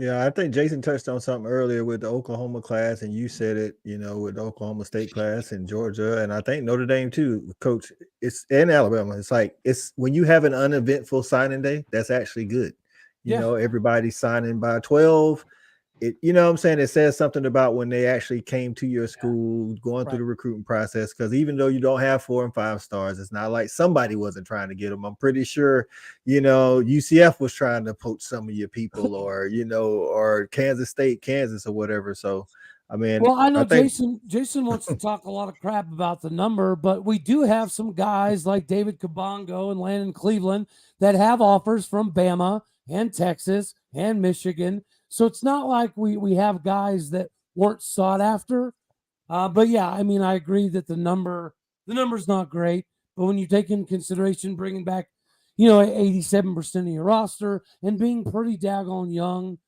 S2: Yeah, I think Jason touched on something earlier with the Oklahoma class, and you said it, with the Oklahoma State class and Georgia, and I think Notre Dame too, Coach. It's in Alabama. It's when you have an uneventful signing day, that's actually good. Everybody's signing by 12. What I'm saying? It says something about when they actually came to your school, going through the recruiting process. Because even though you don't have 4 and 5 stars, it's not like somebody wasn't trying to get them. I'm pretty sure, UCF was trying to poach some of your people, or or Kansas State, Kansas, or whatever. So, I mean,
S9: well, I know Jason wants to talk a lot of crap about the number, but we do have some guys like David Kabongo and Landon Cleveland that have offers from Bama and Texas and Michigan. So it's not like we have guys that weren't sought after. But yeah, I mean, I agree that the number's not great. But when you take into consideration bringing back, 87% of your roster and being pretty daggone young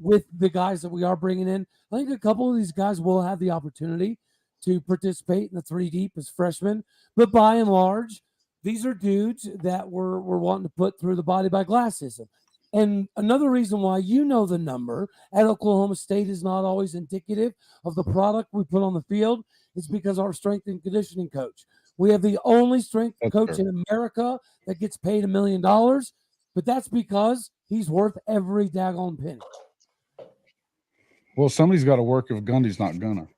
S9: with the guys that we are bringing in, I think a couple of these guys will have the opportunity to participate in the 3 deep as freshmen. But by and large, these are dudes that we're wanting to put through the body by glass system. And another reason why the number at Oklahoma State is not always indicative of the product we put on the field is because our strength and conditioning coach. We have the only strength coach in America that gets paid $1 million, but that's because he's worth every daggone penny.
S1: Well, somebody's got to work if Gundy's not gonna.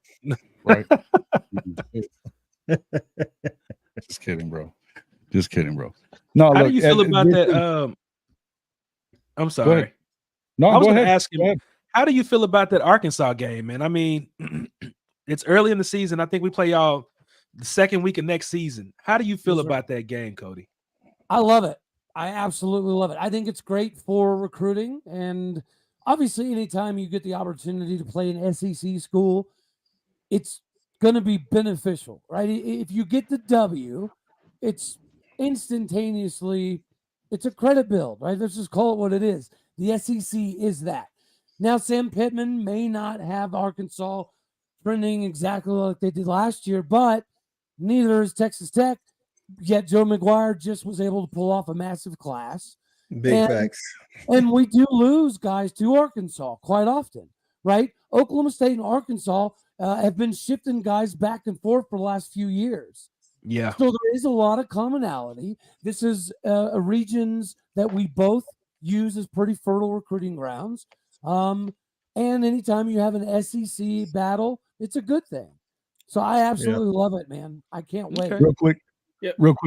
S1: Right? Just kidding, bro. No,
S3: how
S1: look,
S3: do you feel about that? I'm sorry.
S1: No,
S3: I was
S1: go
S3: going
S1: ahead.
S3: to ask him, how do you feel about that Arkansas game, man? I mean, it's early in the season. I think we play y'all the second week of next season. How do you feel about that game, Cody?
S9: I love it. I absolutely love it. I think it's great for recruiting. And obviously, anytime you get the opportunity to play an SEC school, it's going to be beneficial, right? If you get the W, it's instantaneously – it's a credit build, right? Let's just call it what it is. The SEC is that. Now, Sam Pittman may not have Arkansas trending exactly like they did last year, but neither is Texas Tech. Yet Joe McGuire just was able to pull off a massive class.
S2: Big facts.
S9: And we do lose guys to Arkansas quite often, right? Oklahoma State and Arkansas have been shifting guys back and forth for the last few years.
S3: Yeah.
S9: So there is a lot of commonality. This is regions that we both use as pretty fertile recruiting grounds. And anytime you have an SEC battle, it's a good thing. So I absolutely love it, man. I can't wait.
S1: Real quick,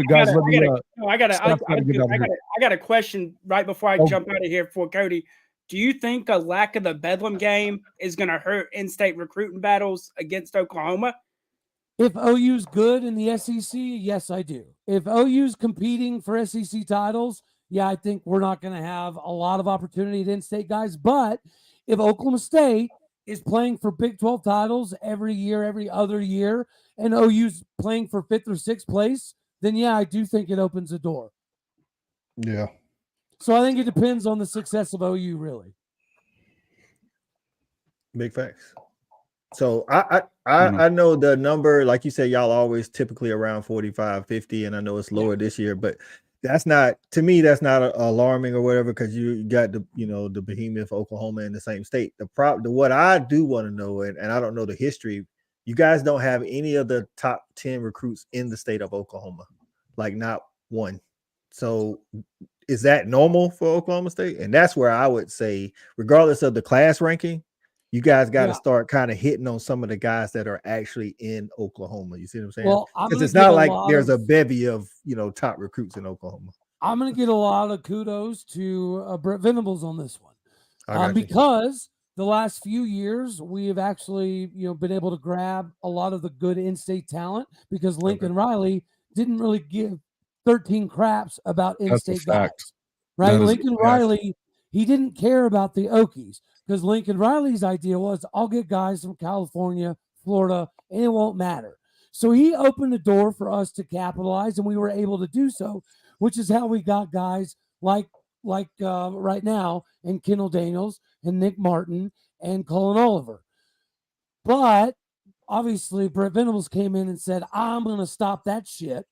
S1: guys.
S4: I got a question right before I jump out of here for Cody. Do you think a lack of the Bedlam game is going to hurt in-state recruiting battles against Oklahoma?
S9: If OU's good in the SEC, yes, I do. If OU's competing for SEC titles, yeah, I think we're not going to have a lot of opportunity at in-state guys. But if Oklahoma State is playing for Big 12 titles every year, every other year, and OU's playing for 5th or 6th place, then yeah, I do think it opens a door.
S2: Yeah.
S9: So I think it depends on the success of OU, really.
S2: Big facts. So I know the number, like you said, y'all always typically around 45, 50, and I know it's lower this year, but that's not, to me, that's not alarming or whatever, because you got the behemoth Oklahoma in the same state. What I do want to know, and I don't know the history, you guys don't have any of the top 10 recruits in the state of Oklahoma, like not one. So is that normal for Oklahoma State? And that's where I would say, regardless of the class ranking, you guys got to start kind of hitting on some of the guys that are actually in Oklahoma. You see what I'm saying?
S9: Well,
S2: because it's not like there's a bevy of top recruits in Oklahoma.
S9: I'm going to get a lot of kudos to Brett Venables on this one, because the last few years we have actually been able to grab a lot of the good in-state talent, because Lincoln Riley didn't really give 13 craps about in-state guys, right? Lincoln Riley, he didn't care about the Okies. Because Lincoln Riley's idea was, I'll get guys from California, Florida, and it won't matter. So he opened the door for us to capitalize, and we were able to do so, which is how we got guys like right now, and Kendall Daniels and Nick Martin and Colin Oliver. But obviously, Brett Venables came in and said, I'm going to stop that shit.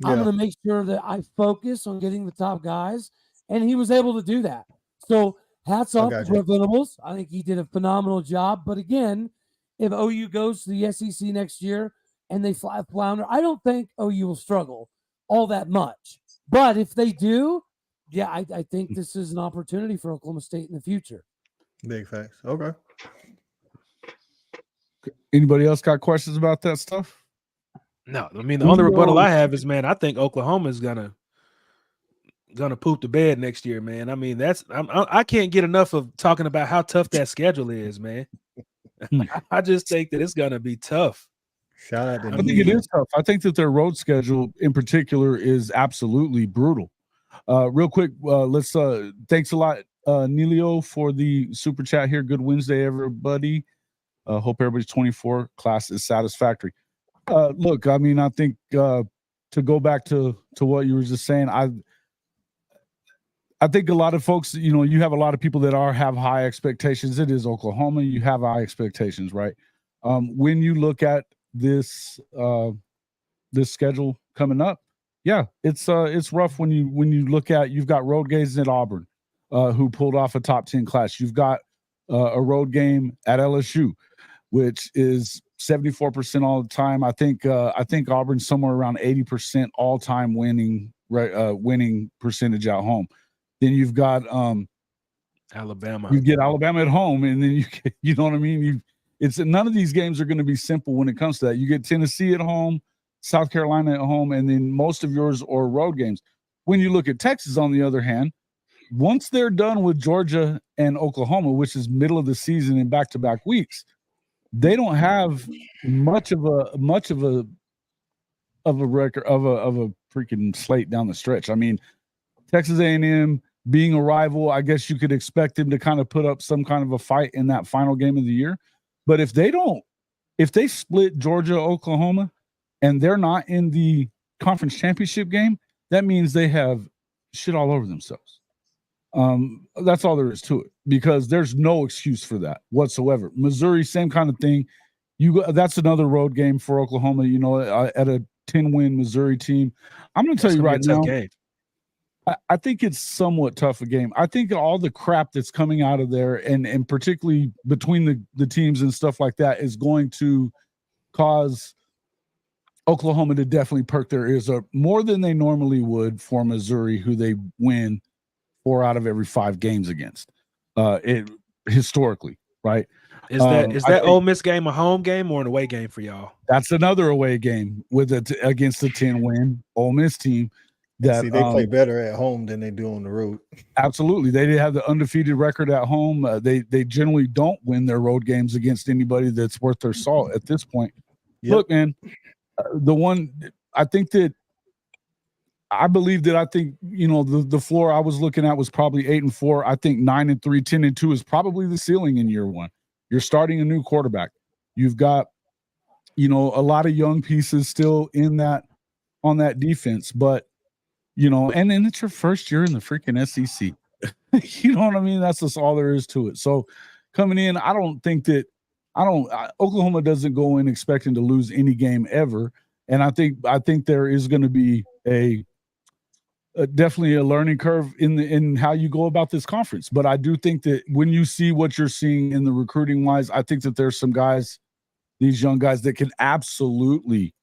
S9: I'm going to make sure that I focus on getting the top guys. And he was able to do that. So hats off to Brett Venables. I think he did a phenomenal job. But again, if OU goes to the SEC next year and they flounder, I don't think OU will struggle all that much. But if they do, yeah, I think this is an opportunity for Oklahoma State in the future.
S2: Big facts. Okay.
S1: Anybody else got questions about that stuff?
S3: No, I mean the only rebuttal I have is, man, I think Oklahoma is gonna poop the bed next year, man. I mean, I can't get enough of talking about how tough that schedule is, man. I just think that it's gonna be tough.
S2: Shout out to
S1: I think it is tough. I think that their road schedule in particular is absolutely brutal. Real quick, let's thanks a lot, Nelio, for the super chat here. Good Wednesday, everybody. Hope everybody's 24 class is satisfactory. Look, I mean, I think to go back to what you were just saying, I think a lot of folks, you know, you have a lot of people that have high expectations. It is Oklahoma. You have high expectations, right? When you look at this schedule coming up, yeah, it's rough when you look at, you've got road games at Auburn, who pulled off a top 10 class. You've got a road game at LSU, which is 74% all the time. I think Auburn's somewhere around 80% all time winning percentage at home. Then you've got
S3: Alabama.
S1: You get Alabama at home, and then you know what I mean. None of these games are going to be simple when it comes to that. You get Tennessee at home, South Carolina at home, and then most of yours are road games. When you look at Texas, on the other hand, once they're done with Georgia and Oklahoma, which is middle of the season and back-to-back weeks, they don't have much of a record of a freaking slate down the stretch. I mean, Texas A&M being a rival, I guess you could expect them to kind of put up some kind of a fight in that final game of the year. But if they split Georgia, Oklahoma, and they're not in the conference championship game, that means they have shit all over themselves. That's all there is to it, because there's no excuse for that whatsoever. Missouri, same kind of thing. That's another road game for Oklahoma, you know, at a 10-win Missouri team. I'm going to tell you right now, I think it's somewhat tough a game. I think all the crap that's coming out of there, and particularly between the teams and stuff like that, is going to cause Oklahoma to definitely perk their ears up more than they normally would for Missouri, who they win 4 out of every 5 games against. Historically, right?
S3: Is that Ole Miss game a home game or an away game for y'all?
S1: That's another away game against a 10-win Ole Miss team. That
S2: they play better at home than they do on the road.
S1: Absolutely, they have the undefeated record at home. They generally don't win their road games against anybody that's worth their salt at this point. Yep. Look, man, the one I think that I believe that I think, you know, the floor I was looking at was probably 8-4. I think 9-3, 10-2 is probably the ceiling in year one. You're starting a new quarterback. You've got, you know, a lot of young pieces still on that defense, but you know, and then it's your first year in the freaking SEC. You know what I mean? That's just all there is to it. So coming in, I don't think that Oklahoma doesn't go in expecting to lose any game ever. And I think there is going to be definitely a learning curve in how you go about this conference. But I do think that when you see what you're seeing in the recruiting wise, I think that there's some guys, these young guys, that can absolutely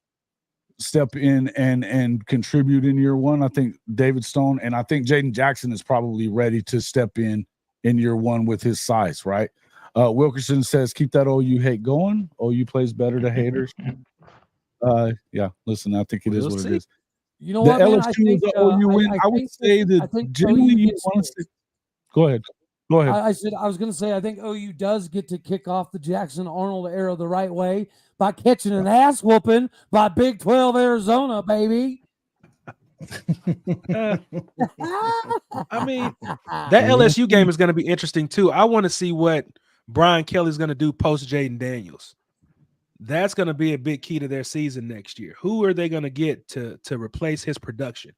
S1: step in and contribute in year one. I think David Stone and I think Jaden Jackson is probably ready to step in year one with his size, right? Wilkerson says, keep that OU hate going. OU plays better to haters. Yeah, listen, I think it is what it is.
S9: You know what, man?
S1: I would say that generally you want to say, go ahead.
S9: I was going to say, I think OU does get to kick off the Jackson Arnold era the right way by catching an ass whooping by Big 12 Arizona, baby.
S3: I mean, that LSU game is going to be interesting too. I want to see what Brian Kelly's going to do post Jaden Daniels. That's going to be a big key to their season next year. Who are they going to get to replace his production?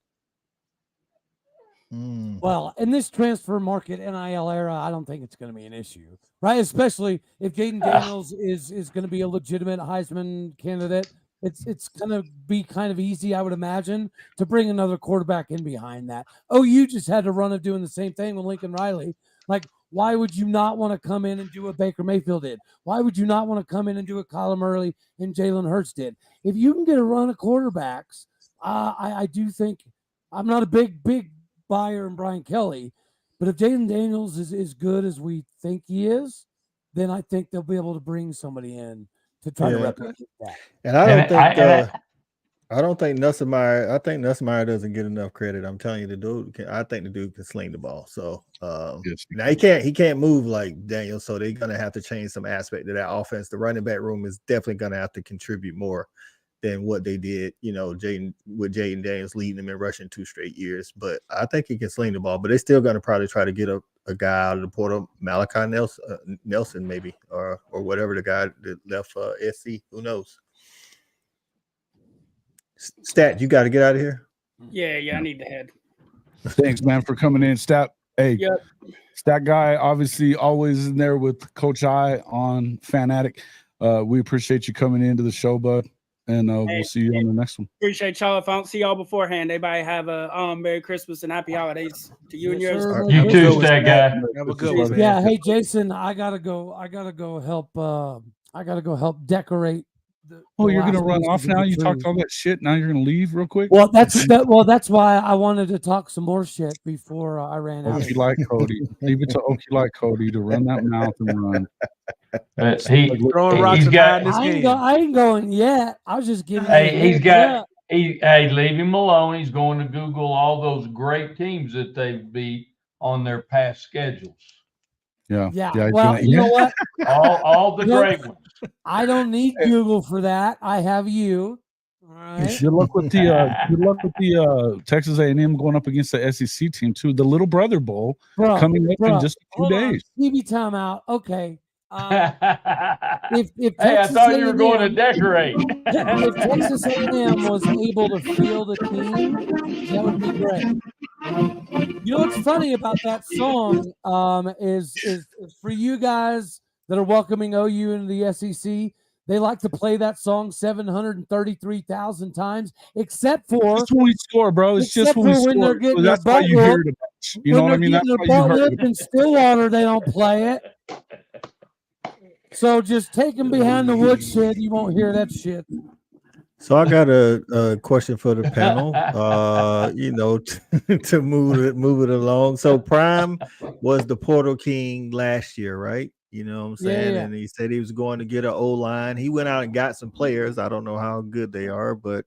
S9: Well, in this transfer market NIL era, I don't think it's going to be an issue, right? Especially if Jaden Daniels is going to be a legitimate Heisman candidate. It's going to be kind of easy, I would imagine, to bring another quarterback in behind that. OU just had to run of doing the same thing with Lincoln Riley. Like, why would you not want to come in and do what Baker Mayfield did? Why would you not want to come in and do what Kyler Murray and Jalen Hurts did? If you can get a run of quarterbacks, I do think I'm not a big buyer in Brian Kelly, but if Jaden Daniels is as good as we think he is, then I think they'll be able to bring somebody in to try to replicate that.
S2: And I don't think Nussmeier. I think Nussmeier doesn't get enough credit. I'm telling you, I think the dude can sling the ball. So now he can't move like Daniels. So they're gonna have to change some aspect of that offense. The running back room is definitely gonna have to contribute more than what they did. Jaden Daniels leading them in rushing 2 straight years. But I think he can sling the ball. But they're still gonna probably try to get a guy out of the portal, Malachi Nelson maybe, or whatever the guy that left SC. Who knows? Stat, you got to get out of here.
S4: Yeah, I need to head.
S1: Thanks, man, for coming in, Stat. Hey, Stat guy, obviously always in there with Coach I on Fanatic. We appreciate you coming into the show, bud, and we'll see you on the next one.
S4: Appreciate y'all. If I don't see y'all beforehand, everybody have a Merry Christmas and Happy Holidays to you and yours.
S7: You too, Stat guy.
S3: Have a good one, man.
S9: Yeah, hey Jason, I gotta go help. I gotta go help decorate.
S1: You're gonna run off now? You talked all that shit. Now you're gonna leave real quick?
S9: Well, that's why I wanted to talk some more shit before I ran out.
S1: Okie like Cody. Leave it to Okie like Cody to run that mouth and run.
S3: Throwing rocks behind this game.
S9: I ain't going yet. I was just giving.
S7: Hey, leave him alone. He's going to Google all those great teams that they've beat on their past schedules.
S1: Yeah.
S9: Well, you know what?
S7: all the great ones.
S9: I don't need Google for that. I have you. All right.
S1: Good luck with the Texas A&M going up against the SEC team too. The Little Brother Bowl coming up in just a few days.
S9: TV timeout. Okay. If
S7: hey, I thought you were going to decorate.
S9: If Texas A&M was able to field a team, that would be great. You know what's funny about that song is for you guys that are welcoming OU into the SEC, they like to play that song 733,000 times, except for
S1: just when we score, bro. It's just when we score.
S9: They're getting
S1: that's why you heard about it. You know what I mean? That's why you heard it.
S9: In Stillwater, they don't play it. So just take them behind the woodshed. You won't hear that shit.
S2: So I got a question for the panel. To move it along. So Prime was the Portal King last year, right? You know what I'm saying?
S9: Yeah.
S2: And he said he was going to get an O-line. He went out and got some players. I don't know how good they are, but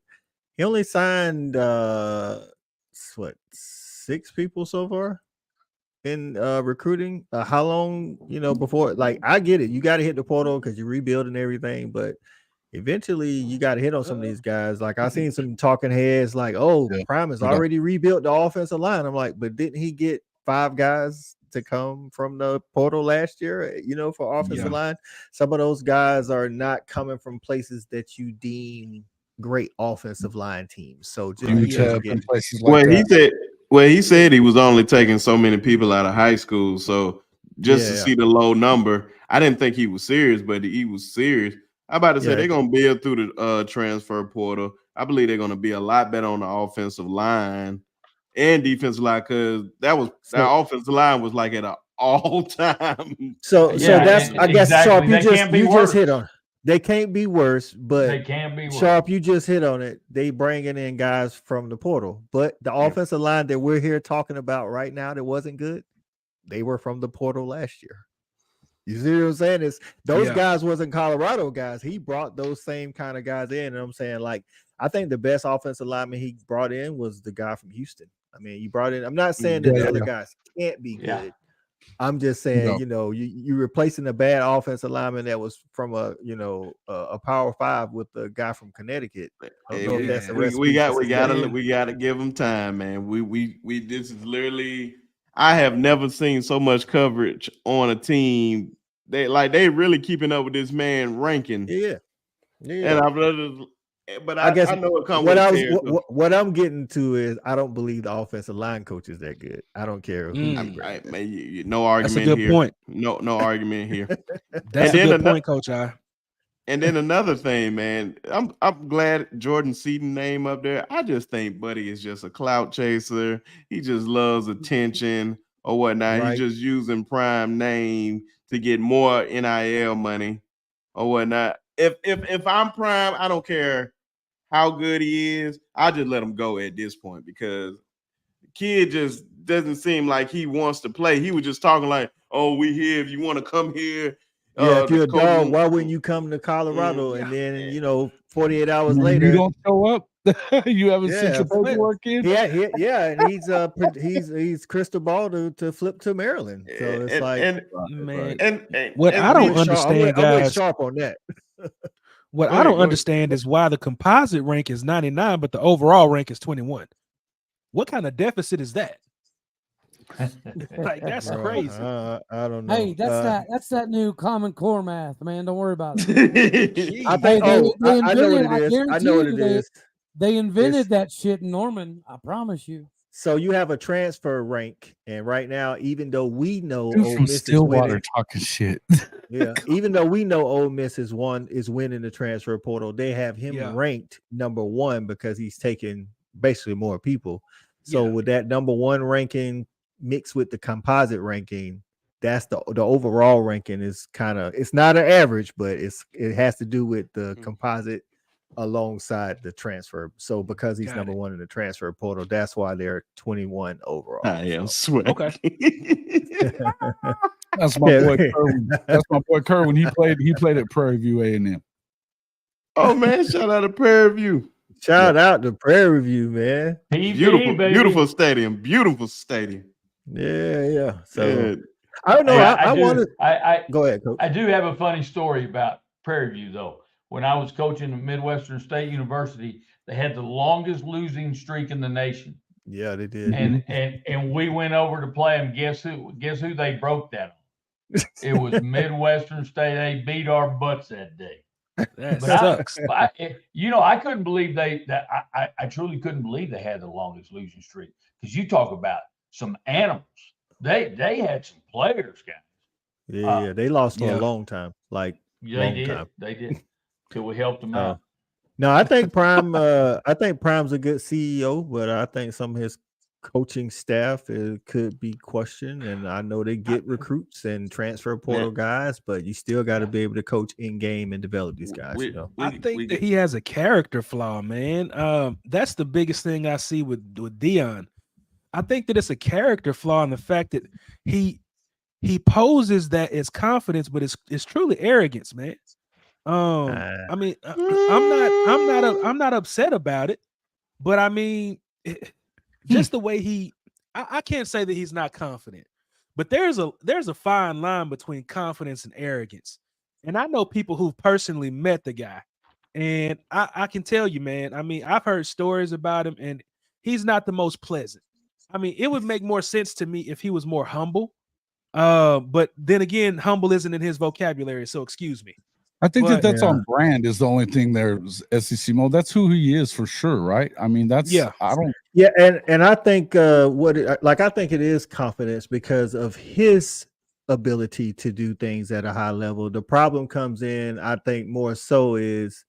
S2: he only signed 6 people so far in recruiting. How long, before? Like, I get it. You got to hit the portal because you rebuild and everything, but eventually you got to hit on some of these guys. Like, I seen some talking heads like, Prime has already rebuilt the offensive line. I'm like, but didn't he get 5 guys to come from the portal last year, for offensive line? Some of those guys are not coming from places that you deem great offensive line teams. So just
S5: he said he was only taking so many people out of high school. So just to see the low number, I didn't think he was serious, but he was serious. I'm about to say they're going to build through the transfer portal. I believe they're going to be a lot better on the offensive line and defensive line, because that offensive line was like at an all-time.
S2: So that's I guess Sharp, you just hit on it. They can't be worse, but
S7: they can be worse.
S2: Sharp, you just hit on it. They bringing in guys from the portal, but the offensive line that we're here talking about right now that wasn't good, they were from the portal last year. You see what I'm saying? Is those guys wasn't Colorado guys. He brought those same kind of guys in. And I'm saying, like, I think the best offensive lineman he brought in was the guy from Houston. I mean, you brought in. I'm not saying that the other guys can't be good. I'm just saying, you're replacing a bad offensive lineman that was from a Power 5 with the guy from Connecticut.
S5: We gotta give him time, man. We this is literally. I have never seen so much coverage on a team. They really keeping up with this man ranking.
S2: Yeah. Yeah.
S5: And I've rather, but
S2: I guess
S5: I know it comes
S2: what
S5: with
S2: I
S5: a
S2: was
S5: territory.
S2: what I'm getting to is I don't believe the offensive line coach is that good. I don't care who.
S5: No
S3: That's a
S5: argument
S3: good
S5: here.
S3: point.
S5: No argument here.
S3: That's
S5: And
S3: a
S5: then
S3: good point, Coach I.
S5: And then another thing, man, I'm glad Jordan Seaton name up there. I just think Buddy is just a clout chaser. He just loves attention or whatnot.
S2: Right.
S5: He's just using Prime name to get more NIL money or whatnot. If I'm Prime, I don't care how good he is. I just let him go at this point because the kid just doesn't seem like he wants to play. He was just talking like, "Oh, we here. If you want to come here."
S2: Yeah, if
S5: the
S2: you're a
S5: coach
S2: dog,
S5: won't-
S2: why wouldn't you come to Colorado and then 48 hours
S1: You
S2: later
S1: don't show up. You haven't sent your paperwork in.
S2: Yeah, and he's crystal ball to flip to Maryland. So it's
S3: what I don't understand,
S2: I'm with
S3: guys.
S2: Sharp on that.
S3: What
S2: Go
S3: I
S2: ahead,
S3: don't understand is why the composite rank is 99, but the overall rank is 21. What kind of deficit is that? Like that's crazy.
S2: I don't know.
S9: Hey, that's that new Common Core math, man. Don't worry about it.
S2: I think. I know what it is. I know what it is.
S9: They invented that shit in Norman. I promise you.
S2: So you have a transfer rank, and right now, even though we know
S1: Dude
S2: Ole
S1: from
S2: Miss is
S1: Stillwater
S2: winning,
S1: talking shit.
S2: yeah, even though we know Ole Miss is winning the transfer portal, they have him ranked number 1 because he's taking basically more people. So with that number 1 ranking mixed with the composite ranking, that's the overall ranking is it's not an average, but it has to do with the composite alongside the transfer. So because he's number 1 in the transfer portal, that's why they're 21 overall.
S5: I am sweating.
S3: Okay.
S1: That's my boy Kerwin. That's my boy Kerwin. He played at Prairie View A&M.
S5: Oh man, shout out to Prairie View.
S2: Shout out to Prairie View, man.
S5: Beautiful stadium. Beautiful stadium.
S2: Yeah. So I don't know.
S7: I
S2: go ahead, Coach.
S7: I do have a funny story about Prairie View, though. When I was coaching at Midwestern State University, they had the longest losing streak in the nation.
S2: Yeah, they did.
S7: And we went over to play them. Guess who they broke that on? It was Midwestern State. They beat our butts that day.
S3: That sucks.
S7: I couldn't believe I truly couldn't believe they had the longest losing streak, because you talk about some animals. They had some players, guys.
S2: Yeah, they lost for a long time.
S7: They did. Till we helped them out.
S2: No, I think Prime. I think Prime's a good CEO, but I think some of his coaching staff could be questioned. And I know they get recruits and transfer portal guys, but you still got to be able to coach in game and develop these guys.
S3: I think that he has a character flaw, man. That's the biggest thing I see with Deion. I think that it's a character flaw in the fact that he poses that as confidence, but it's truly arrogance, man. I mean, I'm not upset about it, but I mean, just the way I can't say that he's not confident, but there's a fine line between confidence and arrogance. And I know people who've personally met the guy, and I can tell you, man, I mean, I've heard stories about him, and he's not the most pleasant. I mean, it would make more sense to me if he was more humble. But then again, humble isn't in his vocabulary, so excuse me.
S1: I think that's on brand is the only thing there's SEC mode. That's who he is for sure, right? I mean, I don't.
S2: Yeah, and I think I think it is confidence because of his ability to do things at a high level. The problem comes in, I think, more so is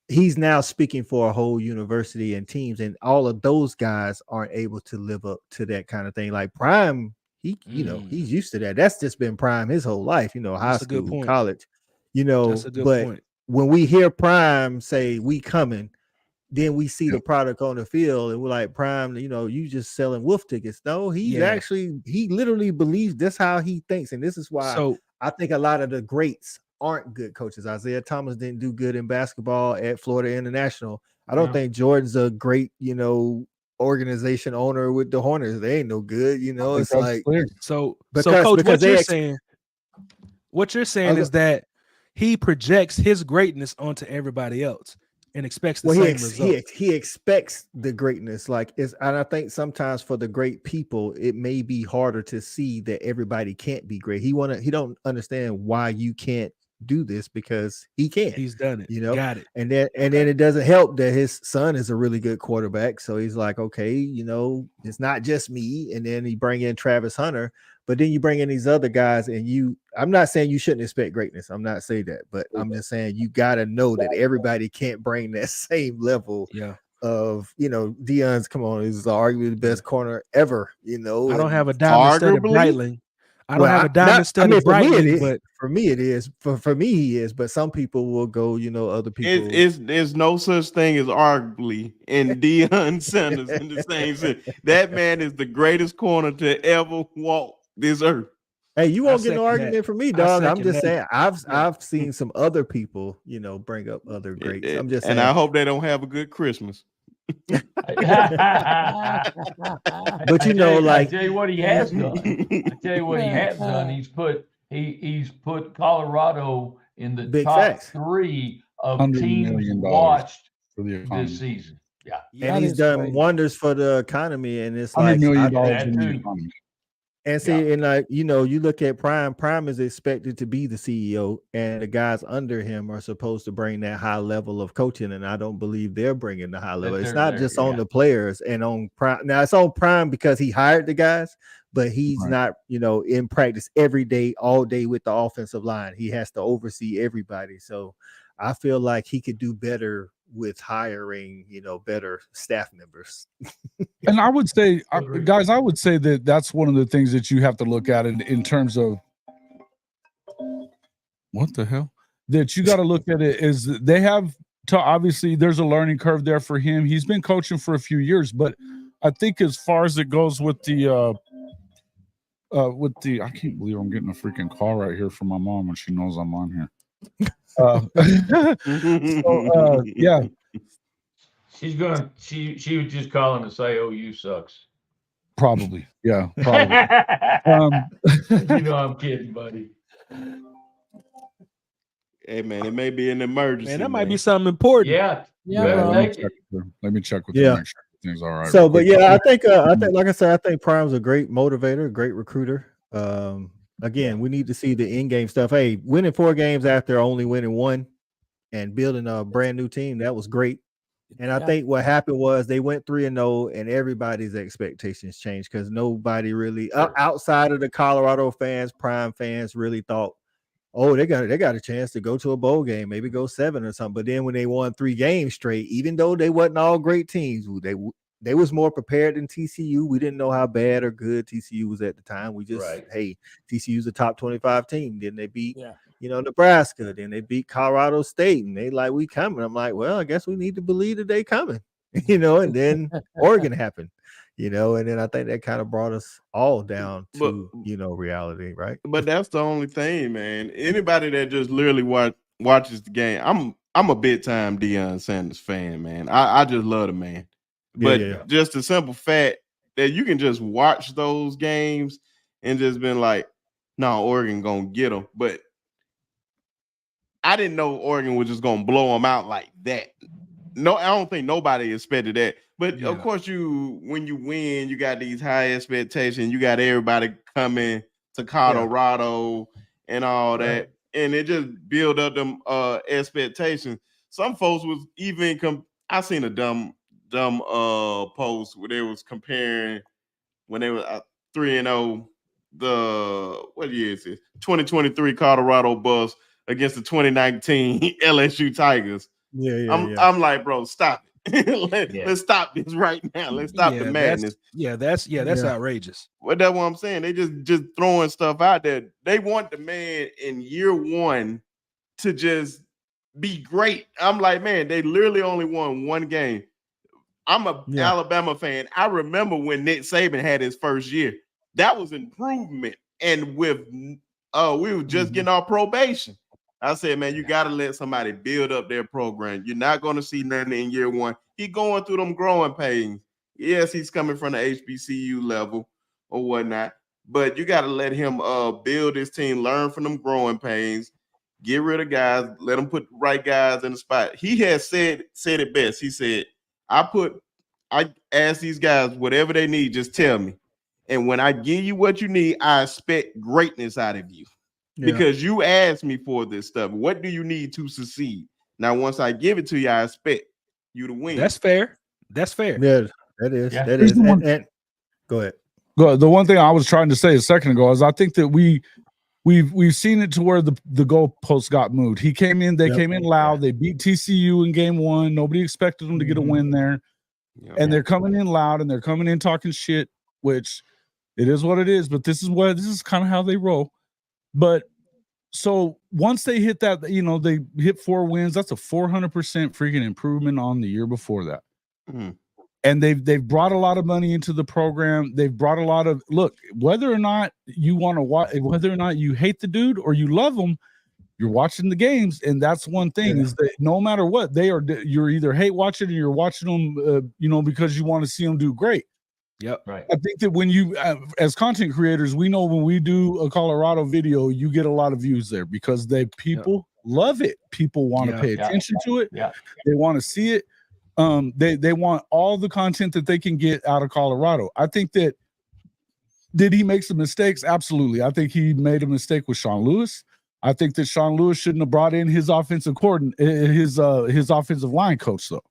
S2: he's now speaking for a whole university and teams, and all of those guys aren't able to live up to that kind of thing. Like Prime, he's used to that. That's just been Prime his whole life, high school, college.
S3: That's a good point.
S2: When we hear Prime say we coming, then we see the product on the field and we're like, Prime, you just selling wolf tickets. No, he literally believes this how he thinks. And this is why I think a lot of the greats aren't good coaches. Isaiah Thomas didn't do good in basketball at Florida International. I don't think Jordan's a great, organization owner with the Hornets. They ain't no good, it's like
S3: clear. So Coach, what you're saying is that he projects his greatness onto everybody else and expects the same result.
S2: He expects the greatness. And I think sometimes for the great people, it may be harder to see that everybody can't be great. He don't understand why you can't do this because he can.
S3: He's done it.
S2: You know,
S3: Got it.
S2: and then it doesn't help that his son is a really good quarterback. So he's like, okay, you know, it's not just me. And then he bring in Travis Hunter, but then you bring in these other guys, and I'm not saying you shouldn't expect greatness. I'm not saying that, but I'm just saying you got to know that everybody can't bring that same level.
S3: Yeah.
S2: Of, you know, Deion's, come on, is arguably the best corner ever. You know,
S3: I don't have a diamond studded Breitling. I don't have a diamond studded Breitling, but
S2: for me it is. For me he is, but some people will go, you know, other people.
S5: There's no such thing as arguably in Deion Sanders in the same sense. That man is the greatest corner to ever walk this earth.
S2: Hey, you won't get no argument from me, dog. I'm just saying I've seen some other people, you know, bring up other greats. I'm just saying,
S5: and I hope they don't have a good Christmas.
S2: But you know, like,
S7: I tell you what he has done. He's put Colorado in the
S2: Big
S7: top
S2: facts.
S7: 3 of
S1: $100
S7: teams
S1: million
S7: watched
S1: for the economy.
S7: this season. Yeah,
S2: and he's done wonders for the economy, and it's
S1: $100
S2: like
S1: million
S7: that
S1: in the
S7: too.
S1: economy.
S2: and see, and like, you know, you look at Prime is expected to be the CEO, and the guys under him are supposed to bring that high level of coaching, and I don't believe they're bringing the high level. It's not just on the players and on Prime. Now it's on Prime because he hired the guys, but he's not, you know, in practice every day, all day with the offensive line. He has to oversee everybody. So I feel like he could do better with hiring, you know, better staff members.
S1: And I would say, guys, I would say that that's one of the things that you have to look at in terms of what the hell that you got to look at it is they have to, obviously there's a learning curve there for him. He's been coaching for a few years, but I think as far as it goes with the I can't believe I'm getting a freaking call right here from my mom when she knows I'm on here. Yeah.
S7: She's gonna. She was just calling to say, "Oh, you sucks."
S1: Probably, yeah, probably.
S7: You know, I'm kidding, buddy.
S5: Hey man, it may be an emergency.
S3: Man, that might be something important.
S7: Yeah.
S1: Let me check with her. Make sure everything's all right.
S2: So, but yeah, I think, like I said, I think Prime's a great motivator, a great recruiter. Again, we need to see the in-game stuff. Hey, winning 4 games after only winning 1 and building a brand new team, that was great. And I think what happened was they went 3-0, and everybody's expectations changed because nobody really, outside of the Colorado fans, Prime fans, really thought, oh, they got a chance to go to a bowl game, maybe go 7 or something. But then when they won 3 games straight, even though they wasn't all great teams, they was more prepared than TCU. We didn't know how bad or good TCU was at the time. We just, hey, TCU's a top 25 team. Then they beat, you know, Nebraska. Then they beat Colorado State, and they like, we coming. I'm like, well, I guess we need to believe that they coming, you know. And then Oregon happened, you know, and then I think that kind of brought us all down to, you know, reality, right?
S5: But that's the only thing, man. Anybody that just literally watches the game, I'm a big time Deion Sanders fan, man. I just love the man. But just the simple fact that you can just watch those games and just been like, no, Oregon gonna get them. But I didn't know Oregon was just gonna blow them out like that. No, I don't think nobody expected that. But of course, when you win, you got these high expectations. You got everybody coming to Colorado and all that, and it just build up them expectations. Some folks was even I seen a dumb post where they was comparing when they were 3-0 what year is it? 2023 Colorado Buffs against the 2019 LSU Tigers. I'm like, bro, stop it. Let's stop this right now. Let's stop the madness.
S3: That's outrageous.
S5: Well, that's what I'm saying. They just throwing stuff out there. They want the man in year 1 to just be great. I'm like, man, they literally only won 1 game. I'm a Alabama fan. I remember when Nick Saban had his first year. That was improvement. And with we were just getting our probation. I said, man, you got to let somebody build up their program. You're not going to see nothing in year 1. He going through them growing pains. Yes, he's coming from the HBCU level or whatnot, but you got to let him build his team, learn from them growing pains, get rid of guys, let him put the right guys in the spot. He has said it best. He said, I ask these guys whatever they need, just tell me. And when I give you what you need, I expect greatness out of you. because you asked me for this stuff. What do you need to succeed? Now, once I give it to you, I expect you to win.
S3: That's fair. That's fair.
S2: Yeah, that is.
S7: Yeah.
S2: That is. And go ahead.
S1: The one thing I was trying to say a second ago is I think that we've seen it to where the goalposts got moved. He came in, they came in loud. They beat TCU in game 1. Nobody expected them to get a win there. And they're coming in loud and they're coming in talking shit, which it is what it is. But this is kind of how they roll. But so once they hit that, they hit 4 wins. That's a 400% freaking improvement on the year before that. And they've brought a lot of money into the program. They've brought a lot of whether or not you want to watch, whether or not you hate the dude or you love him, you're watching the games. And that's one thing is that no matter what you're either hate watching or you're watching them, because you want to see them do great.
S3: Yep.
S7: Right.
S1: I think that when you, as content creators, we know when we do a Colorado video, you get a lot of views there because people love it. People want to pay attention to it.
S7: Yeah.
S1: They want to see it. They want all the content that they can get out of Colorado. I think that did he make some mistakes? Absolutely. I think he made a mistake with Sean Lewis. I think that Sean Lewis shouldn't have brought in his offensive his offensive line coach though.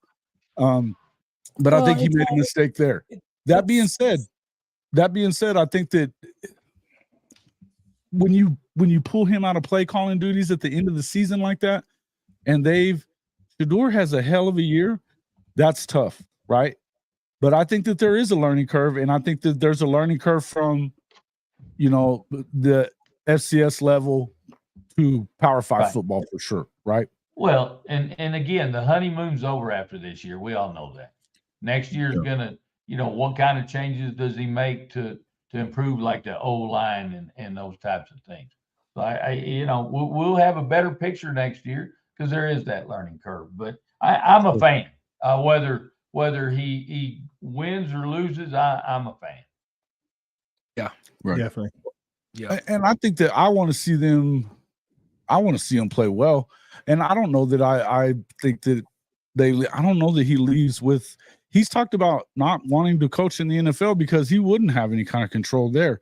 S1: But I think he made a mistake there. That being said, I think that when you pull him out of play calling duties at the end of the season like that, and Shedeur has a hell of a year, that's tough, right? But I think that there is a learning curve, and I think that there's a learning curve from, the FCS level to Power 5 football for sure, right?
S7: Well, and again, the honeymoon's over after this year. We all know that. Next year's gonna, what kind of changes does he make to improve like the O-line and those types of things? So we'll have a better picture next year because there is that learning curve. But I'm a fan. Whether he wins or loses, I'm a fan.
S1: Yeah, right.
S2: Definitely.
S1: Yeah, and I think that I want to see them play well. And I don't know that I think that I don't know that he leaves with. He's talked about not wanting to coach in the NFL because he wouldn't have any kind of control there.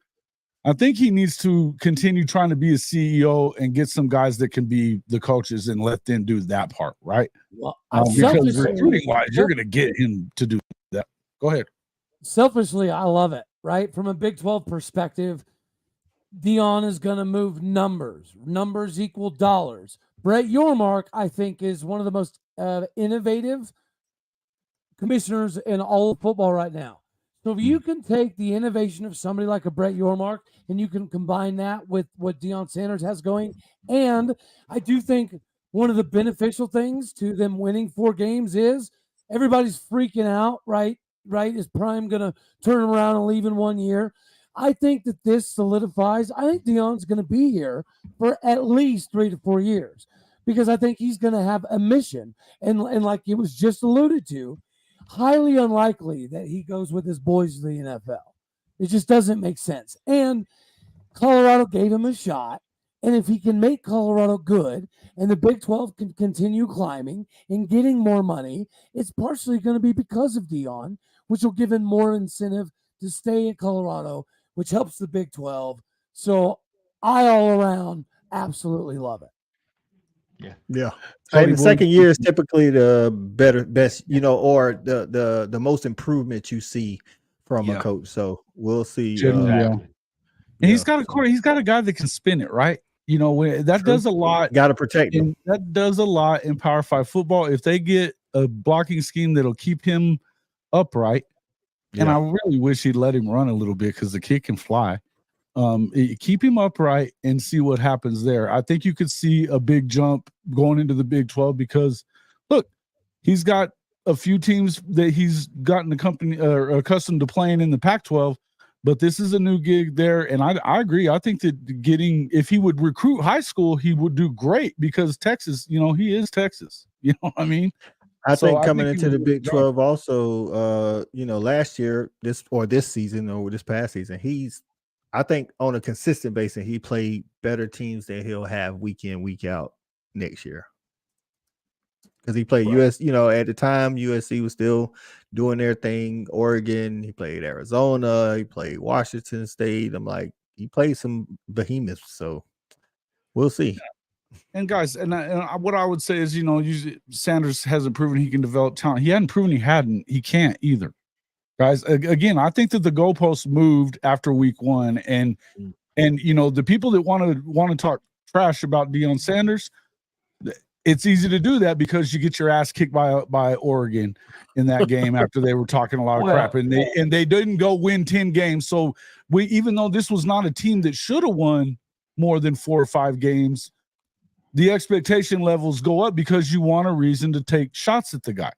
S1: I think he needs to continue trying to be a CEO and get some guys that can be the coaches and let them do that part, right?
S9: Well,
S1: because recruiting-wise, you're going to get him to do that. Go ahead.
S9: Selfishly, I love it, right? From a Big 12 perspective, Deion is going to move numbers. Numbers equal dollars. Brett Yormark, I think, is one of the most innovative commissioners in all of football right now. So if you can take the innovation of somebody like a Brett Yormark and you can combine that with what Deion Sanders has going, and I do think one of the beneficial things to them winning 4 games is everybody's freaking out, right? Is Prime going to turn around and leave in 1 year? I think that this solidifies. I think Deion's going to be here for at least 3 to 4 years because I think he's going to have a mission. And like it was just alluded to, highly unlikely that he goes with his boys to the NFL. It just doesn't make sense. And Colorado gave him a shot. And if he can make Colorado good and the Big 12 can continue climbing and getting more money, it's partially going to be because of Deion, which will give him more incentive to stay in Colorado, which helps the Big 12. So I all around absolutely love it.
S2: Yeah. And the second year is typically the best, or the most improvement you see from a coach. So we'll see.
S1: And he's got a guy that can spin it, right? That does a lot.
S2: Got to protect him.
S1: That does a lot in Power 5 football. If they get a blocking scheme that'll keep him upright, and I really wish he'd let him run a little bit because the kid can fly. Keep him upright and see what happens there. I think you could see a big jump going into the Big 12 because, look, he's got a few teams that he's gotten accustomed to playing in the Pac-12, but this is a new gig there. And I agree. I think that if he would recruit high school, he would do great because Texas, he is Texas. You know what I mean?
S2: I think coming into the Big 12 also, last year, this season or this past season, I think on a consistent basis, he played better teams than he'll have week in, week out next year. Because he played at the time, USC was still doing their thing. Oregon, he played Arizona, he played Washington State. I'm like, he played some behemoths. So we'll see.
S1: And guys, what I would say is, usually Sanders hasn't proven he can develop talent. He hadn't proven he can't either. Guys, again, I think that the goalposts moved after week 1, and the people that want to talk trash about Deion Sanders, it's easy to do that because you get your ass kicked by Oregon in that game after they were talking a lot of crap, and they didn't go win 10 games. So even though this was not a team that should have won more than 4 or 5 games, the expectation levels go up because you want a reason to take shots at the guy.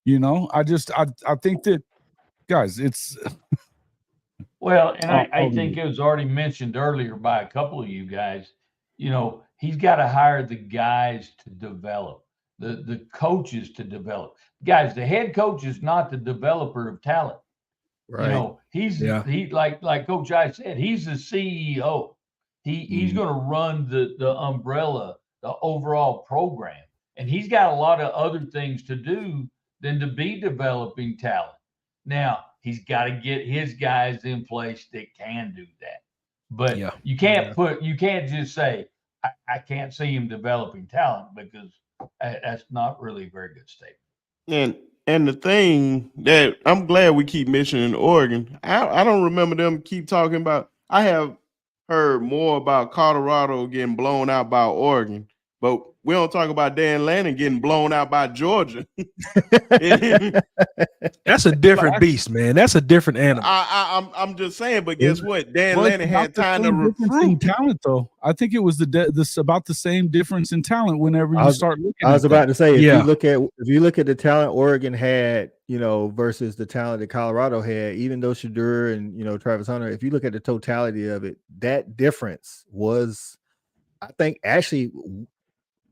S1: I think that, guys, it's
S7: well, and I think it was already mentioned earlier by a couple of you guys. He's got to hire the guys to develop, the coaches to develop. Guys, the head coach is not the developer of talent.
S2: Right.
S7: He like Coach I said, he's the CEO. He's going to run the umbrella, the overall program, and he's got a lot of other things to do than to be developing talent. Now he's got to get his guys in place that can do that. But you can't just say I can't see him developing talent, because that's not really a very good statement.
S5: And the thing that I'm glad we keep mentioning Oregon, I don't remember them keep talking about. I have heard more about Colorado getting blown out by Oregon, but we don't talk about Dan Lanning getting blown out by Georgia.
S3: That's a different beast, man. That's a different animal.
S5: I'm just saying, but guess what? Dan Lanning had time to recruit
S1: talent, though. I think it was about the same difference in talent whenever you start looking.
S2: I was about to say, if you look at the talent Oregon had, versus the talent that Colorado had, even though Shadur and Travis Hunter, if you look at the totality of it, that difference was, I think, actually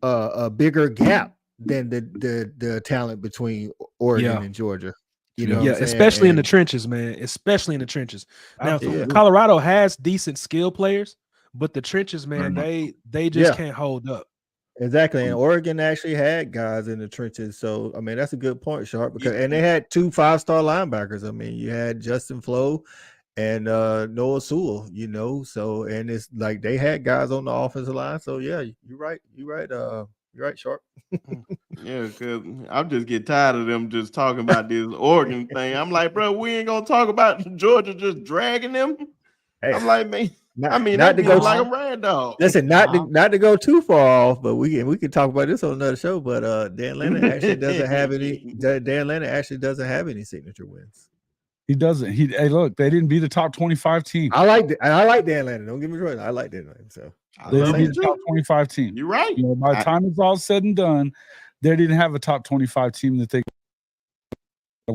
S2: a bigger gap than the talent between Oregon and Georgia.
S3: Especially in the trenches, man. Especially in the trenches. Now, Colorado has decent skill players, but the trenches, man, they just can't hold up.
S2: Exactly. And Oregon actually had guys in the trenches. So, I mean, that's a good point, Sharp, and they had 2 5-star linebackers. I mean, you had Justin Flo and Noah Sewell, so, and it's like they had guys on the offensive line. So yeah, you're right. You're right, Sharp.
S5: Yeah, because I'm just getting tired of them just talking about this Oregon thing. I'm like, bro, we ain't gonna talk about Georgia just dragging them. Hey, I'm like, man, not to go like a rag dog.
S2: Listen, not to go too far off, but we can talk about this on another show. But Dan Lanning actually doesn't have any. Dan Lanning actually doesn't have any signature wins.
S1: He doesn't. Hey, look, they didn't beat the top 25 team.
S2: I like Dan Lanning. Don't get me wrong. I like Dan Lanning. So
S1: they didn't beat the top 25 team.
S5: You're right.
S1: By the time it's all said and done, they didn't have a top 25 team that they.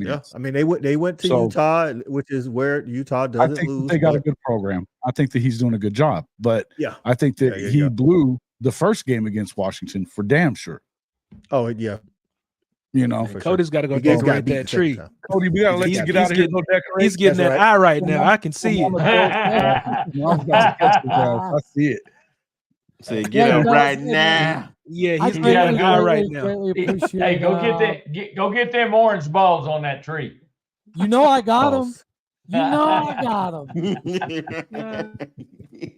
S2: Yeah, I mean they went to Utah, which is where Utah doesn't lose.
S1: They got a good program. I think that he's doing a good job, but I think that he blew the first game against Washington for damn sure.
S2: Oh yeah.
S3: Cody's got to go decorate that tree.
S1: Cody, we got to let you get out of here.
S3: He's getting that eye right now. I can see it.
S1: I see it.
S5: Say, get up right now.
S3: Yeah, he's getting an eye right now.
S7: Hey, go get them orange balls on that tree.
S9: I got them. I got them.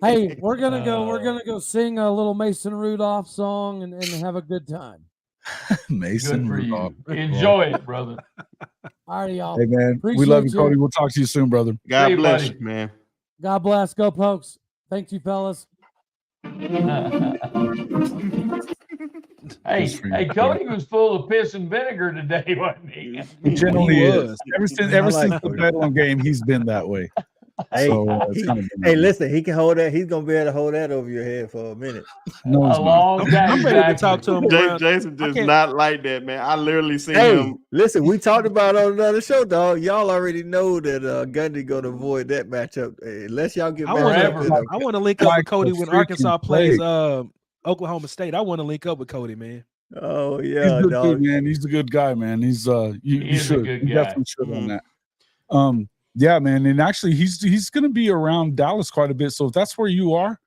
S9: Hey, we're gonna go sing a little Mason Rudolph song and have a good time.
S1: Mason Rudolph.
S7: Enjoy it, brother.
S9: All right, y'all.
S1: Hey, man. We love you, Cody. We'll talk to you soon, brother.
S5: God bless you, man.
S9: God bless. Go Pokes. Thank you, fellas.
S7: Hey, Cody was full of piss and vinegar today, wasn't he?
S1: He generally is. Ever since the Bedlam game, he's been that way.
S2: Hey, listen, he can hold that. He's gonna be able to hold that over your head for a minute.
S1: No,
S7: a long time.
S3: I'm ready to talk to him.
S5: Jason does not like that, man. I literally seen him.
S2: Listen, we talked about it on another show, dog. Y'all already know that Gundy gonna avoid that matchup unless y'all get.
S3: I want to link up with Cody when Arkansas plays Oklahoma State. I want to link up with Cody, man.
S2: Oh yeah, he's
S1: dog. Man. He's a good guy, man. He's you should. You definitely should on that. Yeah, man, and actually, he's going to be around Dallas quite a bit. So if that's where you are,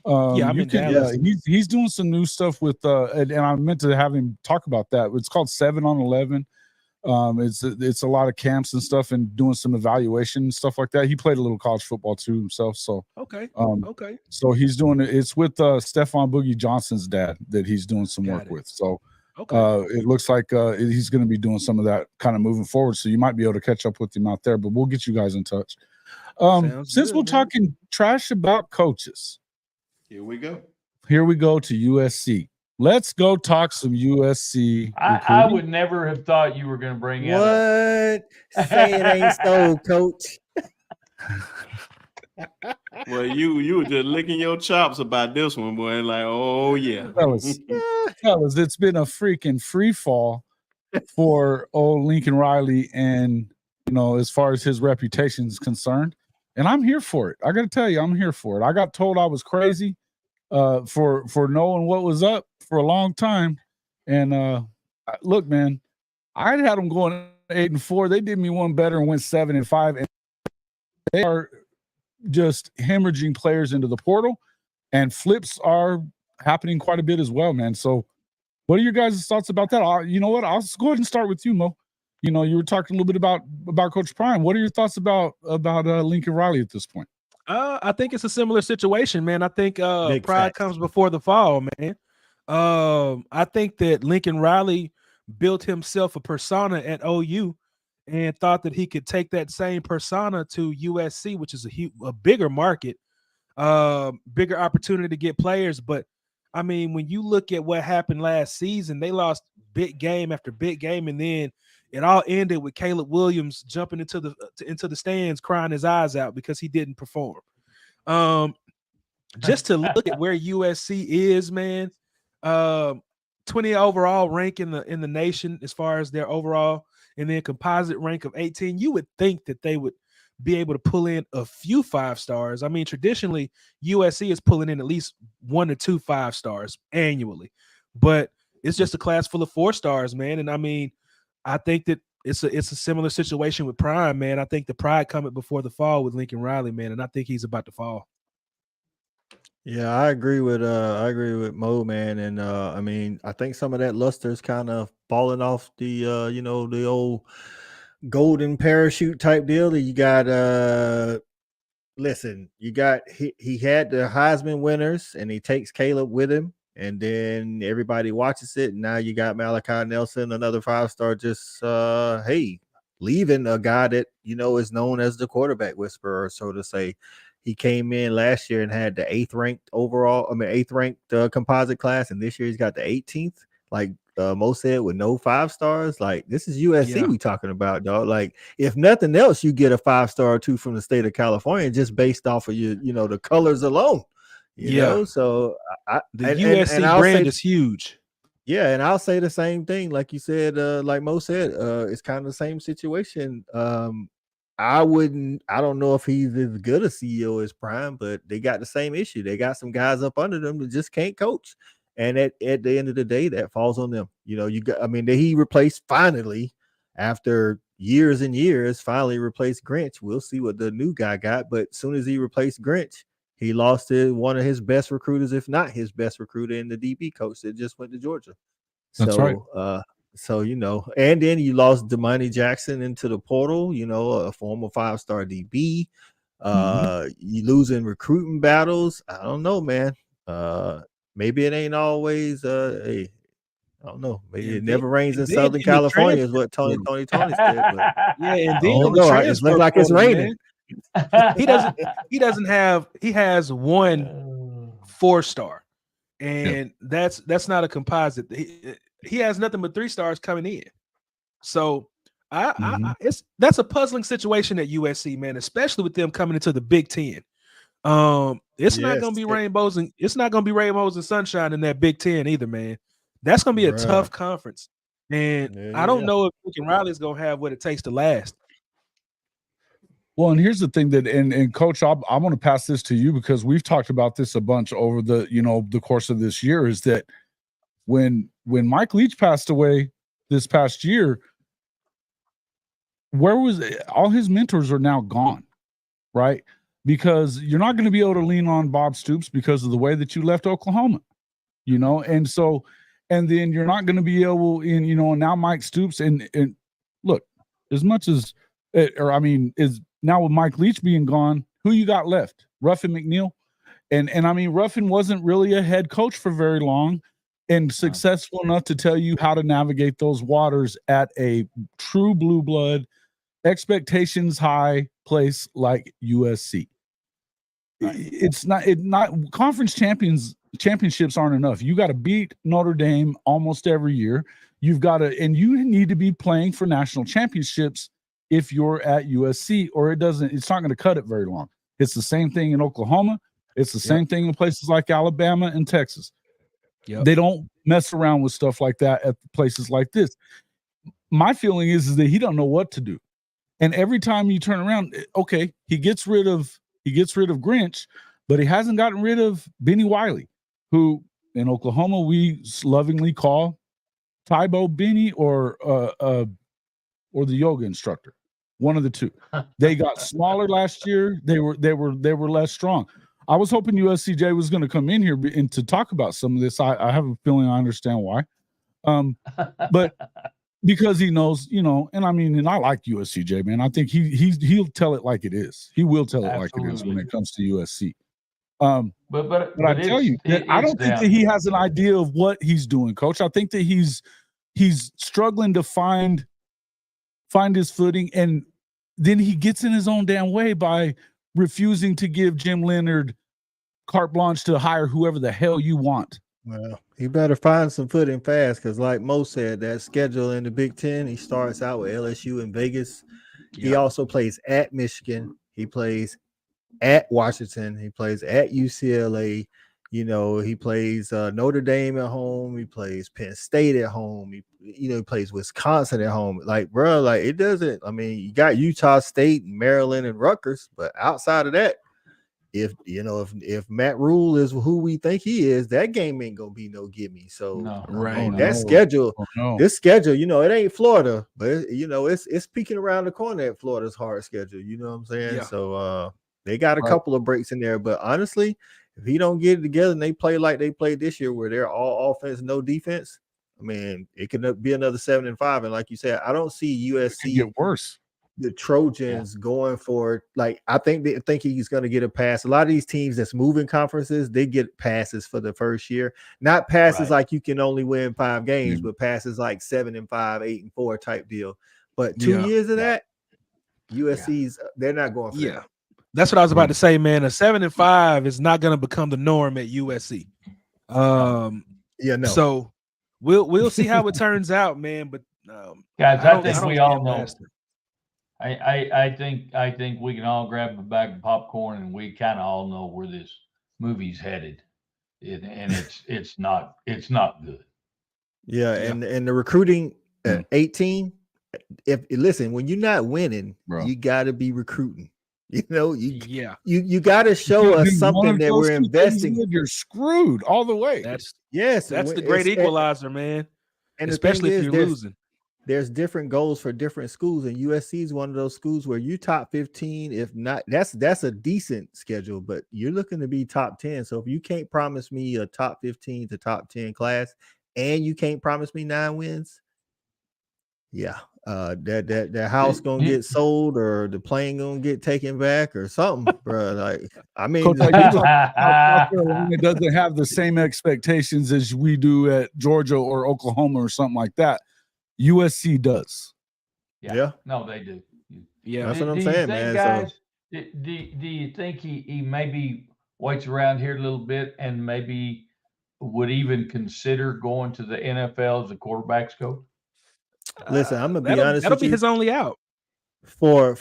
S3: I'm in Dallas.
S1: He's doing some new stuff with, and I meant to have him talk about that. It's called 7 on 11. It's a lot of camps and stuff and doing some evaluation and stuff like that. He played a little college football too himself. So
S3: okay.
S1: So he's doing it. It's with Stephon Boogie Johnson's dad that he's doing some work with. So it looks like he's going to be doing some of that kind of moving forward. So you might be able to catch up with him out there, but we'll get you guys in touch. Since we're talking trash about coaches,
S5: here we go
S1: to USC. Let's go talk some USC.
S7: I would never have thought you were going to bring
S2: what?
S7: Out
S2: Say it ain't so, coach.
S5: Well, you were just licking your chops about this one, boy. Like, oh yeah,
S1: fellas, it's been a freaking free fall for old Lincoln Riley, and as far as his reputation is concerned, and I'm here for it. I got to tell you, I'm here for it. I got told I was crazy for knowing what was up for a long time, and look, man, I had them going 8-4. They did me one better and went 7-5, and they are just hemorrhaging players into the portal, and flips are happening quite a bit as well, man. So what are your guys' thoughts about that? You know what? I'll just go ahead and start with you, Mo. You were talking a little bit about Coach Prime. What are your thoughts about Lincoln Riley at this point?
S3: I think it's a similar situation, man. I think pride comes before the fall, man. I think that Lincoln Riley built himself a persona at OU and thought that he could take that same persona to USC, which is a bigger market, bigger opportunity to get players. But I mean, when you look at what happened last season, they lost big game after big game, and then it all ended with Caleb Williams jumping into the stands, crying his eyes out because he didn't perform. Just to look at where USC is, man, 20 overall rank in the nation as far as their overall, and then composite rank of 18. You would think that they would be able to pull in a few 5 stars. I mean, traditionally, USC is pulling in at least 1 or 2 5 stars annually, but it's just a class full of 4 stars, man. And I mean, I think that it's a similar situation with Prime, man. I think the pride coming before the fall with Lincoln Riley, man, and I think he's about to fall.
S2: Yeah, I agree with Mo, man, and I mean, I think some of that luster is kind of falling off the the old golden parachute type deal. You got he had the Heisman winners, and he takes Caleb with him, and then everybody watches it, and now you got Malachi Nelson, another 5-star, just leaving a guy that is known as the quarterback whisperer, so to say. He came in last year and had the 8th ranked composite class, and this year he's got the 18th. Like Mo said, with no 5 stars. Like, this is USC we talking about, dog. Like, if nothing else, you get a 5-star or 2 from the state of California just based off of the colors alone. You know, so
S3: the USC brand is huge.
S2: Yeah, and I'll say the same thing, like you said, like Mo said, it's kind of the same situation. I don't know if he's as good a CEO as Prime, but they got the same issue. They got some guys up under them that just can't coach. And at the end of the day, that falls on them. He replaced finally, after years and years, finally replaced Grinch. We'll see what the new guy got. But as soon as he replaced Grinch, he lost one of his best recruiters, if not his best recruiter, in the DB coach that just went to Georgia.
S1: That's right.
S2: So, and then you lost Damani Jackson into the portal, a former 5-star DB. You losing recruiting battles. I don't know, man. Maybe it ain't always I don't know. Maybe it never rains in Southern California is what Tony said. But
S3: yeah, and then
S2: it looks like it's raining.
S3: He has 1 4-star, and that's not a composite. He has nothing but 3 stars coming in. So that's a puzzling situation at USC, man, especially with them coming into the Big Ten. It's not going to be rainbows and sunshine in that Big Ten either, man. That's going to be a tough conference. And I don't know if Lincoln Riley is going to have what it takes to last.
S1: Well, and here's the thing and Coach, I want to pass this to you because we've talked about this a bunch over the course of this year, is that when Mike Leach passed away this past year, where was it? All his mentors are now gone, right? Because you're not going to be able to lean on Bob Stoops because of the way that you left Oklahoma, and then you're not going to be able, and now Mike Stoops, and look, as much as, is now with Mike Leach being gone, who you got left? Ruffin McNeil? And I mean, Ruffin wasn't really a head coach for very long and successful enough to tell you how to navigate those waters at a true blue blood, expectations high place like USC. It's not conference championships aren't enough. You got to beat Notre Dame almost every year. You've got to, and you need to be playing for national championships if you're at USC, or it's not going to cut it very long. It's the same thing in Oklahoma. It's the same thing in places like Alabama and Texas. They don't mess around with stuff like that at places like this. My feeling is that he don't know what to do. And every time you turn around, okay, he gets rid of Grinch, but he hasn't gotten rid of Benny Wiley, who in Oklahoma we lovingly call Tybo Benny or the yoga instructor. One of the two. They got smaller last year. They were less strong. I was hoping USCJ was going to come in here and to talk about some of this. I have a feeling I understand why. But because he knows, and I like USCJ, man. I think he'll tell it like it is. He will tell it like it is when it comes to USC. But I tell you, I don't think that he has an idea of what he's doing, Coach. I think that he's struggling to find his footing, and then he gets in his own damn way by refusing to give Jim Leonard carte blanche to hire whoever the hell you want.
S2: Well, he better find some footing fast, because like Mo said, that schedule in the Big Ten, he starts out with LSU in Vegas. He also plays at Michigan. He plays at Washington. He plays at UCLA. He plays Notre Dame at home. He plays Penn State at home. He plays Wisconsin at home. Like, bro, it doesn't. I mean, you got Utah State and Maryland and Rutgers, but outside of that, if Matt Rule is who we think he is, that game ain't gonna be no gimme. So schedule, this schedule, it ain't Florida, but it's peeking around the corner at Florida's hard schedule. You know what I'm saying? Yeah. So they got a couple of breaks in there, but honestly, if he don't get it together and they play like they played this year, where they're all offense, no defense, I mean, it could be another 7-5. And like you said, I don't see USC
S1: get worse.
S2: The Trojans going for, I think he's going to get a pass. A lot of these teams that's moving conferences, they get passes for the first year. Not passes like you can only win 5 games, but passes like 7-5, 8-4 type deal. But 2 years of that, USC's they're not going for that.
S3: That's what I was about to say, man. A 7-5 is not going to become the norm at USC. So we'll see how it turns out, man. But
S7: guys, I think we all know. I think we can all grab a bag of popcorn and we kind of all know where this movie's headed, and it's not good.
S2: Yeah, and the recruiting 18. Listen, when you're not winning, you got to be recruiting. You got to show us something that we're investing.
S1: You're screwed all the way.
S3: That's the great equalizer, man. And especially if you're losing.
S2: There's different goals for different schools, and USC is one of those schools where you top 15. If not, that's a decent schedule, but you're looking to be top 10. So if you can't promise me a top 15 to top 10 class, and you can't promise me 9 wins, that house gonna get sold, or the plane gonna get taken back, or something, bro. Coach,
S1: South Carolina doesn't have the same expectations as we do at Georgia or Oklahoma or something like that. USC does.
S7: Yeah. No, they do.
S2: Yeah, that's what I'm saying, man.
S7: Guys, do you think he maybe waits around here a little bit and maybe would even consider going to the NFL as a quarterback's coach?
S2: Listen, I'm gonna be honest.
S3: That'll be his only out.
S2: For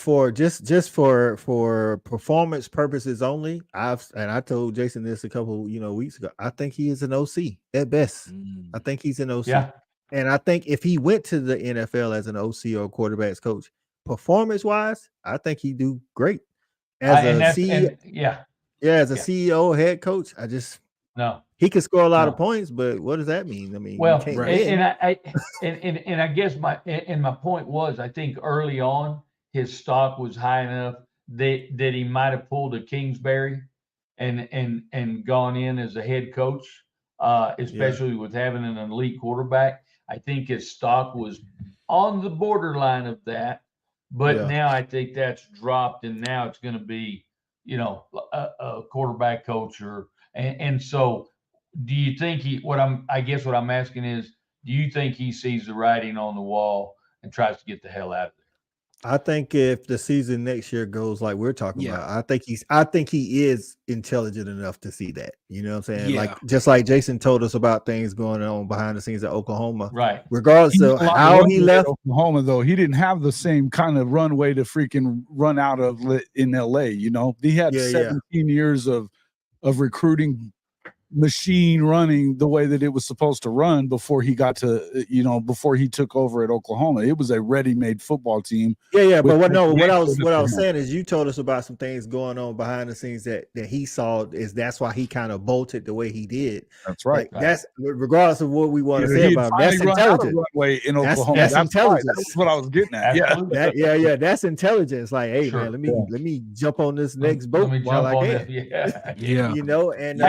S2: performance purposes only. I told Jason this a couple weeks ago. I think he is an OC at best. I think he's an OC. Yeah. And I think if he went to the NFL as an OC or quarterback's coach, performance-wise, I think he'd do great. As a CEO, head coach, he could score a lot of points, but what does that mean? I mean,
S7: and I guess my point was, I think early on his stock was high enough that he might have pulled a Kingsbury and gone in as a head coach, especially with having an elite quarterback. I think his stock was on the borderline of that, but now I think that's dropped, and now it's going to be, a quarterback coach and so do you think what I'm asking is, do you think he sees the writing on the wall and tries to get the hell out of there?
S2: I think if the season next year goes like we're talking about, I think he is intelligent enough to see that. You know what I'm saying?
S3: Yeah.
S2: Like just like Jason told us about things going on behind the scenes at Oklahoma.
S7: Right.
S2: Regardless of how he left
S1: Oklahoma, though, he didn't have the same kind of runway to freaking run out of in LA. He had 17 years of recruiting machine running the way that it was supposed to run before he got to, before he took over at Oklahoma. It was a ready-made football team.
S2: Yeah. But what I was saying is, you told us about some things going on behind the scenes that he saw. That's why he kind of bolted the way he did.
S1: That's right.
S2: That's regardless of what we want to say about him. That's intelligent.
S1: In Oklahoma.
S2: That's intelligence.
S1: That's what I was getting at.
S2: Yeah. That's intelligence. Like, hey man, let me jump on this next boat while I can. And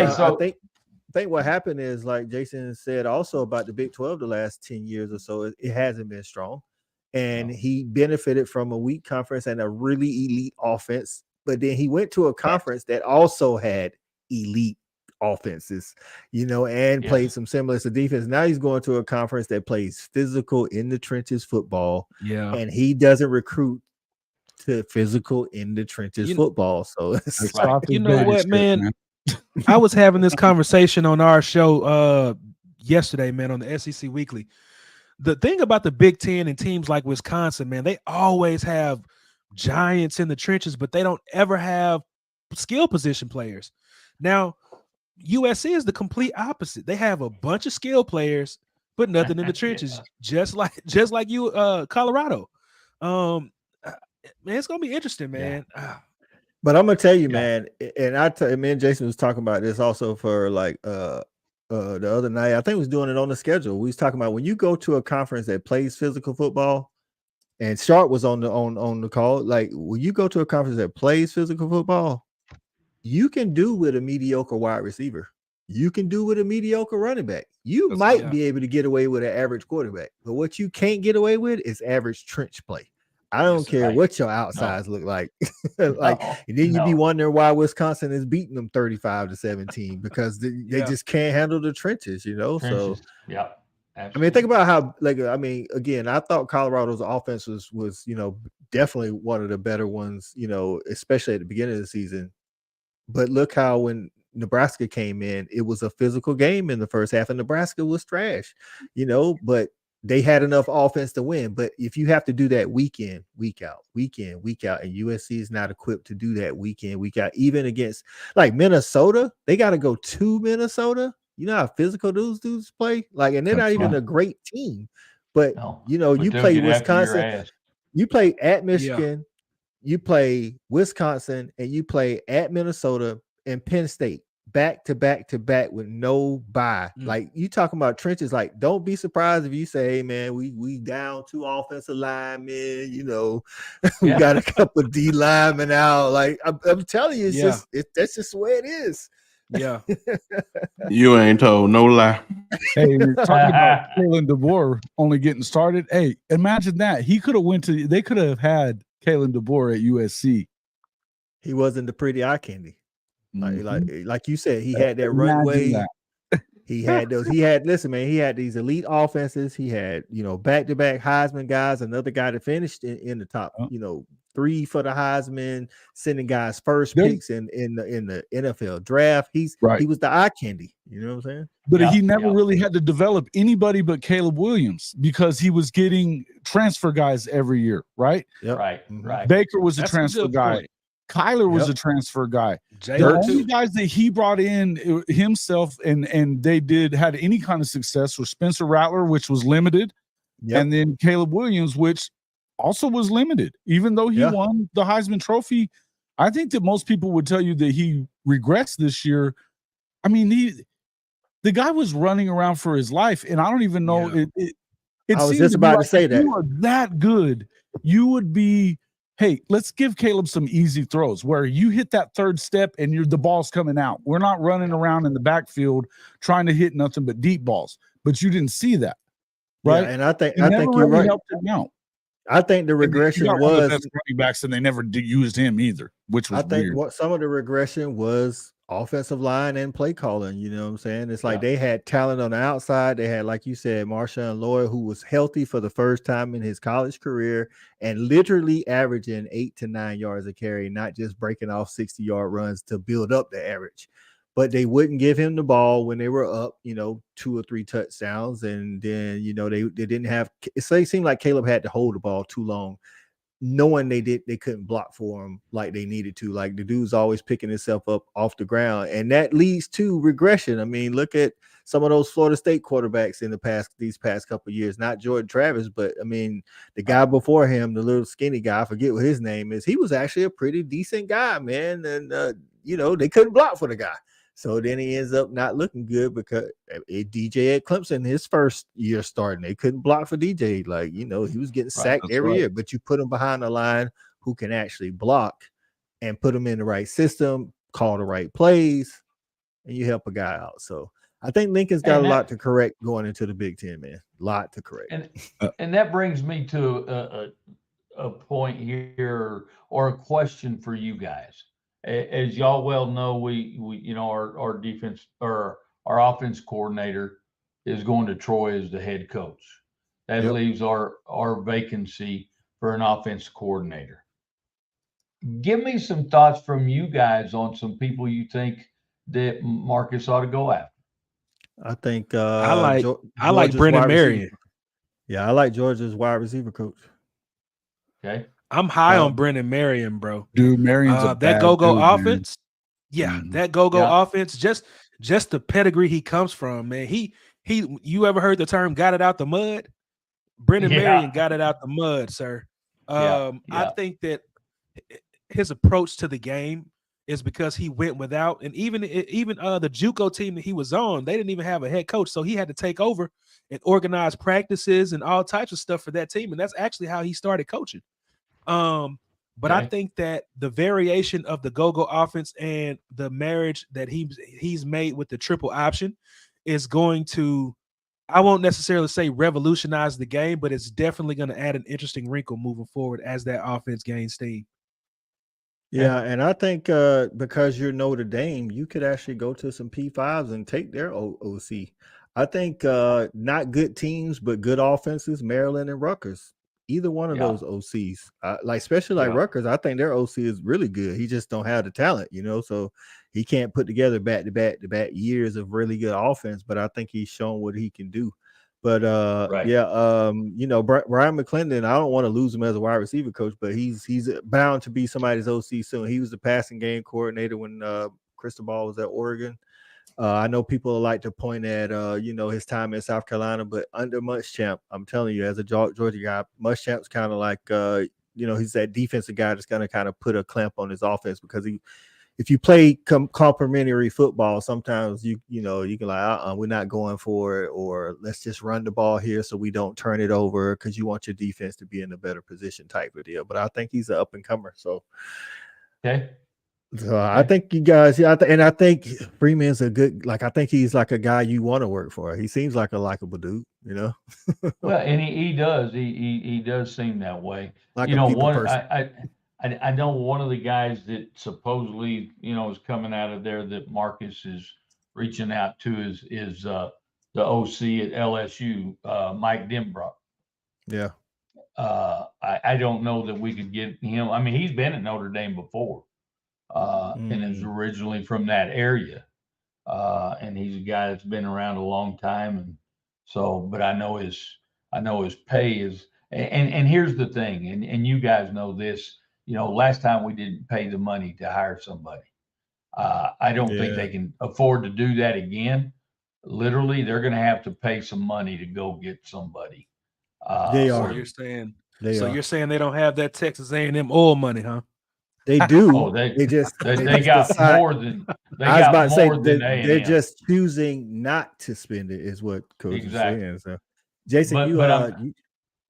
S2: I think what happened is, like Jason said also about the Big 12 the last 10 years or so, it hasn't been strong. And he benefited from a weak conference and a really elite offense. But then he went to a conference that also had elite offenses, and played some semblance of defense. Now he's going to a conference that plays physical in the trenches football. Yeah. And he doesn't recruit to physical in the trenches football. So it's
S3: you know what, man? I was having this conversation on our show yesterday, man, on the SEC Weekly. The thing about the Big Ten and teams like Wisconsin, man, they always have giants in the trenches, but they don't ever have skill position players. Now, USC is the complete opposite. They have a bunch of skill players, but nothing in the trenches, just like you, Colorado. Man, it's gonna be interesting, man.
S2: But I'm gonna tell you, man, and me and Jason was talking about this also for the other night. I think we was doing it on the schedule. We was talking about when you go to a conference that plays physical football, and Sharp was on the call. Like when you go to a conference that plays physical football, you can do with a mediocre wide receiver. You can do with a mediocre running back. You might be able to get away with an average quarterback, but what you can't get away with is average trench play. I don't care what your outsides look like. And then you be wondering why Wisconsin is beating them 35-17 because they just can't handle the trenches, So
S7: absolutely.
S2: I mean, think about how again, I thought Colorado's offense was definitely one of the better ones, especially at the beginning of the season. But look how when Nebraska came in, it was a physical game in the first half, and Nebraska was trash, but they had enough offense to win. But if you have to do that week in, week out, and USC is not equipped to do that week in, week out, even against like Minnesota, they got to go to Minnesota. You know how physical those dudes play? And they're not even a great team. But you play Wisconsin, you play at Michigan, you play Wisconsin, and you play at Minnesota and Penn State. Back to back to back with no bye. Like you talking about trenches. Like, don't be surprised if you say, hey man, we down 2 offensive linemen, we got a couple of D linemen out. Like I'm telling you, that's just the way it is.
S3: Yeah.
S5: You ain't told no lie.
S1: Hey, you're talking about Kalen DeBoer only getting started. Hey, imagine that. They could have had Kalen DeBoer at USC.
S2: He wasn't the pretty eye candy. Like you said, he had that runway. He had these elite offenses. He had, back-to-back Heisman guys, another guy that finished in the top, 3 for the Heisman, sending guys first picks in the NFL draft. He was the eye candy. You know what I'm saying?
S1: But he never really had to develop anybody but Caleb Williams because he was getting transfer guys every year, right?
S2: Yep.
S7: Right.
S1: Baker was a transfer guy. Point. Kyler was a transfer guy. The only guys that he brought in himself and they had any kind of success was Spencer Rattler, which was limited, and then Caleb Williams, which also was limited. Even though he won the Heisman Trophy, I think that most people would tell you that he regrets this year. I mean, the guy was running around for his life, and I don't even know.
S2: I was just about to say that.
S1: You are that good, you would be. Hey, let's give Caleb some easy throws where you hit that third step and the ball's coming out. We're not running around in the backfield trying to hit nothing but deep balls. But you didn't see that. right?
S2: Yeah, and I think
S1: It never
S2: you're
S1: really
S2: right.
S1: helped him out.
S2: I think the
S1: And he
S2: regression
S1: got one of the
S2: was.
S1: best running backs, and they never used him either, which was
S2: I think
S1: weird.
S2: what some of the regression was offensive line and play calling. You know what I'm saying? It's like
S7: Yeah.
S2: they had talent on the outside. They had, like you said, Marshawn Lloyd, who was healthy for the first time in his college career and literally averaging 8 to 9 yards a carry, not just breaking off 60-yard runs to build up the average. But they wouldn't give him the ball when they were up, 2 or 3 touchdowns. And then, they didn't have – it seemed like Caleb had to hold the ball too long, knowing they couldn't block for him like they needed to. Like the dude's always picking himself up off the ground, and that leads to regression. I mean, look at some of those Florida State quarterbacks in these past couple of years. Not Jordan Travis, but I mean the guy before him, the little skinny guy. I forget what his name is. He was actually a pretty decent guy, man, and they couldn't block for the guy. So then he ends up not looking good because DJ at Clemson, his first year starting, they couldn't block for DJ. Like, he was getting sacked every year, but you put him behind a line who can actually block and put him in the right system, call the right plays, and you help a guy out. So I think Lincoln's got a lot to correct going into the Big Ten, man. A lot to correct.
S7: And that brings me to a point here or a question for you guys. As y'all well know, we our defense or our offense coordinator is going to Troy as the head coach. That leaves our vacancy for an offense coordinator. Give me some thoughts from you guys on some people you think that Marcus ought to go after.
S2: I think
S3: I like
S2: Georgia's
S3: Brennan
S2: wide
S3: Marion.
S2: receiver. Yeah, I like Georgia's wide receiver coach.
S7: Okay.
S3: I'm high on Brennan Marion, bro.
S1: Dude, Marion's a
S3: that go-go offense. Man. Yeah, that go-go offense, just the pedigree he comes from, man. You ever heard the term got it out the mud? Brennan Marion got it out the mud, sir. I think that his approach to the game is because he went without, and even the JUCO team that he was on, they didn't even have a head coach, so he had to take over and organize practices and all types of stuff for that team, and that's actually how he started coaching. But I think that the variation of the go-go offense and the marriage that he's made with the triple option is going to, I won't necessarily say revolutionize the game, but it's definitely going to add an interesting wrinkle moving forward as that offense gains steam.
S2: Yeah, and I think because you're Notre Dame, you could actually go to some P5s and take their OC. I think not good teams, but good offenses, Maryland and Rutgers. Either one of those OCs, especially Rutgers, I think their OC is really good. He just don't have the talent, so he can't put together back-to-back years of really good offense. But I think he's shown what he can do. But Brian McClendon, I don't want to lose him as a wide receiver coach, but he's bound to be somebody's OC soon. He was the passing game coordinator when Cristobal was at Oregon. I know people like to point at his time in South Carolina, but under Muschamp, I'm telling you, as a Georgia guy, Muschamp's kind of like he's that defensive guy that's going to kind of put a clamp on his offense, because if you play complementary football, sometimes you can like, we're not going for it, or let's just run the ball here so we don't turn it over because you want your defense to be in a better position type of deal. But I think he's an up and comer. So I think you guys, I think Freeman's a good, I think he's like a guy you want to work for. He seems like a likable dude, Well,
S7: and he does. He does seem that way.
S2: Like
S7: I know one of the guys that supposedly, is coming out of there that Marcus is reaching out to is the OC at LSU, Mike Denbrock.
S2: Yeah.
S7: I don't know that we could get him. I mean, he's been at Notre Dame before. And is originally from that area. And he's a guy that's been around a long time. And so, but I know his pay is, and here's the thing, and you guys know this, last time we didn't pay the money to hire somebody. I don't think they can afford to do that again. Literally, they're going to have to pay some money to go get somebody.
S2: They are.
S3: So you're saying they don't have that Texas A&M oil money, huh?
S2: They do.
S7: Oh, they
S2: got
S7: got more than they
S2: I was
S7: got
S2: about to say
S7: more than A&M.
S2: they're just choosing not to spend it, is what Coach is saying. So, Jason,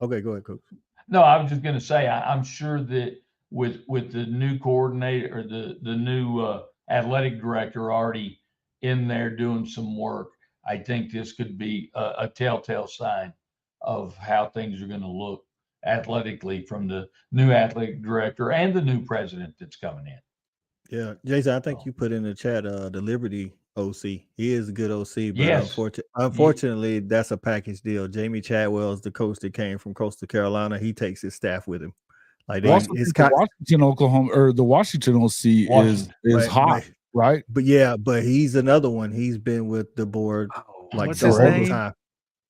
S2: okay, go ahead, Coach.
S7: No, I was just going to say I'm sure that with the new coordinator or the new athletic director already in there doing some work, I think this could be a telltale sign of how things are going to look athletically from the new athletic director and the new president that's coming in.
S2: Yeah, Jason, I think you put in the chat the Liberty OC. He is a good OC, but
S7: Yes.
S2: unfortunately, that's a package deal. Jamie Chadwell is the coach that came from Coastal Carolina. He takes his staff with him. Like
S1: the Washington, Oklahoma, or the Washington OC is hot, right?
S2: But he's another one. He's been with the board like
S3: what's
S2: the
S3: his
S2: whole
S3: name?
S2: time.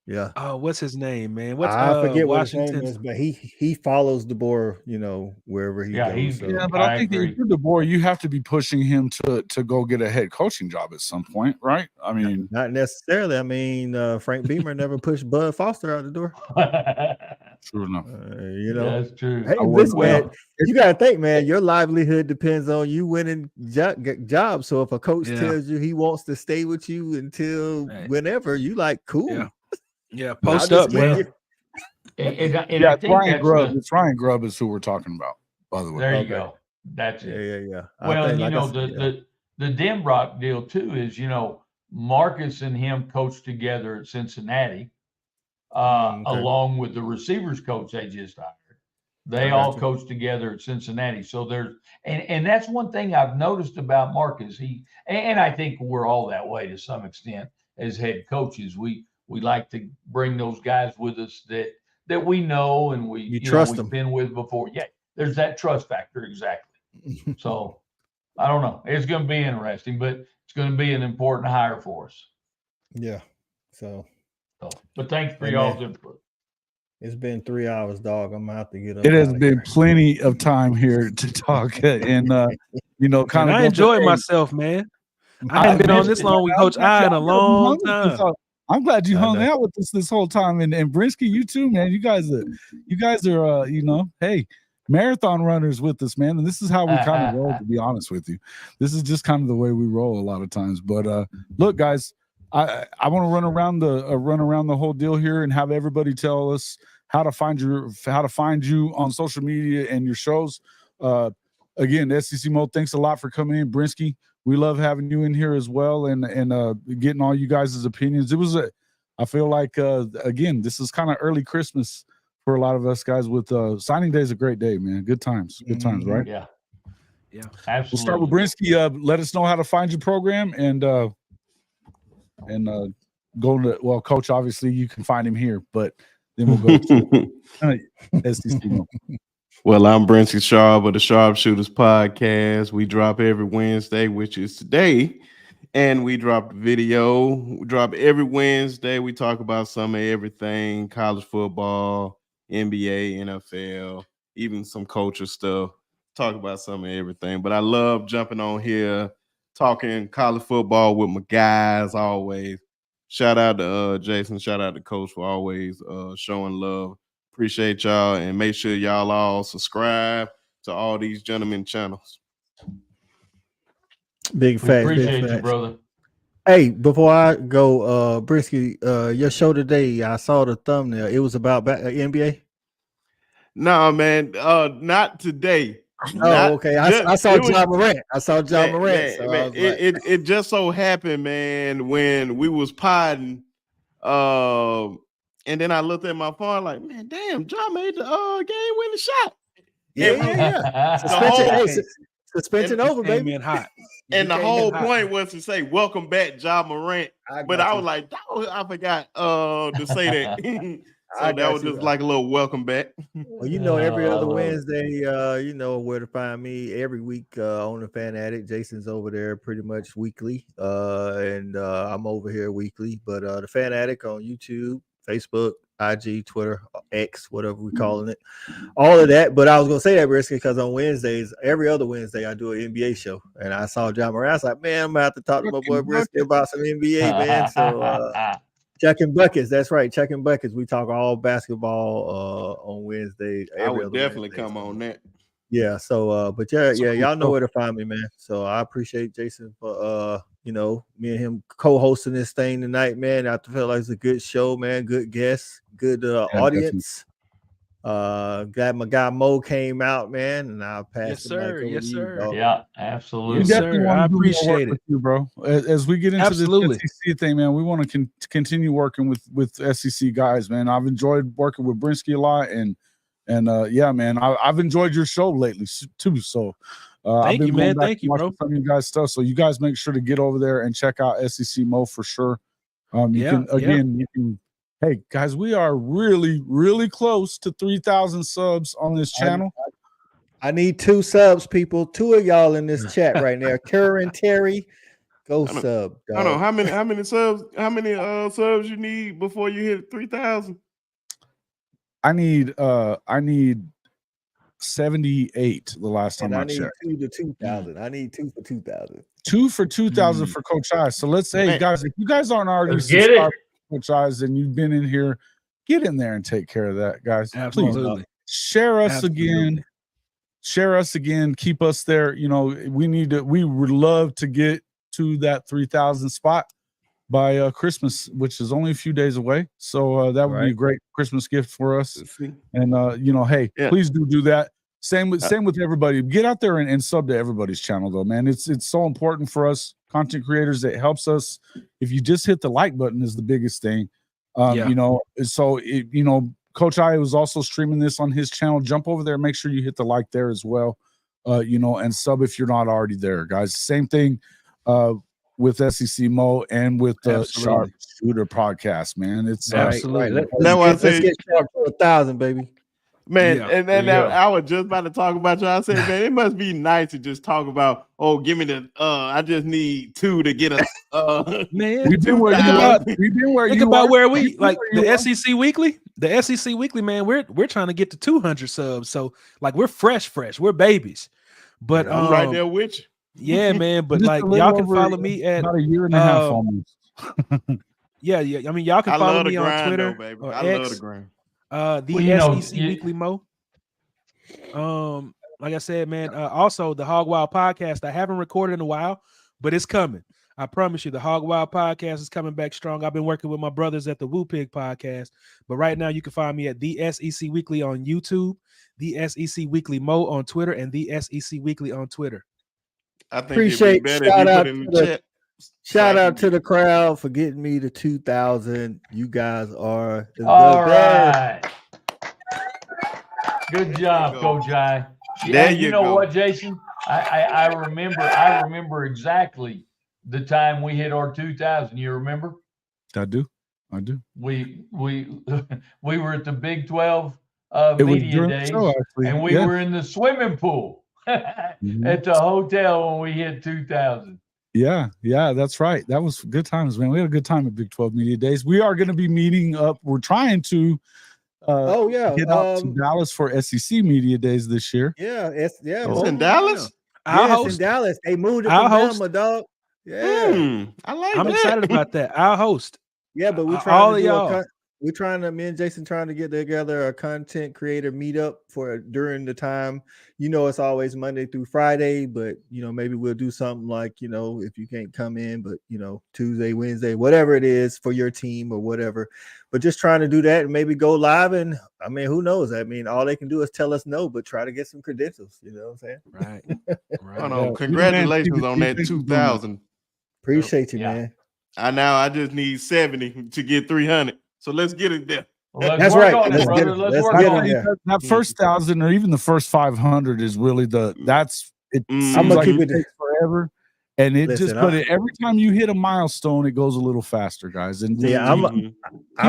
S2: Yeah.
S3: Oh, what's his name, man?
S2: I forget what his
S3: Washington's
S2: name is, but he follows the board, wherever he goes.
S1: But I think if you're the board, you have to be pushing him to go get a head coaching job at some point, right? I mean,
S2: not necessarily. I mean, Frank Beamer never pushed Bud Foster out the door.
S1: True enough.
S7: That's true.
S2: Hey, listen, man, you got to think, man, your livelihood depends on you winning jobs. So if a coach tells you he wants to stay with you until whenever, you like, cool.
S3: Yeah, post up, man.
S1: It's Ryan Grubb. It's Ryan Grubb is who we're talking about, by the way.
S7: There you go. That's it.
S2: Yeah.
S7: Well, the Denbrock deal too is, Marcus and him coached together at Cincinnati, along with the receivers coach they just hired. They all coached together at Cincinnati. So there's and that's one thing I've noticed about Marcus. And I think we're all that way to some extent as head coaches. We like to bring those guys with us that we know and we
S2: trust them.
S7: We've been with before. Yeah, there's that trust factor, exactly. So I don't know. It's going to be interesting, but it's going to be an important hire for us.
S2: Yeah. So
S7: but thanks for y'all's input.
S2: It's been 3 hours, dog. I'm gonna have to get up.
S1: It has been plenty of time here to talk, and kind of.
S3: I enjoy myself, man. I haven't been on this long with Coach I in a long time.
S1: I'm glad you hung out with us this whole time, and Brinsky, you too, man. You guys are, hey, marathon runners with us, man. And this is how we kind of roll. To be honest with you, this is just kind of the way we roll a lot of times. But look, guys, I want to run around the whole deal here and have everybody tell us how to find you on social media and your shows. Again, SEC Mode, thanks a lot for coming in, Brinsky. We love having you in here as well, and getting all you guys' opinions. I feel like again, this is kind of early Christmas for a lot of us guys. With signing day is a great day, man. Good times, right?
S7: Yeah,
S3: absolutely.
S1: We'll start with Brinsky. Let us know how to find your program, and go to Coach. Obviously, you can find him here, but then we'll go to SEC Mode.
S5: Well, I'm Brinsky Sharp of the Sharpshooters Podcast. We drop every Wednesday, which is today, and we drop a video. We drop every Wednesday. We talk about some of everything: college football, NBA, NFL, even some culture stuff. Talk about some of everything. But I love jumping on here, talking college football with my guys always. Shout out to Jason. Shout out to Coach for always showing love. Appreciate y'all, and make sure y'all all subscribe to all these gentlemen channels.
S2: Big facts.
S7: Appreciate you, brother.
S2: Hey, before I go, Brinsky, your show today, I saw the thumbnail. It was about NBA.
S5: No, man, not today.
S2: Okay. I saw Ja Morant. Morant.
S5: It just so happened, man, when we was podding, and then I looked at my phone like, man, damn, Ja made the game-winning shot.
S2: Yeah. Suspension over, baby.
S3: Hot.
S5: And the whole point was to say, welcome back, Ja Morant. But I was like, I forgot to say that. So that was just like a little welcome back.
S2: Well, every other Wednesday, you know where to find me every week on the Fan Addict. Jason's over there pretty much weekly, and I'm over here weekly. But the Fan Addict on YouTube, Facebook, IG, Twitter, X, whatever we're calling it, all of that. But I was gonna say that, Brinsky, because on Wednesdays, every other Wednesday, I do an NBA show, and I saw Ja Morant. I was like, man, I'm gonna have to talk to my boy Brinsky about some NBA, man. So checking buckets, that's right, checking buckets. We talk all basketball on Wednesday.
S5: I would definitely come on that.
S2: Yeah. So, but y'all know where to find me, man. So I appreciate Jason for me and him co-hosting this thing tonight, man. I feel like it's a good show, man. Good guests, good audience. Glad my guy Mo came out, man, and I'll pass
S3: Yes,
S2: the mic
S3: sir.
S2: over
S3: Yes,
S2: to you,
S3: sir.
S2: dog.
S7: Yeah,
S1: We
S7: absolutely.
S1: definitely
S3: sir.
S1: want
S3: I
S1: to do more work
S3: appreciate
S1: with
S3: it.
S1: you, bro. As we get into
S3: Absolutely.
S1: this SEC thing, man, we want to continue working with SEC guys, man. I've enjoyed working with Brinsky a lot, and yeah, man, I've enjoyed your show lately too. So I've
S3: Thank
S1: been
S3: you,
S1: going
S3: man.
S1: back
S3: Thank
S1: and
S3: you,
S1: watching
S3: bro.
S1: some of you guys' stuff. So you guys make sure to get over there and check out SEC Mo for sure. You
S3: Yeah,
S1: can you can. Hey guys, we are really, really close to 3,000 subs on this channel.
S2: I need 2 subs, people. 2 of y'all in this chat right now. Karen, Terry, go
S5: I don't-
S2: sub.
S5: I don't know
S2: Dog.
S5: how many subs you need before you hit 3,000.
S1: I need 78 the last time
S2: And
S1: I
S2: I need
S1: checked.
S2: 2 to 2,000. I need 2 for 2,000.
S1: 2 for 2,000 for Coach I. So let's say,
S5: Man.
S1: guys, if you guys aren't already
S7: Let's get
S1: subscribed
S7: it.
S1: to Coach I's and you've been in here, get in there and take care of that, guys. Please
S3: Absolutely.
S1: share us
S3: Absolutely.
S1: again. Share us again. Keep us there. You know, we would love to get to that 3,000 spot by Christmas, which is only a few days away. So that would be a great Christmas gift for us. And you know, hey, please do that. Same with everybody. Get out there and sub to everybody's channel, though, man. It's so important for us content creators. It helps us. If you just hit the like button is the biggest thing. You know, so you know, Coach I was also streaming this on his channel. Jump over there, make sure you hit the like there as well. You know, and sub if you're not already there, guys. Same thing with SEC Mo and with the Sharp Shooter podcast, man. It's
S3: Absolutely.
S2: Let's get Sharp to 1,000, baby.
S5: Man,
S3: Yeah.
S5: and then I was just about to talk about you. I said, man, it must be nice to just talk about, oh, give me the I just need 2 to get a
S3: Man,
S1: we've been where you are. We've been where
S3: think
S1: you
S3: about
S1: are.
S3: where we like
S1: you
S3: the
S1: are.
S3: SEC Weekly. The SEC Weekly, man, we're trying to get to 200 subs. So like we're fresh. We're babies. But
S5: I'm right there with you.
S3: yeah, man. But
S1: Just
S3: like
S1: a little
S3: y'all can
S1: over
S3: follow me at
S1: about a year and a half almost.
S3: yeah. I mean, y'all can
S5: I
S3: follow
S5: love the
S3: me on
S5: grind,
S3: Twitter
S5: though, baby.
S3: or
S5: I
S3: X,
S5: love the grind.
S3: the
S7: Well, you know,
S3: SEC Weekly Mo. Like I said, man, also the Hog Wild podcast. I haven't recorded in a while, but it's coming. I promise you, the Hog Wild podcast is coming back strong. I've been working with my brothers at the Woo Pig podcast, but right now you can find me at the SEC Weekly on YouTube, the SEC Weekly Mo on Twitter, and the SEC Weekly on Twitter.
S5: I think
S2: Appreciate
S5: it'd be better if you put in the chat.
S2: Shout out to the crowd for getting me to 2,000. You guys are the
S7: All
S2: best.
S7: right. Good job, Coach I.
S5: There
S7: you
S5: you
S7: know
S5: go.
S7: what, Jason? I remember exactly the time we hit our 2,000. You remember?
S1: I do.
S7: We were at the Big 12
S1: It was
S7: media
S1: during the
S7: days,
S1: show, actually.
S7: and we
S1: Yeah.
S7: were in the swimming pool at the hotel when we hit 2,000.
S1: Yeah, that's right. That was good times, man. We had a good time at Big 12 Media Days. We are going to be meeting up. We're trying to get out to Dallas for SEC Media Days this year.
S2: It's
S5: in Dallas?
S2: In Dallas. They moved it from Bama, dog. Yeah.
S5: I like
S3: I'm
S5: that.
S3: excited about that. I'll host.
S2: Yeah, but we're
S3: all
S2: trying to
S3: of
S2: do
S3: y'all.
S2: we're trying to, me and Jason trying to get together a content creator meetup for during the time. You know, it's always Monday through Friday, but you know, maybe we'll do something like, you know, if you can't come in, but you know, Tuesday, Wednesday, whatever it is for your team or whatever. But just trying to do that and maybe go live. And I mean, who knows? I mean, all they can do is tell us no, but try to get some credentials. You know what I'm saying?
S3: Right.
S5: Hold on. Congratulations on that 2,000.
S2: Appreciate you, man.
S5: I just need 70 to get 300. So let's get it there.
S7: Well,
S2: That's
S7: work
S2: right.
S7: on it,
S2: Let's
S7: brother.
S2: get it.
S7: Let's work
S2: get
S7: on
S2: it
S7: it.
S2: there.
S1: That first 1,000 or even the first 500 is really seems
S2: I'm gonna
S1: like
S2: keep
S1: it
S2: it
S1: takes forever. And it
S2: Listen,
S1: every time you hit a milestone, it goes a little faster, guys. And
S2: Yeah, I'm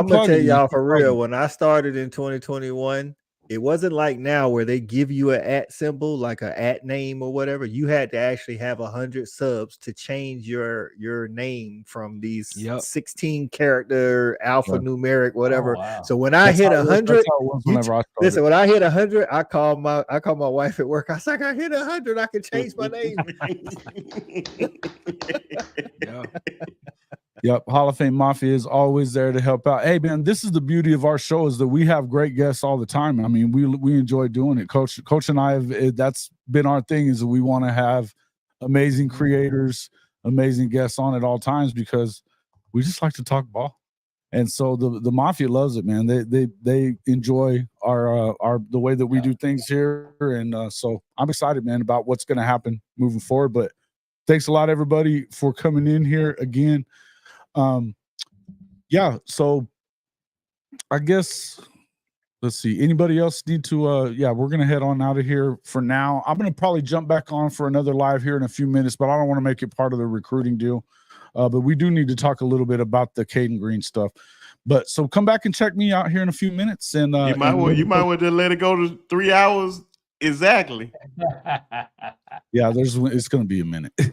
S2: gonna tell y'all for real. When I started in 2021, it wasn't like now where they give you an @ symbol, like a @ name or whatever. You had to actually have 100 subs to change your name from these 16 character alphanumeric whatever.
S7: Oh, wow.
S2: So when I hit 100,
S1: listen,
S2: when I hit 100, I called my wife at work. I was like, I hit 100, I can change my name.
S1: Yep, Hall of Fame Mafia is always there to help out. Hey, man, this is the beauty of our show is that we have great guests all the time. I mean, we enjoy doing it. Coach and I have that's been our thing is that we want to have amazing creators, amazing guests on at all times because we just like to talk ball. And so the Mafia loves it, man. They enjoy our the way that we do things here. And so I'm excited, man, about what's going to happen moving forward. But thanks a lot, everybody, for coming in here again. Yeah, so I guess let's see. Anybody else need to we're gonna head on out of here for now. I'm gonna probably jump back on for another live here in a few minutes, but I don't want to make it part of the recruiting deal. But we do need to talk a little bit about the Caden Green stuff. But so come back and check me out here in a few minutes. And
S5: you might want to let it go to 3 hours exactly.
S1: Yeah, it's going to be a minute.
S5: I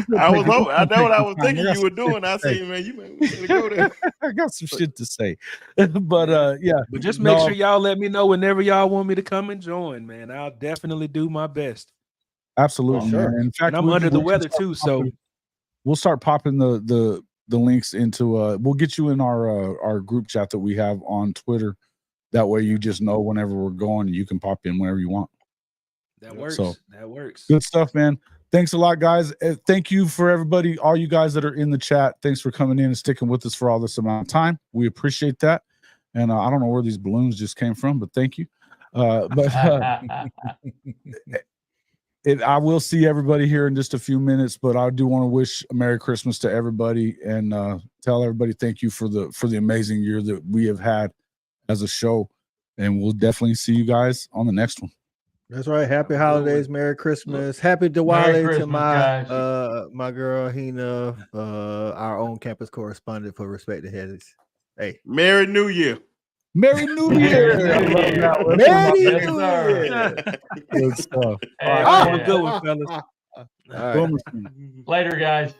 S5: know what I was thinking you were doing. I say, man, you may go there.
S1: I got some shit to say, but yeah.
S3: But just make sure y'all let me know whenever y'all want me to come and join, man. I'll definitely do my best.
S1: Absolutely, sure. In fact,
S3: and I'm under the weather too, so
S1: we'll start popping the links into. We'll get you in our group chat that we have on Twitter. That way, you just know whenever we're going, and you can pop in whenever you want.
S3: That works.
S1: So,
S3: that works.
S1: Good stuff, man. Thanks a lot, guys. Thank you for everybody, all you guys that are in the chat. Thanks for coming in and sticking with us for all this amount of time. We appreciate that. And I don't know where these balloons just came from, but thank you. I will see everybody here in just a few minutes, but I do want to wish a Merry Christmas to everybody and tell everybody thank you for the amazing year that we have had as a show. And we'll definitely see you guys on the next one.
S2: That's right. Happy holidays, Merry Christmas, Happy Diwali to my girl Hina, our own campus correspondent for Respect the Headies. Hey,
S5: Merry New Year.
S1: Merry New Year.
S2: Merry New Year.
S1: Good stuff.
S3: All right, have a good one, fellas.
S2: All right.
S7: Later, guys.